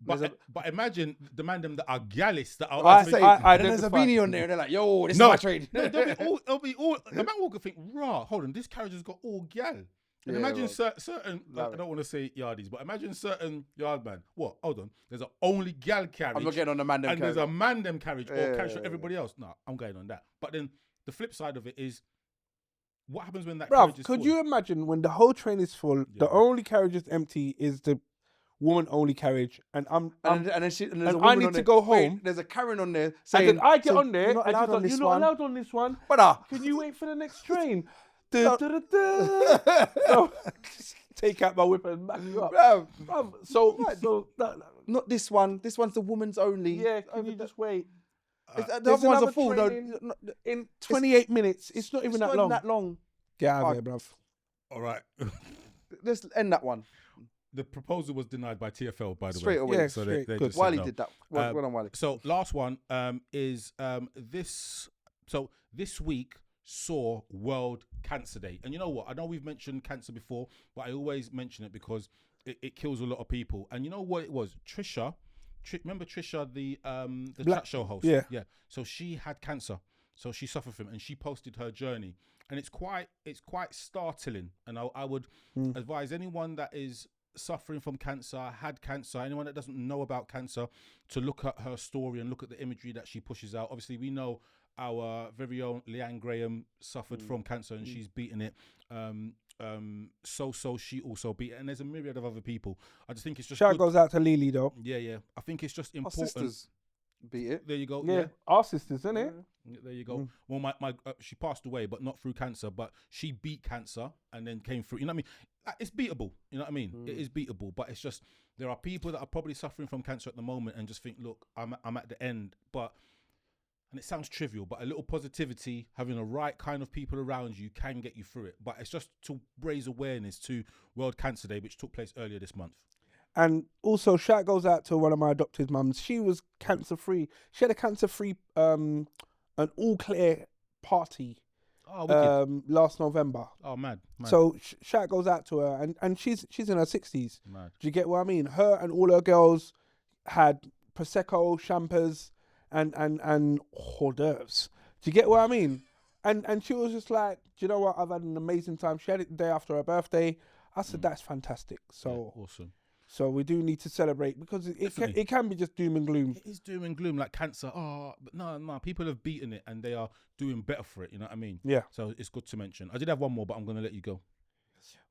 But imagine the man them that are gallis that are. I offering- say- I and there's a identify. beanie on there, and they're like, "Yo, this No. is my trade." No, they'll be all. The man will think, rah, hold on, this carriage has got all gal. And Yeah, imagine well, certain, love I don't want to say yardies, but imagine certain yard man. What? Hold on, there's an only gal carriage. I'm not getting on the man them and there's carriage. a man them carriage or carriage for Yeah. everybody else. No, I'm going on that. But then the flip side of it is, what happens when that bruv, carriage is could full? you imagine when the whole train is full, the only carriage is empty is the woman only carriage, and And then there's a and woman I need on to there. go Wait, home. there's a Karen on there and saying, then I get "So on there, you're not and allowed she's on like, this "You're not one." allowed on this one. Brother. Can you wait for the next train?" No. Take out my whip and back you up. Bruv, so that, Not this one. This one's the woman's only. yeah, can you just wait? The There's other one's a another fool. train No, in 28 minutes. It's not even it's that not long. that long. Get out Oh. of here, bruv. All right. Let's end that one The proposal was denied by TFL, by the straight way. away. Yeah, So straight, they good. just said Wiley no. did that. Well done, Wiley. So last one is this. So this week saw World Cancer Day, and you know what? I know we've mentioned cancer before, but I always mention it because it kills a lot of people. And you know what it was? Trisha, remember Trisha, the chat show host? Yeah. So she had cancer, so she suffered from it, and she posted her journey, and it's quite startling. And I would advise anyone that is suffering from cancer, had cancer, anyone that doesn't know about cancer, to look at her story and look at the imagery that she pushes out. Obviously, we know our very own Leanne Graham suffered from cancer and she's beaten it. So she also beat it, and there's a myriad of other people. I just think it's just Shout good. goes out to Lily though. Yeah. I think it's just Our important. sisters beat it. There you go. Yeah, our sisters, isn't it? Yeah, there you go. Well, my she passed away, but not through cancer. But she beat cancer and then came through. You know what I mean? It's beatable. You know what I mean? It is beatable. But it's just there are people that are probably suffering from cancer at the moment and just think, look, I'm at the end. But and it sounds trivial, but a little positivity, having the right kind of people around you, can get you through it. But it's just to raise awareness to World Cancer Day, which took place earlier this month. And also, shout goes out to one of my adopted mums. She was cancer free. She had a cancer free, an all clear party Oh, wicked. last November. Oh, mad. So shout goes out to her, and she's in her 60s. Mad. Do you get what I mean? Her and all her girls had prosecco, champers, and hors d'oeuvres. Do you get what I mean? And she was just like, do you know what? I've had an amazing time. She had it the day after her birthday. I said, that's fantastic. So Yeah, awesome. So we do need to celebrate because Definitely. it can be just doom and gloom. It is doom and gloom, like cancer. Oh, but no, people have beaten it and they are doing better for it. You know what I mean? Yeah. So it's good to mention. I did have one more, but I'm going to let you go.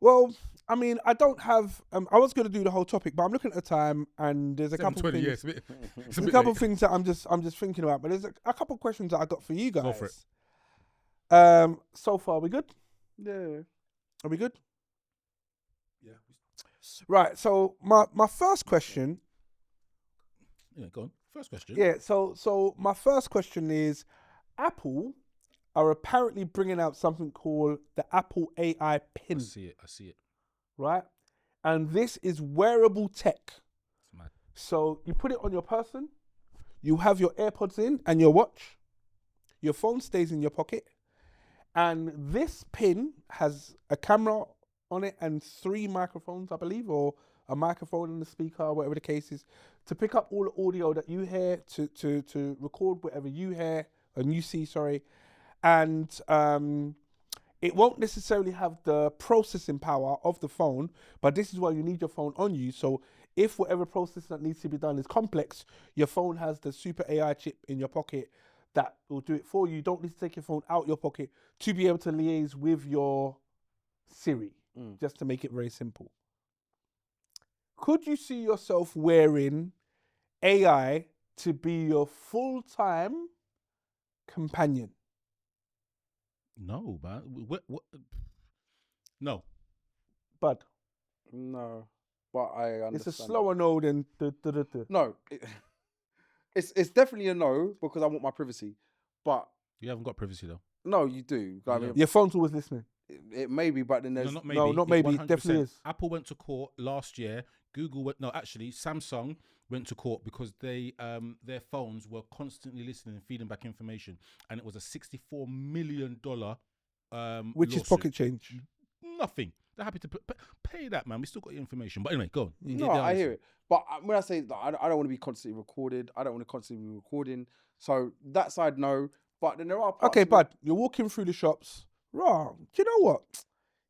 Well, I mean, I don't have. I was going to do the whole topic, but I'm looking at the time, and there's a couple of 7:20, things. yeah, it's a bit, There's a couple of things that I'm just thinking about, but there's a couple of questions that I got for you guys. Go for it. So far, are we good? Yeah. Are we good? Yeah. Right. So my first question. Yeah, go on. First question. Yeah. So my first question is, Apple are apparently bringing out something called the Apple AI I Pin, see it. right? And this is wearable tech. It's mad. So you put it on your person, you have your AirPods in and your watch, your phone stays in your pocket, and this pin has a camera on it and 3 microphones, I believe, or a microphone and a speaker, whatever the case is, to pick up all the audio that you hear, to record whatever you hear and you see, and it won't necessarily have the processing power of the phone, but this is why you need your phone on you. So if whatever process that needs to be done is complex, your phone has the super AI chip in your pocket that will do it for you. You don't need to take your phone out your pocket to be able to liaise with your Siri, just to make it very simple. Could you see yourself wearing AI to be your full-time companion? No, man. What? No. Bud, No, but I understand. it's a slower no than No, it's definitely a no because I want my privacy. But You haven't got privacy though. no, you do. I mean, Your phone's always listening. it may be, but then No, there's not maybe. No, not It's maybe. It 100%. definitely is. Apple went to court last year. Samsung went to court because they their phones were constantly listening and feeding back information, and it was a $64 million Which is lawsuit. pocket change. Nothing. They're happy to pay that, man. We still got your information. But anyway, go on. No, I hear it. But when I say that, I don't want to be constantly recorded. I don't want to constantly be recording. So that side, no. But then there are parts Okay, of it- bud, you're walking through the shops. Raw, do you know what?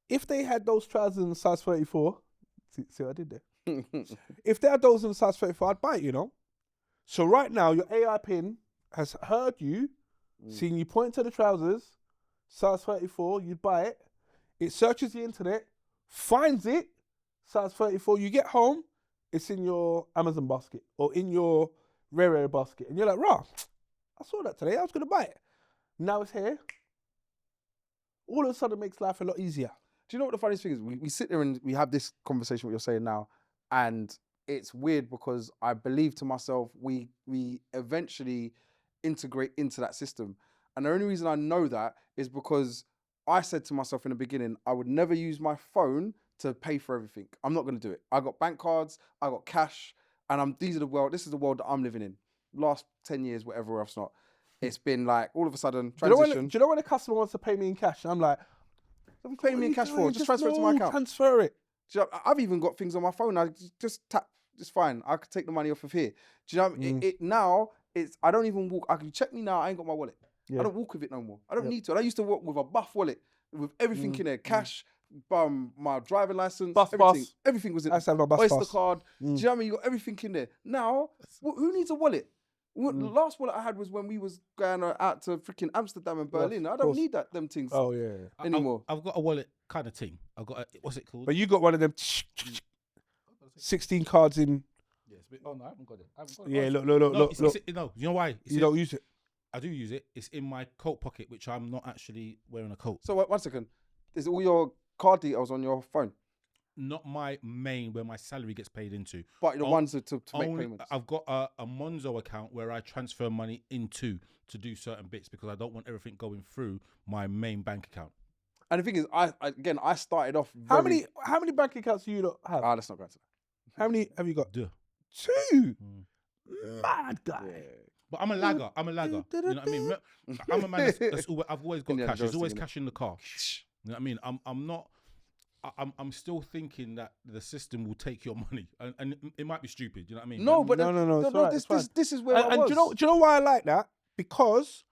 If they had those trousers in size 34, see what I did there? If they had those in size 34, I'd buy it, you know? So right now, your AI pin has heard you, seen you point to the trousers, size 34, you'd buy it. It searches the internet, finds it, size 34, you get home, it's in your Amazon basket or in your rare basket. And you're like, rah, I saw that today, I was going to buy it. Now it's here. All of a sudden it makes life a lot easier. Do you know what the funniest thing is? We sit there and we have this conversation, what you're saying now, and it's weird because I believe to myself, we eventually integrate into that system. And the only reason I know that is because I said to myself in the beginning, I would never use my phone to pay for everything. I'm not going to do it. I got bank cards, I got cash, and this is the world that I'm living in. Last 10 years, whatever else not. It's been like all of a sudden transition. Do you know when a customer wants to pay me in cash? And I'm like, What are you paying me in cash for? Just transfer it to my account. Transfer it. Do you know, I've even got things on my phone. I just tap. It's fine. I could take the money off of here. Do you know what I mean? Now it's. I don't even walk. I can check me now. I ain't got my wallet. Yeah. I don't walk with it no more. I don't need to. I used to walk with a buff wallet with everything in there, cash, my driving license, Bus everything. pass. Everything was in. I used to have my bus Oyster pass. card. Do you know what I mean? You got everything in there. Now, who needs a wallet? The last wallet I had was when we was going out to freaking Amsterdam and Berlin. I don't course. need them things Oh, yeah. anymore. I've got a wallet kind of thing. I've got what's it called? But you got one of them 16 cards in. Yeah, it's a bit, oh no, I haven't got it. Yeah, look. No, you know why? You don't use it. I do use it. It's in my coat pocket, which I'm not actually wearing a coat. So 1 second. Is all your card details on your phone? Not my main where my salary gets paid into. But the ones to make Only- payments. I've got a Monzo account where I transfer money into to do certain bits because I don't want everything going through my main bank account. And the thing is, I started off. How many bank accounts do you lot have? Let's not go into How many have you got? Duh. 2. Mad guy. that. But I'm a lagger. You know what I mean? I'm a man that's always, I've always got Indiana cash. There's Jones always singing it. cash in the car. You know what I mean? I'm not. I'm still thinking that the system will take your money, and it might be stupid. You know what I mean? No, but No, it's all right, it's fine. This is where I And was. do you know why I like that? Because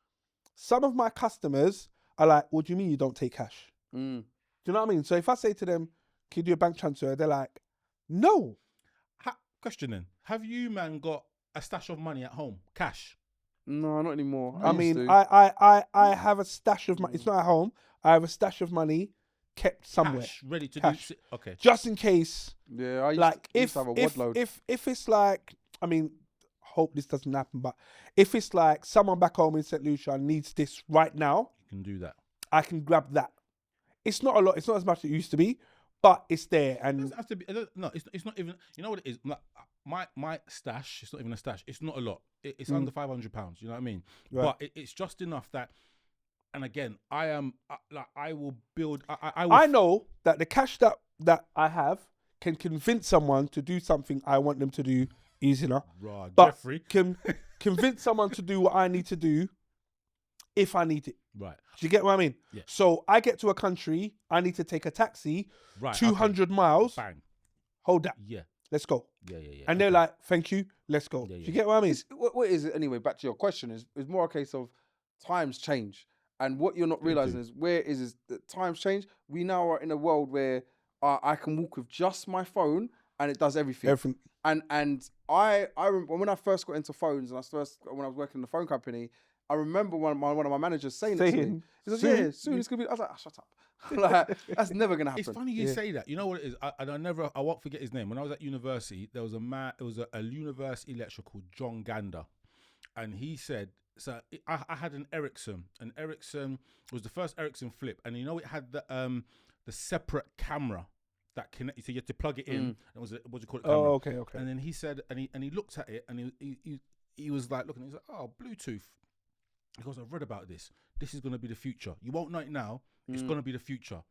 some of my customers are like, what do you mean you don't take cash? Mm. Do you know what I mean? So if I say to them, can you do a bank transfer? They're like, no. Question then: have you, man, got a stash of money at home, cash? No, not anymore. I used mean, to. I have a stash of money. It's not at home. I have a stash of money kept somewhere, Cash ready to Cash. do. Okay. just in case. Yeah, I used Like to, if have a wad load. if it's like, I mean, hope this doesn't happen, but if it's like someone back home in St. Lucia needs this right now, You can do that. I can grab that. It's not a lot. It's not as much as it used to be, but it's there. It And doesn't have to be. No, it's not even. You know what it is? Like, my stash. It's not even a stash. It's not a lot. It's under £500. You know what I mean? Right. But it's just enough that. And again, I am like I will build. I will. I know that the cash that I have can convince someone to do something I want them to do easy enough. Rah, But Jeffrey. can convince someone to do what I need to do if I need it. Right. Do you get what I mean? Yeah. So I get to a country, I need to take a taxi, Right. 200 miles. Bang. Hold that. Yeah. Let's go. Yeah. And they're like, thank you, let's go. Yeah, Do yeah. you get what I mean? What is it anyway? Back to your question, is more a case of times change, and what you're not realizing is that times change. We now are in a world where I can walk with just my phone and it does everything. Everything. And I remember when I first got into phones, and when I was working in the phone company, I remember one of my managers saying it to me. He said, "Yeah, soon it's gonna be." I was like, "Shut up." Like, that's never gonna happen. It's funny you say that. You know what it is? I won't forget his name. When I was at university, there was a man. It was a university lecturer called John Gander, and he said, "So I had an Ericsson. An Ericsson was the first Ericsson flip, and you know it had the separate camera that connected. So you had to plug it in. And it was what do you call it? Camera. Oh, okay. And then he said, and he looked at it, and he was like looking. He's like, "Oh, Bluetooth." He goes, "I've read about this. This is going to be the future. You won't know it now. It's going to be the future."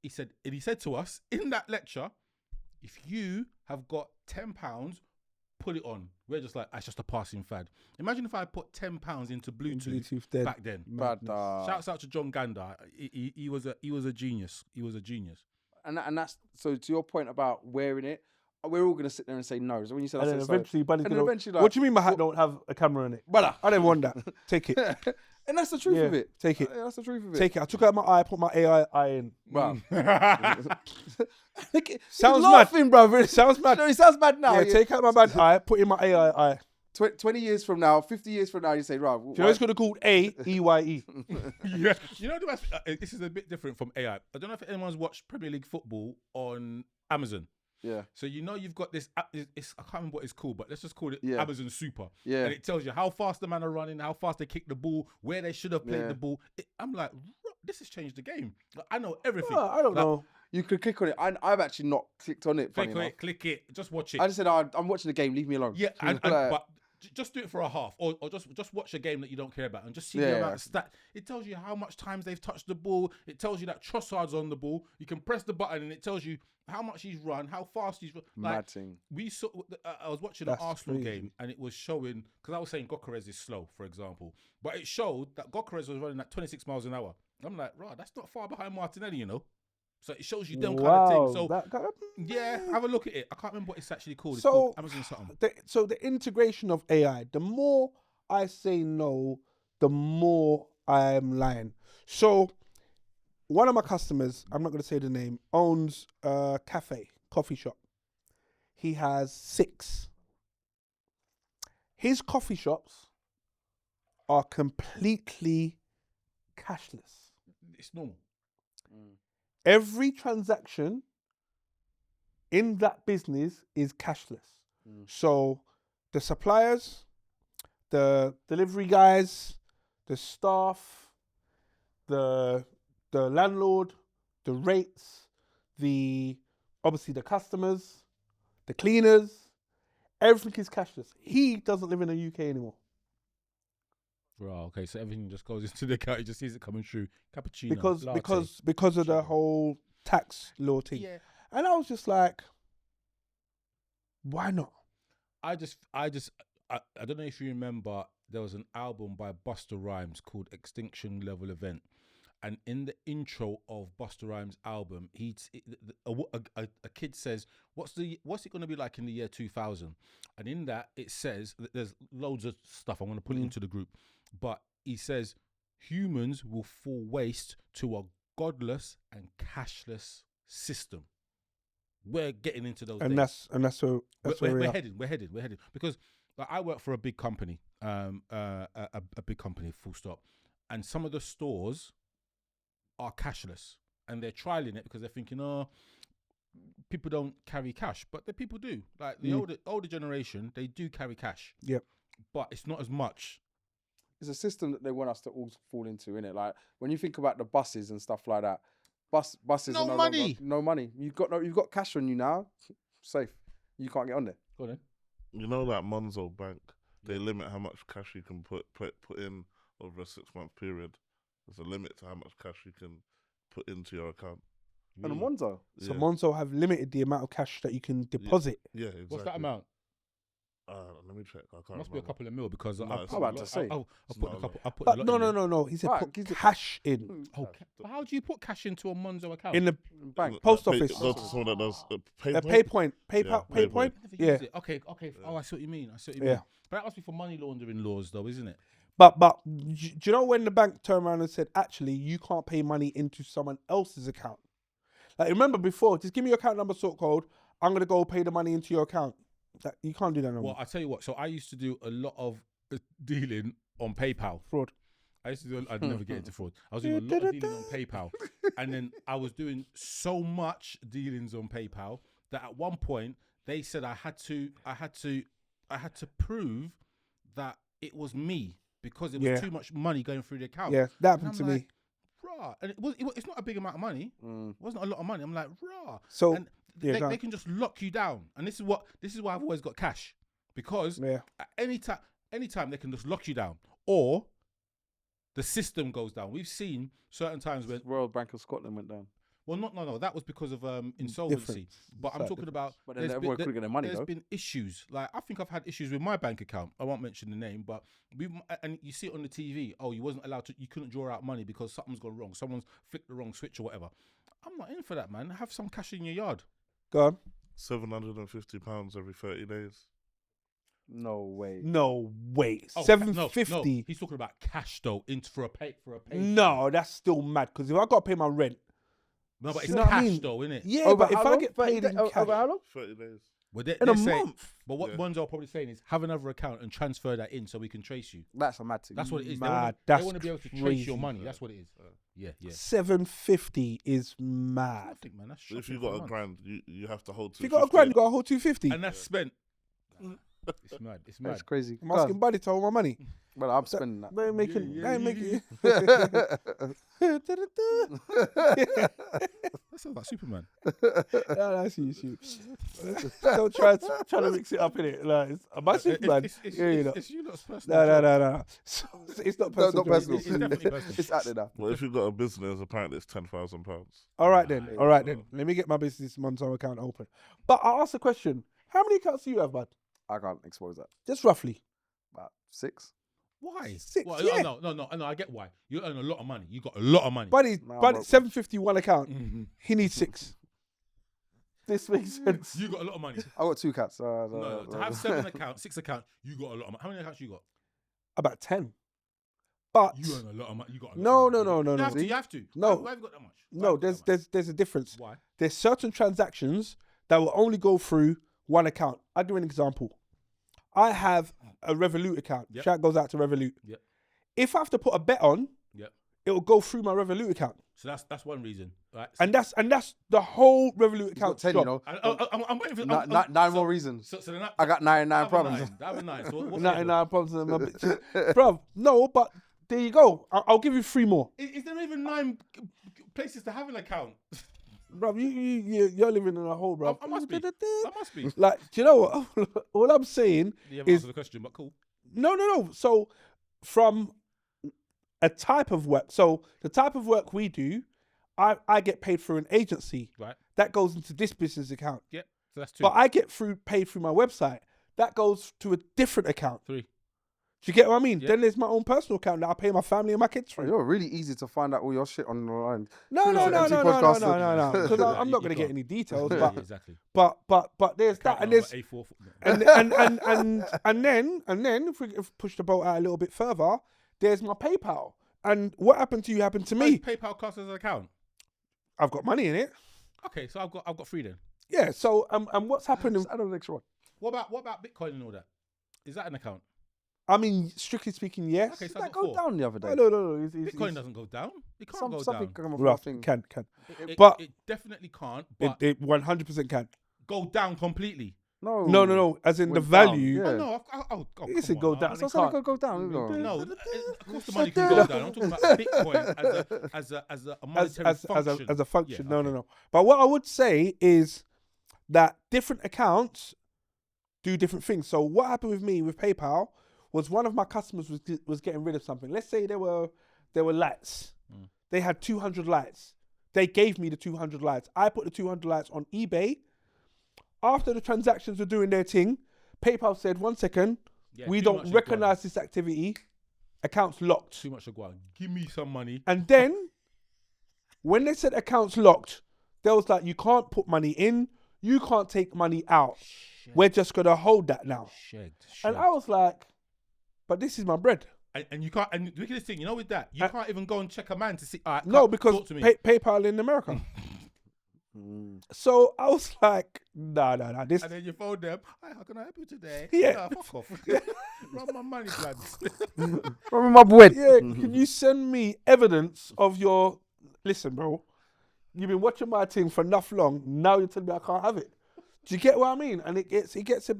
He said to us in that lecture, "If you have got £10, put it on." We're just like, "That's just a passing fad." Imagine if I put £10 into Bluetooth dead. back then. But Shouts out to John Gander. He was a genius. He was a genius. and that's so to your point about wearing it. We're all gonna sit there and say no. So when you said, And I then said so. eventually, Buddy's And then gonna, eventually, like, what do you mean my hat don't have a camera in it? brother, I don't want that. Take it. and that's the truth Yeah, of it. take it. Yeah, that's the truth of it. Take it. I took out my eye, put my AI eye in. Bro. Sounds He's laughing, brother. Sounds mad. No, he sounds mad now. Yeah, take out my bad eye, put in my AI eye. 20 years from now, 50 years from now, you say, right. Do you know it's gonna called AEYE? Yeah. You know, this is a bit different from AI. I don't know if anyone's watched Premier League football on Amazon. Yeah. So you know you've got this. I can't remember what it's called, but let's just call it Yeah. Amazon Super. Yeah. And it tells you how fast the man are running, how fast they kick the ball, where they should have played Yeah. the ball. I'm like, this has changed the game. Like, I know everything. I don't Like, know. You could click on it. I've actually not clicked on it. Funny Click enough. it, click it, just watch it. I just said, I'm watching the game. Leave me alone. Yeah, Like, but just do it for a half, or just watch a game that you don't care about, and just see the Yeah. amount of stat. It tells you how much times they've touched the ball. It tells you that Trossard's on the ball. You can press the button, and it tells you how much he's run, how fast he's run. Like, mad thing. we saw. I was watching That's an Arsenal crazy. game, and it was showing because I was saying Gokares is slow, for example, but it showed that Gokares was running at 26 miles an hour. I'm like, right, that's not far behind Martinelli, you know. So it shows you them kind of things. So that kind of, yeah, have a look at it. I can't remember what it's actually called. It's So- called Amazon something. so the integration of AI, the more I say no, the more I'm lying. So one of my customers, I'm not going to say the name, owns a coffee shop. He has 6. His coffee shops are completely cashless. It's normal. Every transaction in that business is cashless. So the suppliers, the delivery guys, the staff, the landlord, the rates, obviously the customers, the cleaners, everything is cashless. He doesn't live in the UK anymore Right, okay, so everything just goes into the account. He just sees it coming through. Cappuccino, latte. because of the whole tax law thing. Yeah. And I was just like, why not? I don't know if you remember, there was an album by Busta Rhymes called Extinction Level Event, and in the intro of Busta Rhymes' album, a kid says, "What's it going to be like in the year 2000?" And in that it says there's loads of stuff. I'm going to put it into the group, but he says humans will fall waste to a godless and cashless system. we're getting into those. And days. that's where we're we are. heading. We're heading because like, I work for a big company, a big company, full stop, and some of the stores are cashless, and they're trialing it because they're thinking, oh, people don't carry cash, but the people do. Like the older generation, they do carry cash. Yep. But it's not as much. It's a system that they want us to all fall into, innit? Like when you think about the buses and stuff like that, buses No are money. no money. You've got cash on you now. Safe. You can't get on there. Go on then. You know that Monzo Bank, they limit how much cash you can put in over a 6-month period. There's a limit to how much cash you can put into your account. And a Monzo. So Monzo have limited the amount of cash that you can deposit. Yeah, exactly. What's that amount? Let me check. I can't Must be a remember. couple of mil because No, I'll it's put not a about lot- to say. I'll It's put a not a couple. lot. I'll put But a lot no, in there. no. He said Right, put gives it- cash in Oh, but how do you put cash into a Monzo account? in the Bank. post Pay- office. Go to someone that does A PayPoint, PayPal, Yeah, PayPoint. Never Yeah. use it. Okay. Oh, I see what you mean. Yeah. But that must be for money laundering laws, though, isn't it? But do you know when the bank turned around and said, actually, you can't pay money into someone else's account? Like, remember before, just give me your account number, sort code. I'm going to go pay the money into your account. That, you can't do that no Well, more. I tell you what. So I used to do a lot of dealing on PayPal. Fraud. I'd never get into fraud. I was doing a lot of dealing on PayPal, and then I was doing so much dealings on PayPal that at one point they said I had to prove that it was me because it was Yeah. too much money going through the account. Yeah, that And happened to I'm me. like, Rah. And it's not a big amount of money. It wasn't a lot of money. I'm like, rah. So, and yeah, go on. they can just lock you down. And this is why I've always got cash. Because Yeah. at any time they can just lock you down. Or the system goes down. We've seen certain times when Royal Bank of Scotland went down. well, no, that was because of insolvency. Difference. But I'm Slight talking about But then there's everyone couldn't get their money, there's though. been issues. Like I think I've had issues with my bank account. I won't mention the name, but and you see it on the TV. Oh, you couldn't draw out money because something's gone wrong. Someone's flicked the wrong switch or whatever. I'm not in for that, man. Have some cash in your yard. Go on. £750 every 30 days. No way. No, wait. Oh, No, 750. he's talking about cash though. For a pay. No, that's still mad. Because if I got to pay my rent, No, but You it's know what I cash mean? though, innit? yeah, Over but if how I long? get paid in cash, Over how long? 30 days. Well, in a month. But what Yeah. Monzo are probably saying is have another account and transfer that in so we can trace you. That's a mad thing. That's what it is. Mad. They That's want to be able to trace crazy. your money. That's what it is. Yeah. 750 is mad. Nothing, man. That's So if shocking you for got a month. grand, you have to hold If you got a grand, you got a whole 250. And that's spent. It's mad. It's mad. That's crazy. I'm asking Buddy to hold my money. Well, I'm spending that. They ain't making. They ain't making. That sounds like Superman. No, that's you. Don't try to mix it up in it. Like, am I Superman? Yeah, you know. It's you lot's personal. No. So, it's not No, personal. not personal. It's definitely personal. It's out there now. Well, if you've got a business, apparently it's £10,000. All right then. Let me get my business Monzo account open. But I asked a question. How many accounts do you have, bud? I can't expose that. Just roughly. About 6. Why? 6, Well, yeah. No. I get why. You earn a lot of money. You got a lot of money. Buddy, Nah, buddy, bro. 751 account. Mhm. He needs 6. This makes sense. You got a lot of money. I got 2 cats. No, to have 7 accounts, 6 accounts, you got a lot of money. How many accounts you got? About 10. But You earn a lot of money. You got a lot No, of money. no. You have to. No. Why have you got that much? no, there's a difference. Why? There's certain transactions that will only go through one account. I'll give you an example. I have a Revolut account. Yep. Shout goes out to Revolut. Yep. If I have to put a bet on, Yep. it will go through my Revolut account. So that's one reason, right? And that's the whole Revolut He's got account 10, job. you know. I'm waiting for 9 more reasons. So then I got 99 problems. That was 9. So what's 99 problems in my bitch. Bruv, no, but there you go. I'll give you 3 more. Is there even 9 places to have an account? Bruv, you're living in a hole, bruv. I must be. I must be. Like, do you know what? All I'm saying You haven't is answered the question, but cool. no. So from a type of work, so the type of work we do, I get paid through an agency. Right. That goes into this business account. Yep. So that's 2. But I get paid through my website. That goes to a different account. 3. Do you get what I mean? Yeah. Then there's my own personal account that I pay my family and my kids Bro, through. you're really easy to find out all your shit online. No. Because I'm not going to You get can't. any details, Yeah, but exactly. but there's that, and there's A4. and then if we push the boat out a little bit further, there's my PayPal. And what happened to you happened to me. PayPal costs as an account. I've got money in it. Okay, so I've got 3 then. Yeah. So and what's happening? Just add on an extra one. What about Bitcoin and all that? Is that an account? I mean, strictly speaking, yes. Okay, so Did I that got go 4. down the other day? No. Bitcoin doesn't go down. It can't go Something down. come off Rough, my thing. can. But But- it definitely can't. But It 100% can. go down completely. No. As in the Went down, value. yeah. Oh no! Yes, Come it go on, down. now. So It can't. something go down. No, of course the money can go down. I'm talking about Bitcoin as a monetary function. As a function. Yeah, No. But what I would say is that different accounts do different things. So what happened with me with PayPal was one of my customers was getting rid of something. Let's say there were lights. They had 200 lights. They gave me the 200 lights. I put the 200 lights on eBay. After the transactions were doing their thing, PayPal said, 1 second, Yeah, we too don't much is recognize this activity. Accounts locked. Too much to go on. Give me some money. And then when they said accounts locked, they was like, you can't put money in, you can't take money out. We're just gonna hold that now. Shagged. And I was like, but this is my bread. And you can't. And look at this thing. You know, with that, you can't even go and check a man to see. All right, No, because talk to me. PayPal in America. So I was like, nah. This And then you phone them. Hi, how can I help you today? Yeah. Fuck off. Run my money, plans. From my bread. yeah, can you send me evidence of your listen, bro? You've been watching my thing for enough long. Now you're telling me I can't have it. Do you get what I mean? And it gets a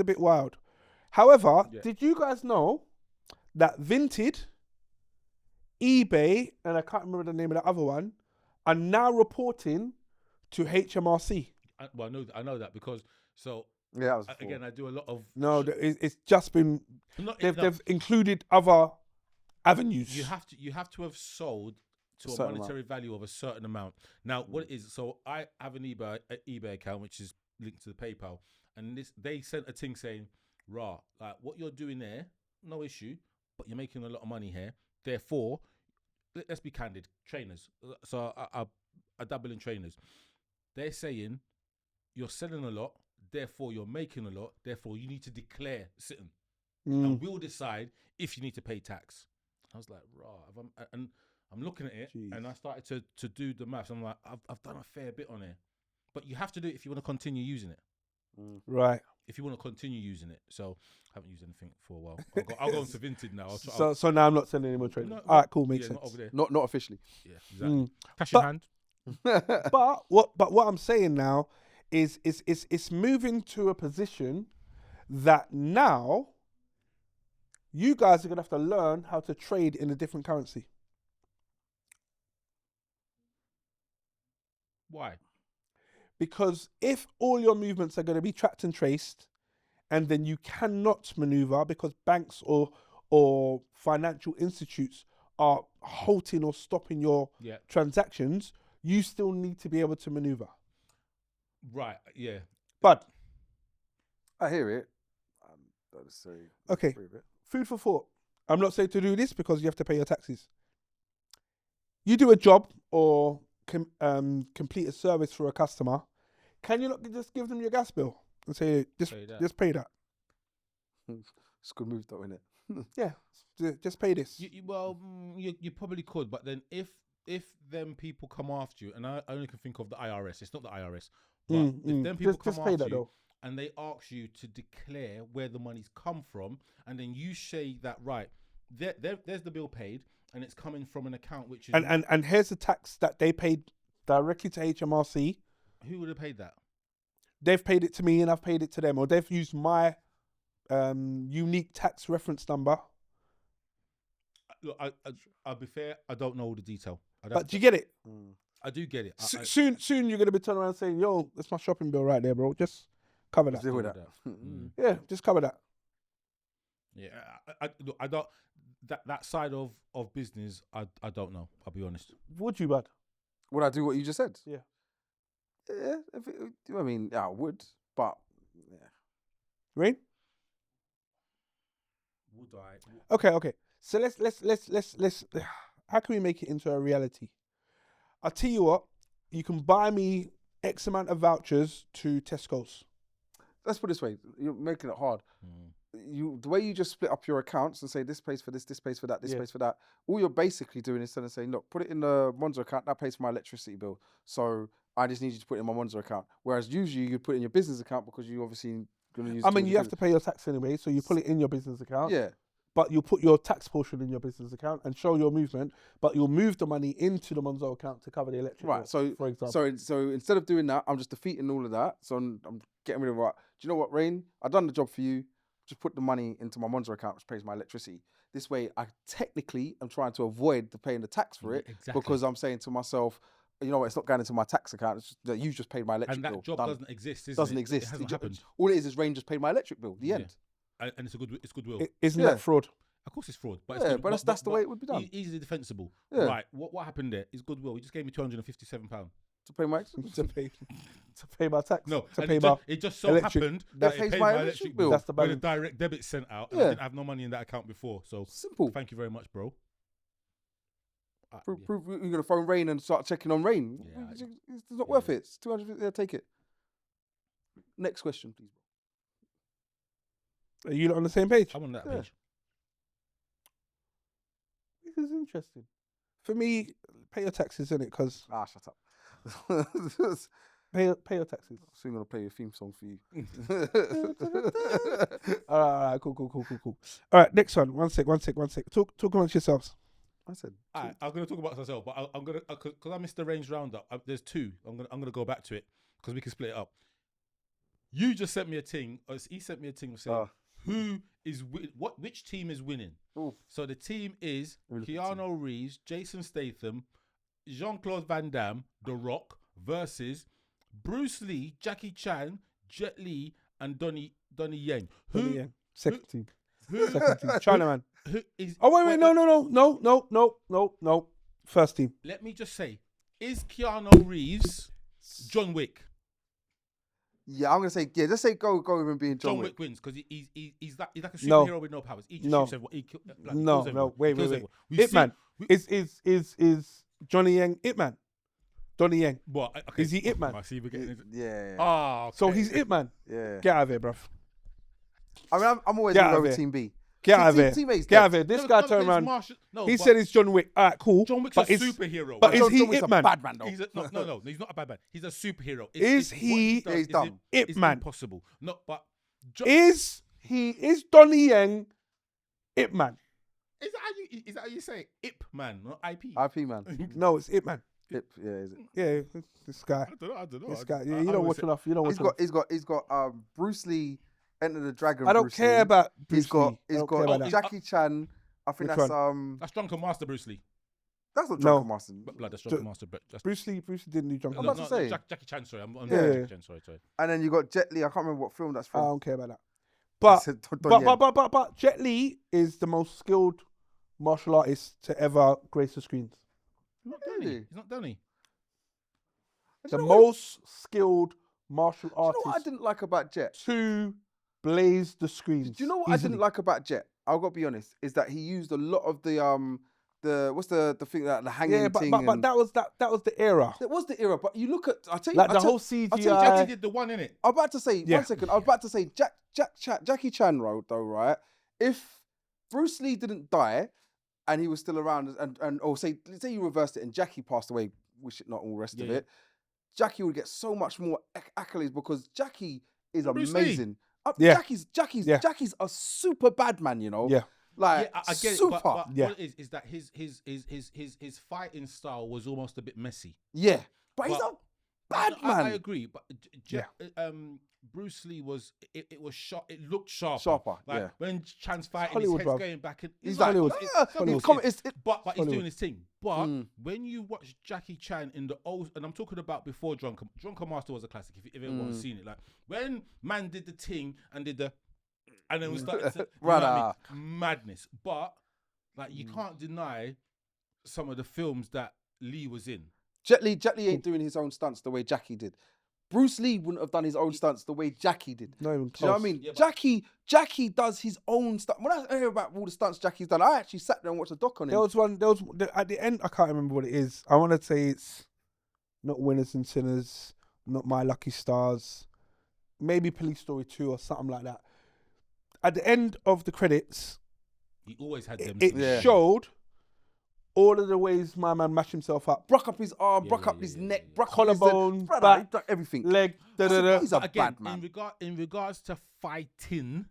bit wild. However, did you guys know that Vinted, eBay, and I can't remember the name of the other one, are now reporting to HMRC? I know that because Yeah, that was again, I do a lot of No, it's just been Not- they've included other avenues. you have to have sold to a Certain monetary value of a certain amount. Now, what it is, so I have an eBay account which is linked to the PayPal, and they sent a thing saying, "Rah, like what you're doing there, no issue, but you're making a lot of money here. Therefore, let's be candid, trainers. So I dabble in trainers. They're saying you're selling a lot, therefore you're making a lot, therefore you need to declare sitting, and we'll decide if you need to pay tax." I was like, "Rah," and I'm looking at it, and I started to do the maths. I'm like, I've done a fair bit on here, but you have to do it if you want to continue using it. Right. If you want to continue using it. So I haven't used anything for a while. I'll go into Vinted now. So now I'm not sending any more trainers. No, All right, cool, makes yeah, sense. not over there. not officially. Yeah, exactly. Cash in But- hand. But what I'm saying now is it's moving to a position that now you guys are gonna have to learn how to trade in a different currency. Why? Because if all your movements are going to be tracked and traced, and then you cannot maneuver because banks or financial institutes are halting or stopping your Yeah. transactions, you still need to be able to maneuver. Right. Yeah. But I hear it. Don't necessarily okay, agree with it. food for thought. I'm not saying to do this because you have to pay your taxes. You do a job or complete a service for a customer. Can you not just give them your gas bill and say, just pay that? It's a good move, though, isn't it? Yeah, just pay this. You probably could, but then if them people come after you, and I only can think of the IRS. It's not the IRS, but if them people Just come pay after that you though. and they ask you to declare where the money's come from, and then you say that right, there's the bill paid, and it's coming from an account which is And here's the tax that they paid directly to HMRC. who would have paid that? They've paid it to me and I've paid it to them, or they've used my unique tax reference number. Look, I'll be fair. I don't know all the detail. But do you get it? I do get it. Soon you're gonna be turning around saying, "Yo, that's my shopping bill right there, bro. Just cover that." Deal with that. Yeah, just cover that. Yeah, look, I don't that side of business. I don't know. I'll be honest. Would you, bud? Would I do what you just said? Yeah. Yeah. I mean, yeah, I would, but yeah. Rain? Would I? Okay. So let's. How can we make it into a reality? I'll tell you what. You can buy me X amount of vouchers to Tesco's. Let's put it this way: you're making it hard. The way you just split up your accounts and say this pays for this pays for that, this pays for that. All you're basically doing is saying, look, put it in the Monzo account. That pays for my electricity bill. So I just need you to put it in my Monzo account. Whereas usually you'd put it in your business account because you obviously going to use. I mean, you have to pay your tax anyway, so you put it in your business account. Yeah. But you'll put your tax portion in your business account and show your movement, but you'll move the money into the Monzo account to cover the electric bill, Right. So, for example. so instead of doing that, I'm just defeating all of that. So I'm getting rid of Do you know what, Rain? I've done the job for you. Just put the money into my Monzo account, which pays my electricity. This way, I technically am trying to avoid paying the tax for it because I'm saying to myself, you know what, it's not going into my tax account. It's just that you just paid my electric bill. And that job doesn't exist, doesn't exist. It hasn't happened. All it is Rain just paid my electric bill. The end. And it's goodwill. Isn't that fraud? Of course, it's fraud. But Yeah, it's but that's the way it would be done. Easily defensible. Yeah. Right. What happened there is goodwill. He just gave me £257. To pay my to pay my tax. No, to and pay my it just so electric- happened that that it pays paid my my electric electric bill. bill. That's the when the balance. direct debit sent out. And Yeah. I didn't have no money in that account before. So simple. thank you very much, bro. Prove you're gonna phone Rain and start checking on Rain. Yeah, It's not worth it. It's 200. Yeah, take it. Next question, please. Are you not on the same page? I'm on that Yeah. page. This is interesting. For me, pay your taxes, innit? Because Shut up. pay your taxes. Soon gonna play a theme song for you. All right, cool. All right, next one. One sec. Talk amongst yourselves. I said. Alright, I'm gonna talk about myself, but I'm gonna because I missed the range roundup. There's two. I'm gonna go back to it because we can split it up. You just sent me a thing. Or he sent me a thing saying who is which team is winning. Ooh. So the team is Let me look at the Keanu Reeves, Jason Statham, Jean-Claude Van Damme, The Rock versus Bruce Lee, Jackie Chan, Jet Li, and Donnie Yen. Second team. Who? Second team. Chinaman. Who is? Oh wait, no. First team. Let me just say, is Keanu Reeves John Wick? Yeah, I'm gonna say Just say go with him being John Wick. Wick wins because he's like a No. superhero with no powers. He just No. shoots everyone. He kills No. everyone. Wait. Kills everyone. We've Ip-Man. seen- Is Johnny Yang Ip-Man? Donnie Yang. What? Okay. Is he Ip-Man? I see we're getting into. Yeah. Oh, So he's Ip-Man. Yeah. Get out of here, bruv. I mean, I'm always Get gonna out go of with here. Team B. Get out of here. Teammates Get out dead. of here. This No, guy no, turned it's around. Martial- no, He but said it's John Wick. All right, cool. John Wick's But a is- superhero. But is John he Wick's a Ip-Man? bad man though. He's no, he's not a bad man. He's a superhero. Is what he- does He's is dumb. It's Ip-Man? impossible. No, but Is Donnie Yang Ip-Man? Is that how you say it? Ip man, not IP? IP man. No, it's Ip-Man. Is it? Yeah, this guy. I don't know. This guy. Yeah, you don't watch enough. You don't watch enough. He's got Bruce Lee, Enter the Dragon. I don't Bruce care Lee. about He's Bruce Lee. got I don't care about that. Jackie Chan. I think Which that's That's Drunken Master Bruce Lee. that's not No. Drunken Master. Blood, that's Drunken Master. But that's Bruce Lee didn't do Drunken I'm no, about Master. to no, say. Jackie Chan. Sorry, I'm Yeah. Jackie Chan. Sorry. And then you got Jet Li. I can't remember what film that's I from. don't care about that. But said Donnie Yen. but Jet Li is the most skilled martial artist to ever grace the screens. He's not Really? Donnie. He's not Donnie. The most skilled martial Do you know what I artist didn't like about Jet? to blaze the screens. Do you know what I didn't like about Jet? I've got to be honest. Is that he used a lot of the what's the thing that the hanging Yeah, but thing. but and- that was the era. It was the era, but you look at I tell you Like I the tell- whole I tell you, Jackie CGI. did the one in it. I'm about to say Yeah. 1 second. I was about to say Jackie Chan though, right? If Bruce Lee didn't die and he was still around, and or say you reversed it and Jackie passed away, wish it not all the rest of Yeah. it, Jackie would get so much more accolades because Jackie is Bruce Lee. amazing. Yeah. Yeah. Jackie's a super bad man, you know. Yeah. Like Yeah, I get it. super. But Yeah. what it is that his fighting style was almost a bit messy. Yeah, but he's But- a bad man. I agree, but Bruce Lee was it was sharp. It looked sharper. Sharper, Like yeah. when Chan's fighting, Hollywood, his head's bruv. going back. And He's like, Hollywood. but he's Hollywood. doing his thing. But Mm. when you watch Jackie Chan in the old, and I'm talking about before Drunken Master was a classic. If everyone's seen it, like when man did the thing and did the, and then we started to, you know what I mean? Madness. But like you can't deny some of the films that Lee was in. Jet Li ain't doing his own stunts the way Jackie did. Bruce Lee wouldn't have done his own stunts the way Jackie did. Not even Do you know what I close. mean? Yeah, but- Jackie does his own stuff. When I hear about all the stunts Jackie's done, I actually sat there and watched a doc on him. There was at the end. I can't remember what it is. I want to say it's not Winners and Sinners, not My Lucky Stars, maybe Police Story 2 or something like that. At the end of the credits, He always had them. it Yeah. showed all of the ways my man mashed himself up. Broke up his arm, Yeah, broke yeah, up his yeah, neck, yeah. broke up his Collarbone, brother, back, he done everything. leg, I said, da-da-da. he's a Again, bad man. in regards to fighting,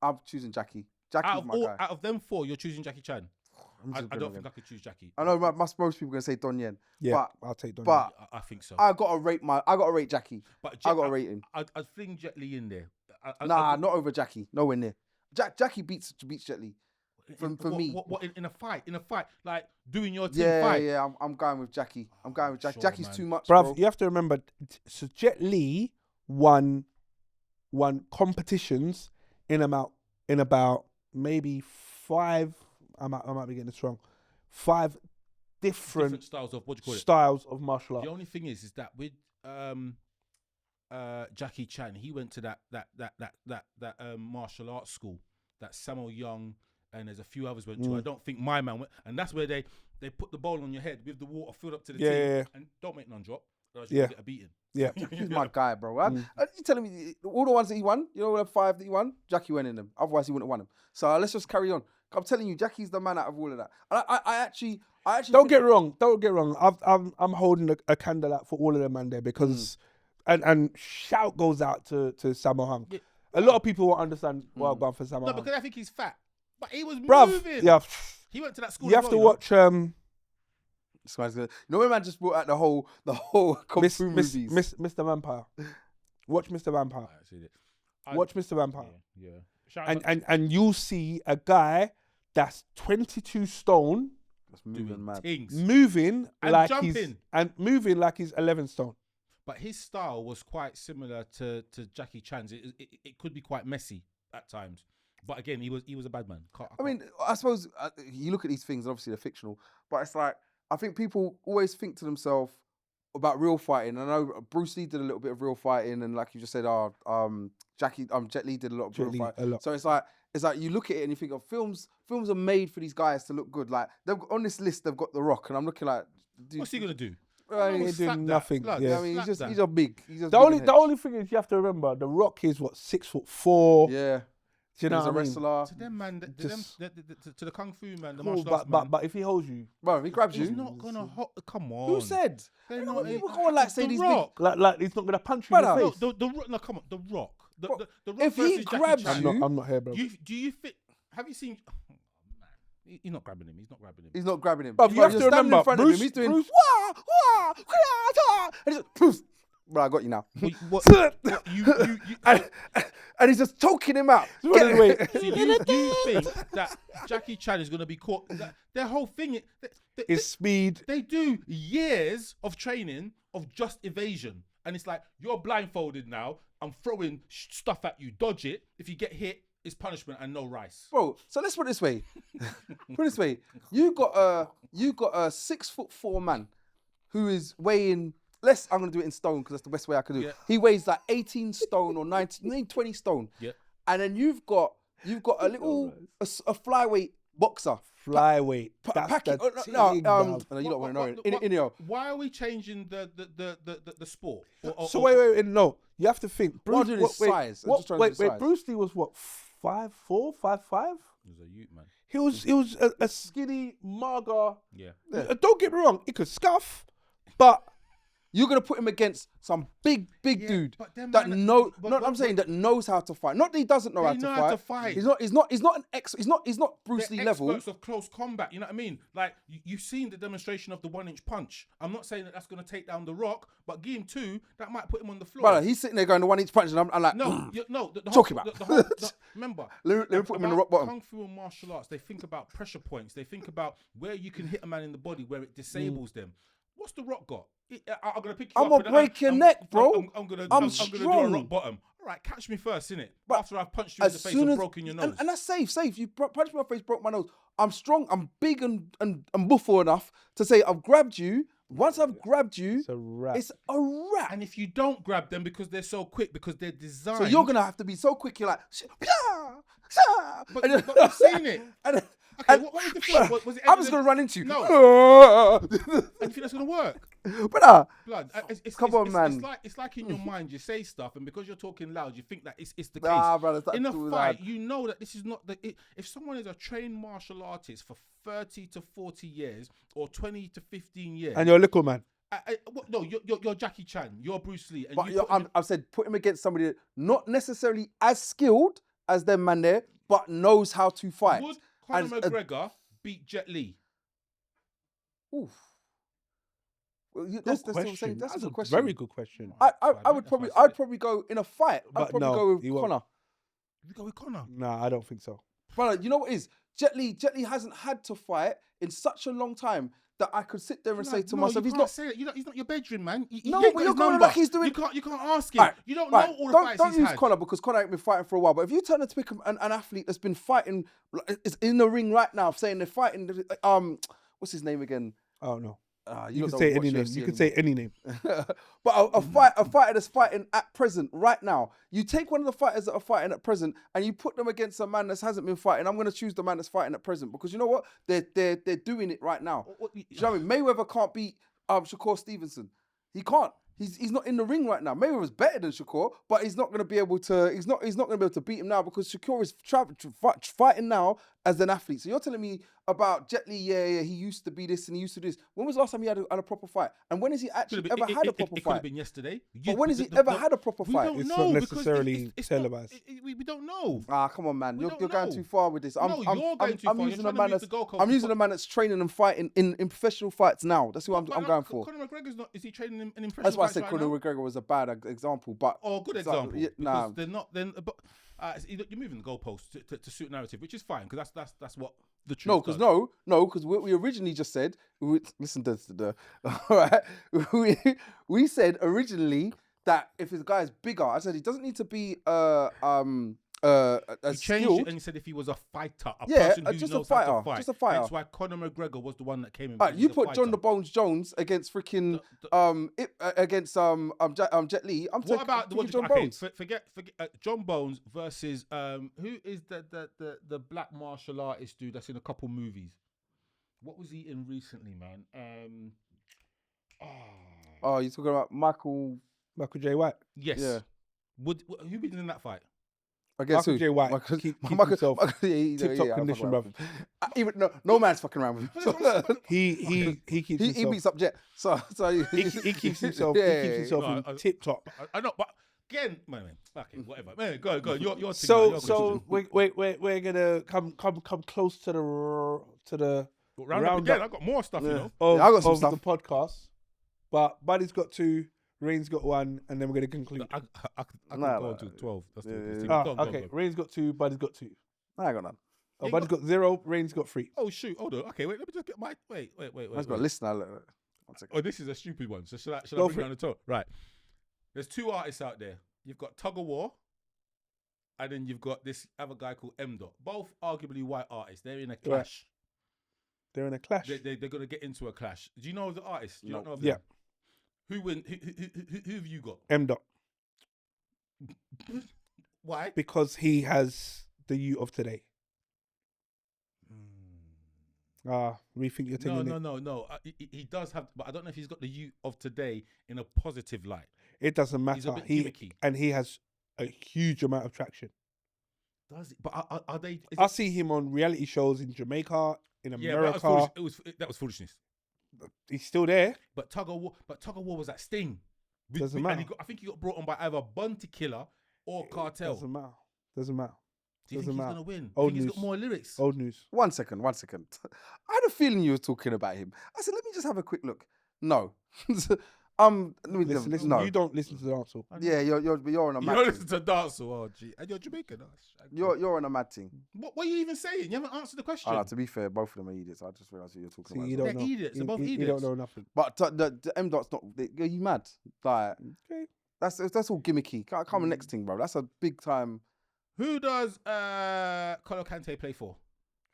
I'm choosing Jackie. Jackie's my guy. out of them 4, you're choosing Jackie Chan. I'm I just don't going think again. I could choose Jackie. I know most people gonna say Don Yen. Yeah, but I'll take Don. but I think so. I gotta rate Jackie. But I gotta rate him. I'd fling Jet Li in there. Nah, not over Jackie. Nowhere near. Jackie beats Jet Li. For me. What in a fight? In a fight, like doing your team Yeah, fight. yeah. I'm going with Jackie. I'm going with Jackie. Sure, Jackie's man. too much, Bruv, bro. you have to remember, so Jet Li won competitions in about maybe 5. I might be getting this wrong. 5 different styles of what do you call it? styles of martial The art. only thing is that with Jackie Chan, he went to that martial arts school that Samuel Young and there's a few others went to. I don't think my man went, and that's where they put the bowl on your head with the water filled up to the tin, Yeah. and don't make none drop. Otherwise Yeah. you get a beating. Yeah. He's my guy, bro. You telling me all the ones that he won? You know, the 5 that he won. Jackie went in them. Otherwise, he wouldn't have won them. So let's just carry on. I'm telling you, Jackie's the man out of all of that. And I actually. Don't get wrong. I'm holding a candle out for all of them, man, there because, and shout goes out to Sammo Hung. Yeah. A lot of people won't understand why I'm going for Sammo No, Hung. because I think he's fat, but he was Bruv, moving. yeah, He went to that school. you as have to well, watch This guy's good. You know when man just brought out the whole kung fu movies. Mr. Vampire. Watch Mr. Vampire. I see it. Watch Mr. Vampire. Yeah. Shout out And you'll see a guy that's 22 stone That's moving mad. things. moving And like jumping. he's 11 stone. But his style was quite similar to Jackie Chan's. It could be quite messy at times. But again, he was a bad man. I mean, I suppose you look at these things, obviously they're fictional, but it's like, I think people always think to themselves about real fighting. I know Bruce Lee did a little bit of real fighting, and like you just said, Jet Li did a lot of real fighting. So it's like you look at it and you think of films are made for these guys to look good. Like on this list, they've got The Rock, and I'm looking like, dude, what's he gonna do? He's doing nothing. Blood, Yeah. I mean, he's slap just big. He's just The big and only thing is you have to remember The Rock is what 6'4". yeah. Do you know He's a what I mean? wrestler. To them, man, Just- to the kung fu man, the Cool, martial arts man, but if he holds you, Bro, if he grabs he's you. not gonna. Come on. Who said? They're You know not- what people go on like say The these Rock. like he's not gonna punch you in Brother, the face. The Rock. No, come on. The Rock. The Rock if he versus Jackie grabs Chan. you- I'm not here, bro. Do you think? Have you seen? Oh, man, he's not grabbing him. He's not grabbing him. He's not grabbing him. But you Bro, have you're to standing remember, in front of him. He's doing Bruce- wah, wah, wah, ta, and he's just, poof. Bro, I got you now. What, you and he's just choking him out. Running away. so you think that Jackie Chan is going to be caught? Their whole thing Is speed. they do years of training of just evasion, and it's like you're blindfolded now. I'm throwing stuff at you. Dodge it. If you get hit, it's punishment and no rice. Bro, so let's put it this way. You got a 6'4" man who is weighing. I'm gonna do it in stone because that's the best way I could do it. Yeah. He weighs like 18 stone or 19, 20 stone. Yeah. And then you've got a little a flyweight boxer. Flyweight. That's Pack it. the No, thing, no, bruv. you don't want to know. In Why are we changing the sport? So wait, no. You have to think. What I'm Bruce, doing is size. I'm just trying to do size. Bruce Lee was what, 5'4", 5'5"? He was a youth man. He was a skinny, mager. Yeah. Don't get me wrong, he could scuff, but You're gonna put him against some big dude but them that man- know. but- I'm saying that knows how to fight. Not that he doesn't know, They know how to fight. He's not an ex. He's not Bruce They're Lee level. experts of close combat. You know what I mean? Like you've seen the demonstration of the 1-inch punch. I'm not saying that that's going to take down The Rock, but give him 2, that might put him on the floor. Brother, he's sitting there going the 1-inch punch, and I'm like, no. The Talking whole, about. the whole, remember, Let me put him in the about rock bottom. Kung Fu and martial arts, they think about pressure points. They think about where you can hit a man in the body, where it disables them. What's The Rock got? I'm gonna pick you I'm up. gonna and break your neck, bro. I'm gonna I'm do a strong. rock bottom. All right, catch me first, innit? But After I've punched you in the face and broken your nose. and that's safe. You punched me in my face, broke my nose. I'm strong. I'm big and buffalo enough to say I've grabbed you. Once I've grabbed you, it's a wrap. it's a wrap. And if you don't grab them because they're so quick, because they're designed. So you're gonna have to be so quick. You're like, But you've seen it. And What was the thing? Was it I'm just gonna run into you. No. And you think that's gonna work? Brother, Blood. Come on, man. It's like in your mind you say stuff, and because you're talking loud, you think that it's the case. nah, brother, it's In a not too fight, loud. you know that this is not if someone is a trained martial artist for 30 to 40 years or 20 to 15 years, And you're a little man. no, you're Jackie Chan, you're Bruce Lee, and But you put him I've said put him against somebody not necessarily as skilled as them man there, but knows how to fight. would Conor And, McGregor beat Jet Li? Oof. Well, Good that's what I'm question. saying. That's a good a question. very good question. I would probably, I'd probably go in a fight. I'd But probably no, go he with won't. Conor. You go with Conor. Nah, I don't think so. Brother, you know what it is? Jet Li hasn't had to fight in such a long time that I could sit there and say to myself, you he's can't not. say that. He's not your bedroom, man. No, ain't but got you're his going number. like he's doing. You can't ask him. Right, You don't right. know all the Don't fights don't he's use had. Conor because Conor ain't been fighting for a while. But if you turn to pick an athlete that's been fighting, is in the ring right now, saying they're fighting. What's his name again? Oh no. You You don't can say watch any name. UFC You can anymore. say any name. But a fighter that's fighting at present right now. You take one of the fighters that are fighting at present and you put them against a man that hasn't been fighting. I'm going to choose the man that's fighting at present because you know what? They're doing it right now. Do you know what I mean? Mayweather can't beat Shakur Stevenson. He can't. He's not in the ring right now. Mayweather's better than Shakur, but he's not going to be able to. He's not going to be able to beat him now because Shakur is fighting now as an athlete. So you're telling me about Jet Li? Yeah, he used to be this and he used to do this. When was the last time he had a proper fight? And when has he actually ever had a proper It could fight? have been yesterday. But when has he ever had a proper We fight? don't It's know not because necessarily it's televised. we don't know. Come on, man. We You're don't going know. too far with this. No, you're going too far. You're using trying a to man move that's the goalpost. I'm using a man that's training and fighting in professional fights now. That's who I'm going for. Conor McGregor's not. Is he training in impression That's why I fights said right Conor now? McGregor was a bad example, but Good it's like, example. yeah, nah. Because they're not. Then, but you're moving the goalposts to suit narrative, which is fine because that's what the truth. No, because does. because we originally just said, listen to the all right. We said originally that if his guy is bigger, I said he doesn't need to be You changed skilled. it and you said if he was a fighter, a Yeah, person who just a knows how to fighter, fight. just a fighter. That's why Conor McGregor was the one that came in. Right, because you he's a put John fighter. the Bones Jones against freaking against Jet Li. I'm What about taking John okay, Bones? forget John Bones versus who is the black martial artist dude that's in a couple movies? What was he in recently, man? Oh, you're talking about Michael J. White. Yes. Yeah. Who been in that fight? against Michael who? J. White. Michael, Keep Michael- himself tip-top I condition, fuck bruv. with him. Even no man's fucking around with him. He keeps he himself. beats up Jet. So He keeps himself. Yeah, He keeps himself No, in tip top. I know, but again, man, okay, whatever. Man, go. Your So we're gonna come close to the round up round again. up. I got more stuff, you know. of, Yeah, I got some of stuff. the podcast, but Buddy's got 2, Rain's got 1, and then we're gonna conclude. I can Nah, go nah. to 12. That's Yeah, the yeah. go, Okay, Rain's got 2, Buddy's got 2. I got none. Oh, You Buddy's got 0, Rain's got 3. Oh shoot, hold on. Okay, wait. Let me just get my wait. I've got a list now. Look. 1 second. Oh, this is a stupid one. So should I Go bring for down the top? Right. There's 2 artists out there. You've got Tug of War, and then you've got this other guy called eMpTy. Both arguably white artists. They're in a clash. They're in a clash. They're going to get into a clash. Do you know the artists? Do you No. not know of Yeah. them? Who win? Who have you got? M-Dot. Why? Because he has the youth of today. Rethink your thing. No. He does have, but I don't know if he's got the youth of today in a positive light. It doesn't He's a matter. bit gimmicky. He has a huge amount of traction. Does it? But are they? I see him on reality shows in Jamaica, in Yeah, America. but that was foolishness. He's still there. But Tug of War was at Sting. Doesn't and matter. I think he got brought on by either Bounty Killer or Cartel. Doesn't matter. Doesn't matter. Do you think doesn't he's matter. gonna win? Old Think he's news. got more lyrics? Old news. 1 second. I had a feeling you were talking about him. I said, let me just have a quick look. No. Let me Listen, no. you don't listen to the answer. Yeah, you're on a You mad don't thing. listen to dance, oh gee, and you're Jamaican. You're on a mad thing. What are you even saying? You haven't answered the question. To be fair, both of them are idiots. I just realised who you're talking See, about. you as well. don't They're know. idiots. They're both You idiots. don't know nothing. But the M dot's not. You mad? Like Okay. that's all gimmicky. Come on, next thing, bro. That's a big time. Who does Kolo Kante play for?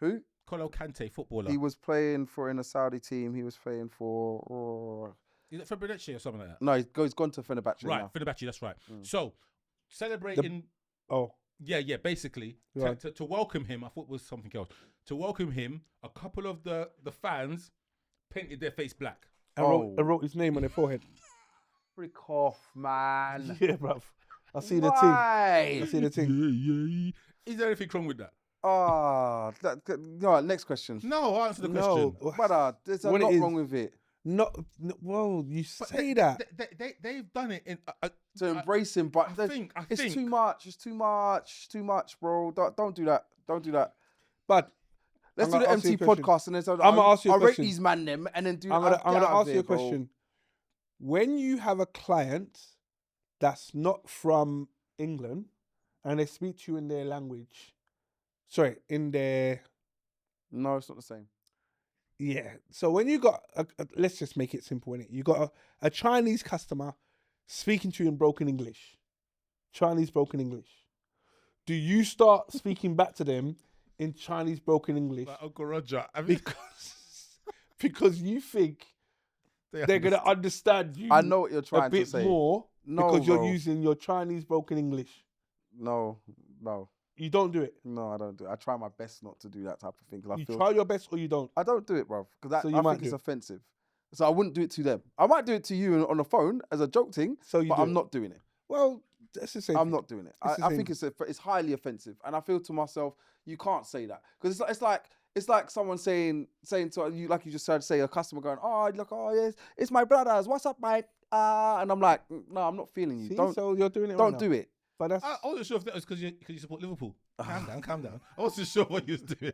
Who? Kolo Kante, footballer. He was playing for in a Saudi team. He was playing for. Is it Fenerbahce or something like that? No, he's gone to Fenerbahce Right, now. Fenerbahce, that's right. Mm. So, celebrating... Oh, Yeah, basically, Right. to welcome him, I thought it was something else. To welcome him, a couple of the fans painted their face black. and wrote his name on their forehead. Frick off, man. Yeah, bruv. I see the thing. Why? I see the thing. Is there anything wrong with that? No, next question. No, answer the No. question. Brother, there's a What it lot is- wrong with it. Well, you But say that. They've done it in. To embrace him, but I think it's too much. It's too much, bro. Don't do that. Don't do that. But Let's I'm do the gonna ask you MT a question. podcast and then I'm gonna ask you a I'll rate question. these man them and then do. I'm gonna ask you a Bro. question. When you have a client that's not from England and they speak to you in their language, in their No, it's not the same. yeah. So when you got let's just make it simple, innit? You got a Chinese customer speaking to you in broken English, Chinese broken English. Do you start speaking back to them in Chinese broken English Like Uncle Roger. I mean, because you think they're gonna understand you? I know what you're a trying to bit say. more No, because you're bro. using your Chinese broken English. No, You don't do it. I don't do it. I try my best not to do that type of thing. 'Cause I You feel try your best or you don't. I don't do it, bro, because So you I might think do it's it. offensive. So I wouldn't do it to them. I might do it to you on the phone as a joke thing, So you but do I'm it. not doing it. Well, that's the same. I'm thing. not doing it. It's the I same think it's highly offensive, and I feel to myself, you can't say that because it's like someone saying to you, like you just said, say a customer going, oh look, oh yes, it's my brothers. What's up, mate? And I'm like, no, I'm not feeling you. See, Don't so you're doing it. don't right do now. it. But that's I wasn't sure if that was because you support Liverpool. Calm down. I wasn't sure what you was doing.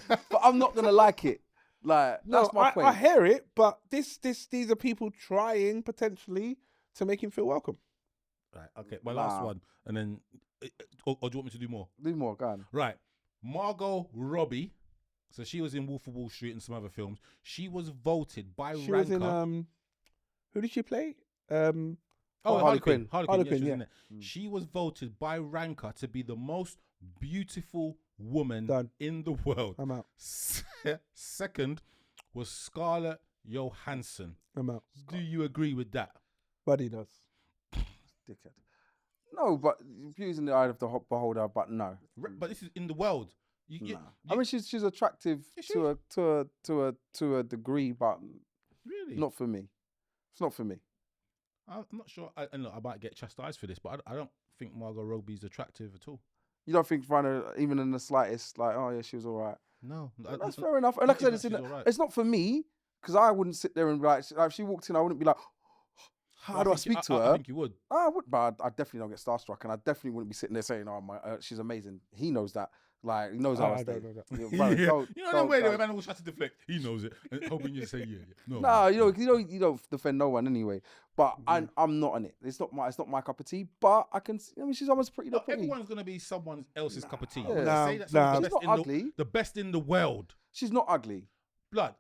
But I'm not gonna like it. Like no. that's my point. I hear it, but these are people trying potentially to make him feel welcome. Right. Okay. My last Nah. one, and then, or do you want me to do more? Do more, go on. Right. Margot Robbie. So she was in Wolf of Wall Street and some other films. She was voted by She Ranker. was in who did she play? Harley Quinn. Harley Yeah, Quinn, she was yeah. in it. She was voted by Ranker to be the most beautiful woman Done. in the world. I'm out. Second was Scarlett Johansson. I'm out. Do you agree with that? Buddy does. Dickhead. No, but views in the eye of the beholder. But no, But this is in the world. nah. I mean, she's attractive Is she? to a degree, but really? not for me. It's not for me. I'm not sure. And look, I might get chastised for this, but I don't think Margot Robbie's attractive at all. You don't think even in the slightest, like, oh yeah, she was all right. No. That's fair enough. And like I said, She's all right. it's not for me because I wouldn't sit there and be like if she walked in, I wouldn't be like, how do I speak to her? I think you would. I would, but I definitely don't get starstruck, and I definitely wouldn't be sitting there saying, "Oh my, she's amazing." He knows that. Like he knows how I I stay. don't know that. Yeah, brother, don't- You know don't- that way don't. the man will try to deflect. He knows it, and hoping you say yeah. No. No, you don't defend no one anyway. But I'm not on it. It's not my cup of tea. But I can. I mean, she's almost pretty. Look, pretty. everyone's gonna be someone else's cup of tea. Yeah. Let's say that Nah. someone's She's not ugly. the best in the world. She's not ugly. Blood.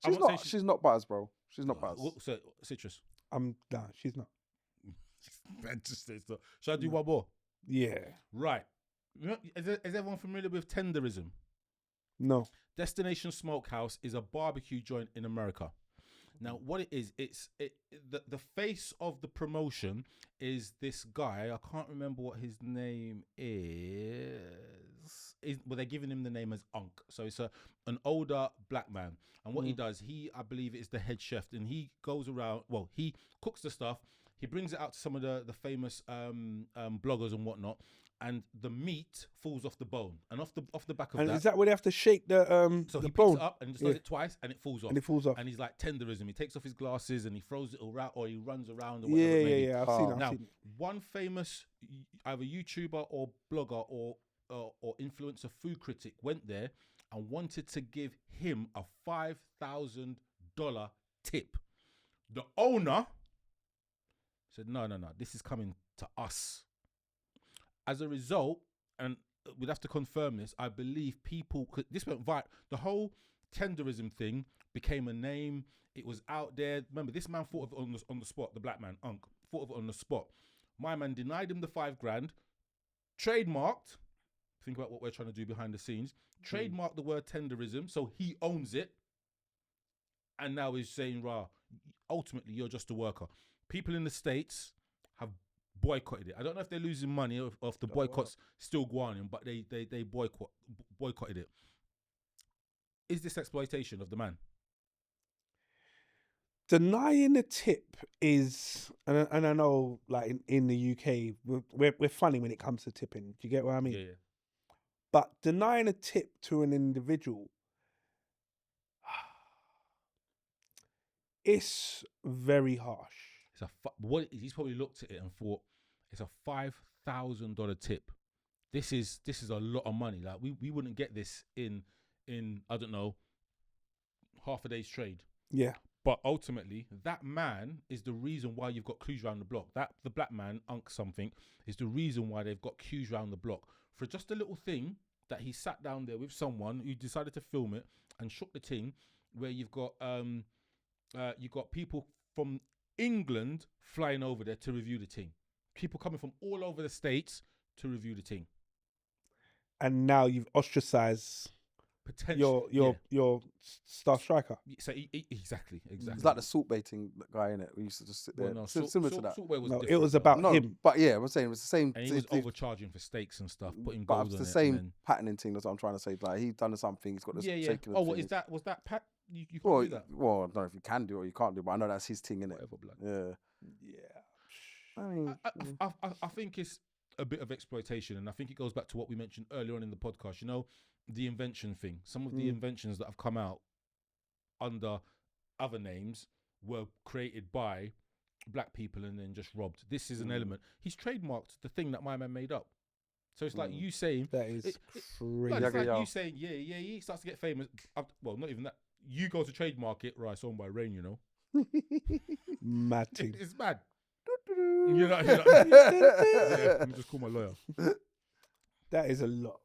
She's not. She's not butters, bro. She's not butters. So, citrus. Nah, she's not. Shall I do one more? Yeah. Right. Is everyone familiar with Tenderism? No. Destination Smokehouse is a barbecue joint in America. Now, what it is, the face of the promotion is this guy. I can't remember what his name is. Well, they're giving him the name as Unc. So it's an older black man. And what he does, I believe, is the head chef. And he goes around, well, he cooks the stuff. He brings it out to some of the famous bloggers and whatnot. And the meat falls off the bone. And off the back of And that. is that where they have to shake the So the he picks bone? it up and just does it twice, and it falls off. And it falls off. And he's like Tenderism. He takes off his glasses and he throws it around, or he runs around. Or Yeah, whatever it may be. yeah. I've seen it. Now, I've seen it. one famous either YouTuber or blogger or influencer food critic went there and wanted to give him a $5,000 tip. The owner said, no, this is coming to us. As a result, and we'd have to confirm this, I believe this went viral. The whole Tenderism thing became a name. It was out there. Remember, this man thought of it on the spot, the black man, Unc, thought of it on the spot. My man denied him the $5,000, trademarked, think about what we're trying to do behind the scenes, trademarked the word Tenderism, so he owns it, and now he's saying, rah, ultimately, you're just a worker. People in the States have boycotted it. I don't know if they're losing money or if the boycott's still going on, but they boycotted it. Is this exploitation of the man? Denying a tip is, and I know, like in the UK, we're funny when it comes to tipping. Do you get what I mean? Yeah. But denying a tip to an individual, it's very harsh. It's what he's probably looked at it and thought it's a $5,000 tip. This is a lot of money. Like we wouldn't get this in I don't know, half a day's trade. Yeah. But ultimately, that man is the reason why you've got queues around the block. That the black man, Unk something, is the reason why they've got queues around the block for just a little thing that he sat down there with someone who decided to film it and shook the thing. Where you've got people from England flying over there to review the thing. People coming from all over the States to review the thing. And now you've ostracized your star striker. So exactly. It's like the salt baiting guy, innit? We used to just sit there. Well, no, similar to that. It was about him. But yeah, I'm saying it was the same. And he was overcharging for steaks and stuff, putting but gold it's on the it. same patterning thing. That's what I'm trying to say. Like he done something. He's got this. Yeah. shaking Oh, what thing. is that? Was that Pat? You can't Well, do that. well, I don't know if you can do it or you can't do it, but I know that's his thing, innit? Whatever, blood. Yeah. I mean, I think it's a bit of exploitation, and I think it goes back to what we mentioned earlier on in the podcast. You know, the invention thing. Some of the inventions that have come out under other names were created by black people and then just robbed. This is an element. He's trademarked the thing that my man made up. So it's like you saying that is crazy. Like, it's like you saying, yeah, he starts to get famous. Well, not even that. You go to trademark it, right? It's owned by Rain, you know. Mad thing. It's bad. You know, yeah, let me just call my lawyer. That is a lot.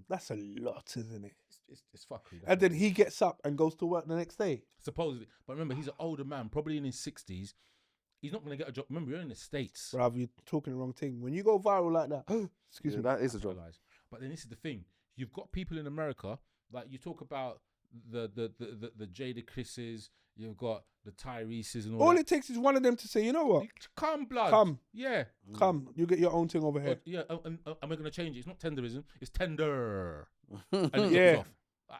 That's a lot, isn't it? It's fuckery. And then he gets up and goes to work the next day. Supposedly. But remember, he's an older man, probably in his 60s. He's not going to get a job. Remember, you're in the States. Bruv, you're talking the wrong thing. When you go viral like that, excuse me. that is a job. But then this is the thing. You've got people in America, like you talk about the Jada Chris's, you've got the Tyrese's and all that. It takes is one of them to say, you know what? Come, blood. Come. Yeah. Come. You get your own thing over here. Yeah, and we're going to change it. It's not tenderism. It's tender. And it Yeah. goes off.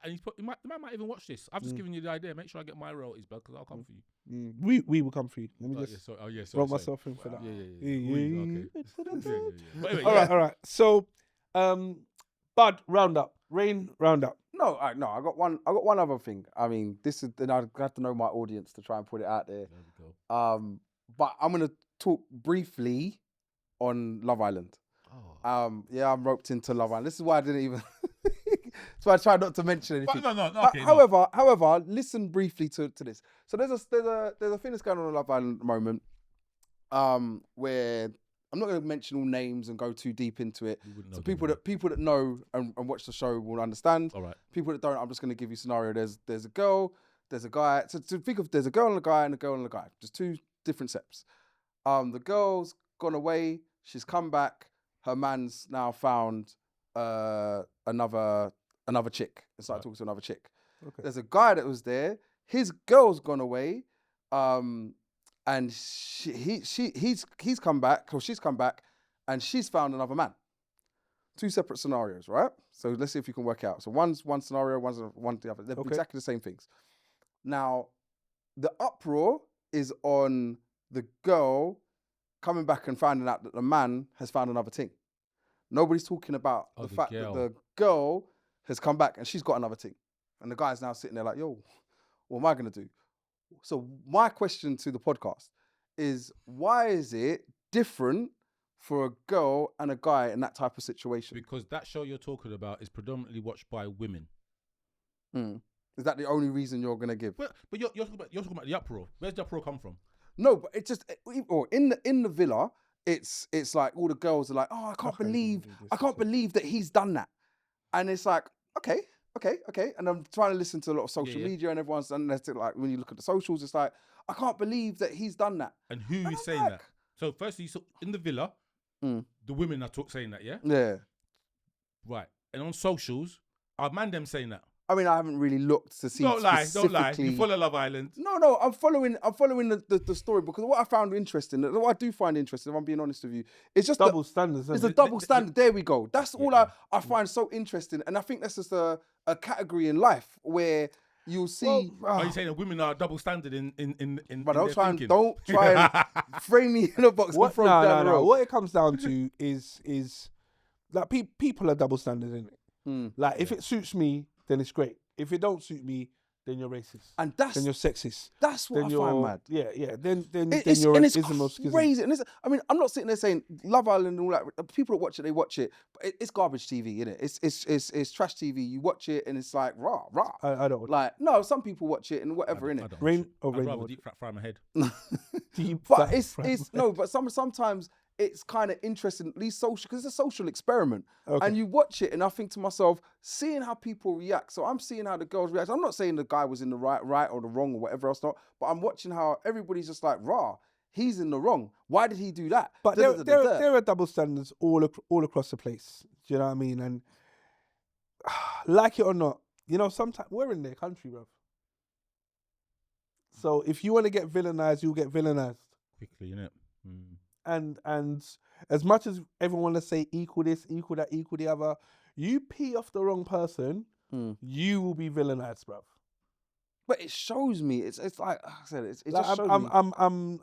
And the man might even watch this. I've just given you the idea. Make sure I get my royalties, blood, because I'll come for you. We will come for you. Let me just roll myself in for that. Yeah. But anyway, All right. So, Bud, round up. Rain, round up. No, I got one other thing. I mean, this is then I have to know my audience to try and put it out there. There we go. But I'm gonna talk briefly on Love Island. Yeah, I'm roped into Love Island. This is why I didn't even. So I tried not to mention anything. But no. Okay, however, listen briefly to this. So there's a thing that's going on Love Island at the moment, where I'm not going to mention all names and go too deep into it. So people that know and watch the show will understand. All right. People that don't, I'm just going to give you a scenario. There's a girl, there's a guy. So to think of, there's a girl and a guy and a girl and a guy. Just two different steps. The girl's gone away. She's come back. Her man's now found another chick and started talking to another chick. Okay. There's a guy that was there. His girl's gone away, and he's come back, or she's come back, and she's found another man. Two separate scenarios, right? So let's see if you can work out. So one's one scenario, one's the other. They're exactly the same things. Now, the uproar is on the girl coming back and finding out that the man has found another thing. Nobody's talking about the fact that the girl has come back and she's got another thing. And the guy's now sitting there like, yo, what am I going to do? So my question to the podcast is, why is it different for a girl and a guy in that type of situation? Because that show you're talking about is predominantly watched by women. Is that the only reason you're going to give? But you're talking about the uproar. Where's the uproar come from? No, but it just, or in the villa, it's like all the girls are like, oh, I can't believe that he's done that. And it's like, okay. And I'm trying to listen to a lot of social media and everyone's, and like, when you look at the socials, it's like, I can't believe that he's done that. And who is saying that? So firstly, in the villa, the women are saying that, yeah? Yeah. Right. And on socials, are man them saying that? I mean, I haven't really looked to see. Don't lie. You follow Love Island. No, I'm following the story, because what I found interesting, what I do find interesting, if I'm being honest with you, it's just double standards. It's a double standard. There we go. That's all I find so interesting, and I think that's just a category in life where you'll see. Are you saying that women are double standard in But their thinking? don't try and frame me in a box and throw it down the road. What it comes down to is like people are double standard, isn't it? Like if it suits me, then it's great. If it don't suit me, then you're racist. And then you're sexist. That's what I find mad. Yeah. Then you're and an it's ism schism. crazy. And I mean, I'm not sitting there saying Love Island and all that. The people that watch it, they watch it. But it's garbage TV, isn't it? It's trash TV. You watch it and it's like rah. I don't like. No, some people watch it and whatever, innit? I'd rather deep fry my head. But it's no. But sometimes it's kind of interesting, at least social, because it's a social experiment. Okay. And you watch it, and I think to myself, seeing how people react. So I'm seeing how the girls react. I'm not saying the guy was in the right or the wrong or whatever else, not. But I'm watching how everybody's just like, rah, he's in the wrong. Why did he do that? But there are double standards all across the place. Do you know what I mean? And like it or not, you know, sometimes we're in their country, bro. So if you want to get villainized, you'll get villainized Quickly, innit? And as much as everyone wants to say equal this, equal that, equal the other, you pee off the wrong person, you will be villainized, bruv. But it shows me. It's like I said. It like just shows me.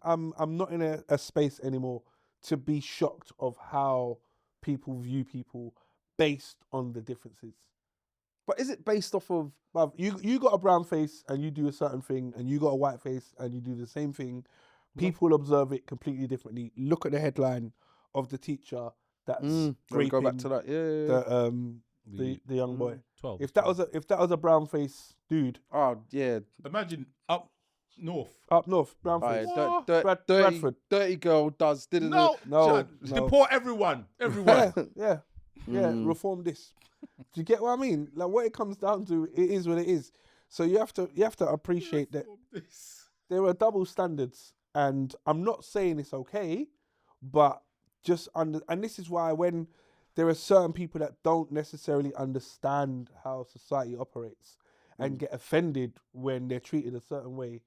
I'm not in a space anymore to be shocked of how people view people based on the differences. But is it based off of? Bruv, you got a brown face and you do a certain thing, and you got a white face and you do the same thing. People observe it completely differently. Look at the headline of the teacher that's raping go back to that. The young boy. 12. If that was a brown face dude. Oh yeah. Imagine up north, brown face. Bradford. Dirty girl does. No. Deport everyone. Yeah. Reform this. Do you get what I mean? Like what it comes down to, it is what it is. So you have to appreciate that there are double standards. And I'm not saying it's okay, but and this is why when there are certain people that don't necessarily understand how society operates and get offended when they're treated a certain way.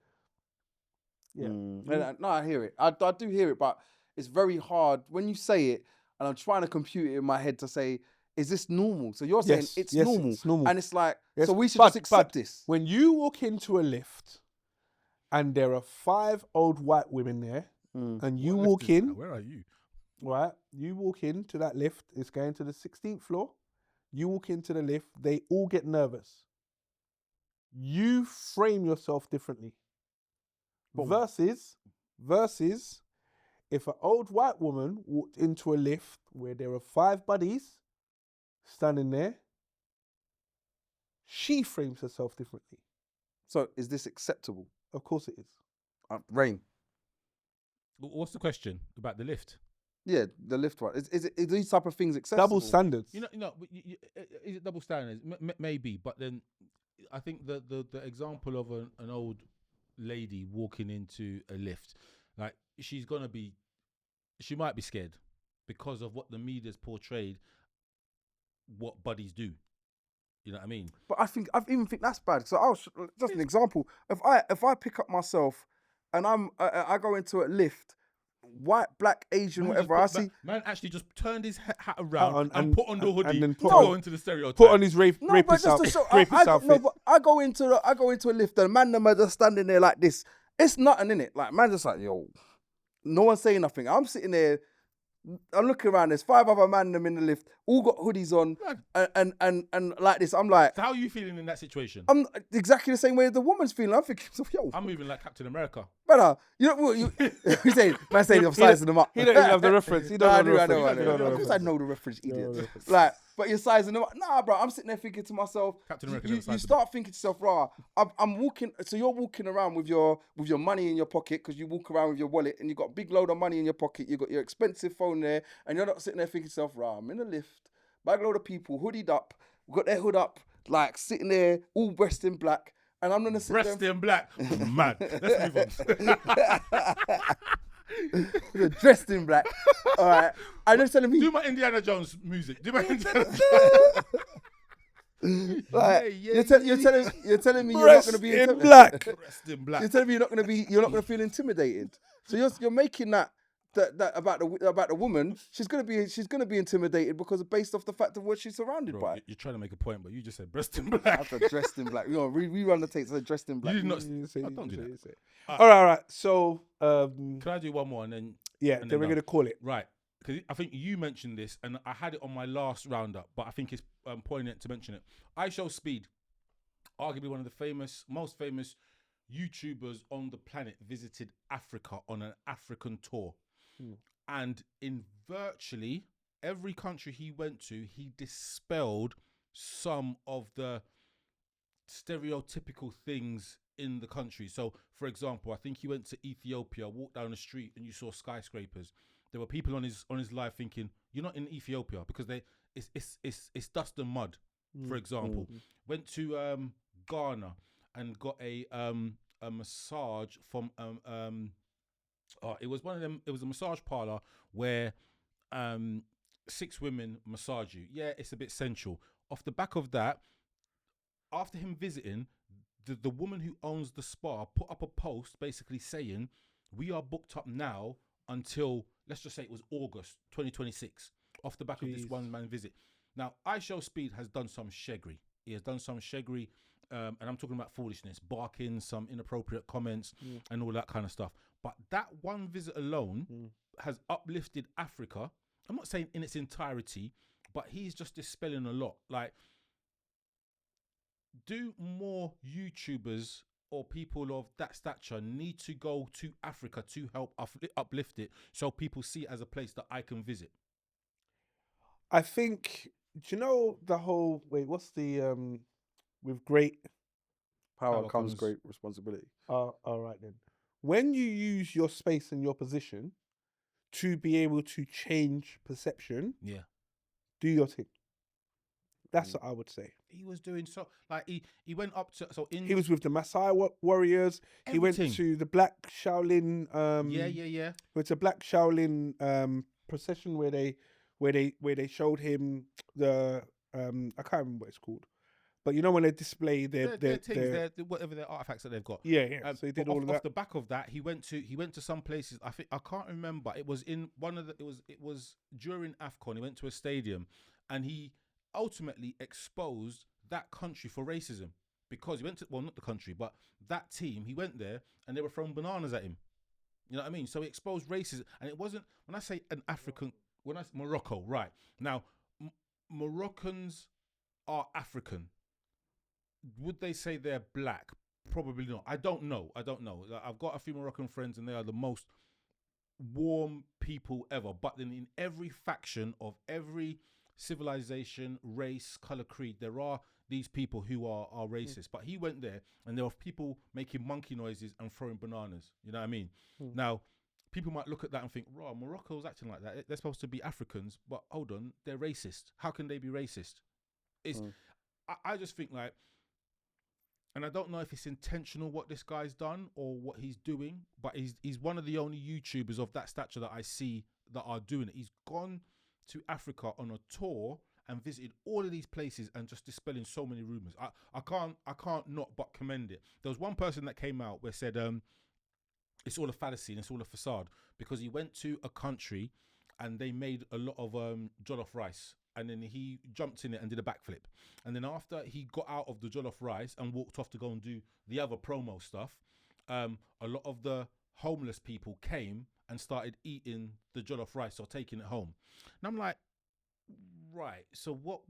Yeah. No, I hear it. I do hear it, but it's very hard when you say it, and I'm trying to compute it in my head to say, is this normal? So you're saying it's normal. It's normal. And it's like, so we should just accept this. When you walk into a lift, and there are 5 old white women there, and you walk in. Where are you? Right, you walk into that lift. It's going to the 16th floor. You walk into the lift. They all get nervous. You frame yourself differently. Versus, if an old white woman walked into a lift where there are 5 buddies standing there, she frames herself differently. So is this acceptable? Of course it is. Rain. What's the question about the lift? Yeah, the lift one. Is these type of things acceptable? Double standards. Is it double standards? Maybe, but then I think the example of an old lady walking into a lift, like she might be scared because of what the media's portrayed, what buddies do. You know what I mean? But I even think that's bad. So just an example. If I pick up myself and I go into a lift, white, black, Asian, whatever, I see. Man actually just turned his hat around and put on the hoodie and to go into the stereotype. Put on his rapist outfit. No, but I go into a lift and man them are just standing there like this. It's nothing in it. Like man just like, yo, no one's saying nothing. I'm sitting there. I'm looking around. There's 5 other man them in the lift, all got hoodies on, and like this. I'm like, so how are you feeling in that situation? I'm exactly the same way the woman's feeling. I'm thinking, yo, I'm moving like Captain America. Brother, you know what you saying? Man saying I'm sizing them up. He don't even have the reference. He don't know the reference. Of course I know the reference, idiot. Like, but you're sizing them up. Nah, bro. I'm sitting there thinking to myself. Captain America. You start thinking to yourself, rah. I'm walking. So you're walking around with your money in your pocket because you walk around with your wallet and you got a big load of money in your pocket. You got your expensive phone there, and you're not sitting there thinking to yourself, rah. I'm in a lift, bag load of people, hoodied up, got their hood up, like sitting there, all dressed in black. And I'm gonna sit dressed in black. Man, let's move on. Dressed in black. All right. And they're telling me, do my Indiana Jones music. Do my Indiana like, you're telling me you're not gonna be black. Dressed in black. You're telling me you're not gonna feel intimidated. So you're making that that about the woman, she's gonna be intimidated because based off the fact of what she's surrounded Bro, by. you're trying to make a point, but you just said breast in I black. said dressed in black. You know, rerun the tapes. Said dressed in black. You did not. You say- I don't you do say- that. you say. Uh, All right. So, Can I do one more and then? yeah, and then we're done? gonna call it. Right, because I think you mentioned this, and I had it on my last roundup, but I think it's poignant to mention it. I Show Speed, arguably one of the most famous YouTubers on the planet, visited Africa on an African tour. And in virtually every country he went to, he dispelled some of the stereotypical things in the country. So, for example, I think he went to Ethiopia, walked down the street, and you saw skyscrapers. There were people on his live thinking, "You're not in Ethiopia," because it's dust and mud. For example, went to Ghana and got a massage from it was one of them. It was a massage parlor where 6 women massage you. Yeah, it's a bit sensual. Off the back of that, after him visiting, the woman who owns the spa put up a post basically saying, "We are booked up now until, let's just say it was August 2026." Off the back of this one man visit. Now, I Show Speed has done some sheggery. He has done some sheggery, and I'm talking about foolishness, barking, some inappropriate comments, and all that kind of stuff. But that one visit alone has uplifted Africa. I'm not saying in its entirety, but he's just dispelling a lot. Like, do more YouTubers or people of that stature need to go to Africa to help uplift it, so people see it as a place that I can visit? I think. Do you know the whole? Wait, what's the with great? Power comes great responsibility. All right then. When you use your space and your position to be able to change perception, Yeah. do your thing. That's what I would say. He was doing so, like, he went up to, so in, He was with the Maasai warriors. He went Everything. to the Black Shaolin. yeah. It's a Black Shaolin procession where they showed him the I can't remember what it's called, but you know when they display their things, their whatever their artifacts that they've got. yeah. So he did But all of that. Off the back of that, he went to some places. I think I can't remember. It was in one of the. It was during AFCON. He went to a stadium, and he ultimately exposed that country for racism, because he went to, well, not the country, but that team. He went there, and they were throwing bananas at him. You know what I mean? So he exposed racism, and it wasn't, when I say an African, Morocco, right now, Moroccans are African. Would they say they're black? Probably not. I don't know. Like, I've got a few Moroccan friends, and they are the most warm people ever. But then in every faction of every civilization, race, color, creed, there are these people who are racist. But he went there, and there were people making monkey noises and throwing bananas. You know what I mean? Now, people might look at that and think, "Raw, Morocco's acting like that. They're supposed to be Africans." But hold on, they're racist. How can they be racist? I just think, like, and I don't know if it's intentional what this guy's done or what he's doing, but he's one of the only YouTubers of that stature that I see that are doing it. He's gone to Africa on a tour and visited all of these places and just dispelling so many rumors. I can't not but commend it. There was one person that came out where said it's all a fallacy and it's all a facade, because he went to a country and they made a lot of jollof rice, and then he jumped in it and did a backflip, and then after he got out of the jollof rice and walked off to go and do the other promo stuff, a lot of the homeless people came and started eating the jollof rice or taking it home. And I'm like, right, so what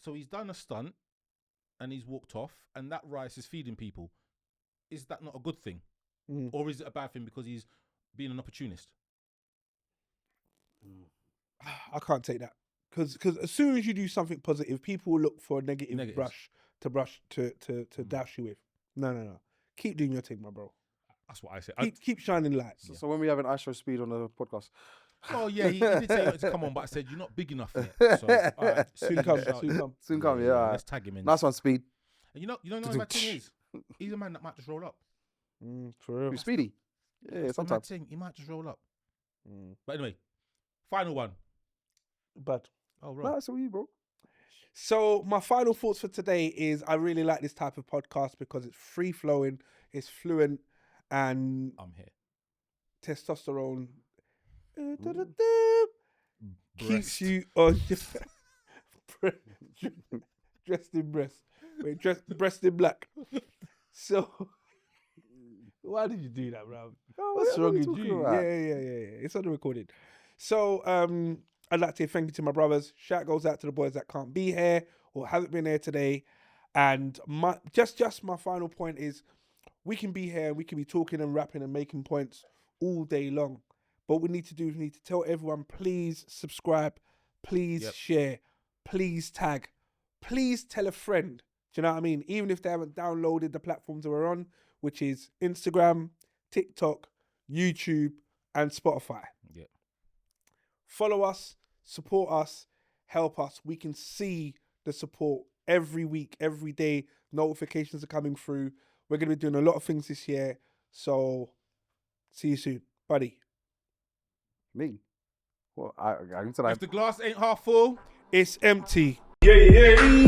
so he's done a stunt and he's walked off, and that rice is feeding people. Is that not a good thing? Or is it a bad thing because he's being an opportunist? I can't take that, because as soon as you do something positive, people will look for a negative brush to dash you with. No. Keep doing your thing, my bro. That's what I said. Keep shining light. So when we have an I Show Speed on the podcast, Oh yeah, he did say he wanted to come on, but I said you're not big enough yet. So all right, Soon come. Yeah, all right. Let's tag him in. Nice one, Speed. And you know what my thing is? He's a man that might just roll up. For real. Who's Speedy? Yeah, That's sometimes. the mad thing. He might just roll up. But anyway, final one. But Oh Nah, right. that's all you, bro. so my final thoughts for today is I really like this type of podcast because it's free flowing, it's fluent, and I'm here. testosterone Keeps you on your dressed in breast. Wait, breast in black. So, why did you do that, bro? What's wrong with you? about? Yeah. It's on the recording. So, I'd like to say thank you to my brothers. Shout goes out to the boys that can't be here or haven't been here today. And my final point is, we can be here, we can be talking and rapping and making points all day long. But what we need to do is we need to tell everyone, please subscribe, please share, please tag, please tell a friend. Do you know what I mean? Even if they haven't downloaded the platforms that we're on, which is Instagram, TikTok, YouTube, and Spotify. Yeah. Follow us, support us, help us. We can see the support every week, every day. Notifications are coming through. We're going to be doing a lot of things this year. So, see you soon. Buddy. Me? Well, I If the glass ain't half full, It's empty. Yeah.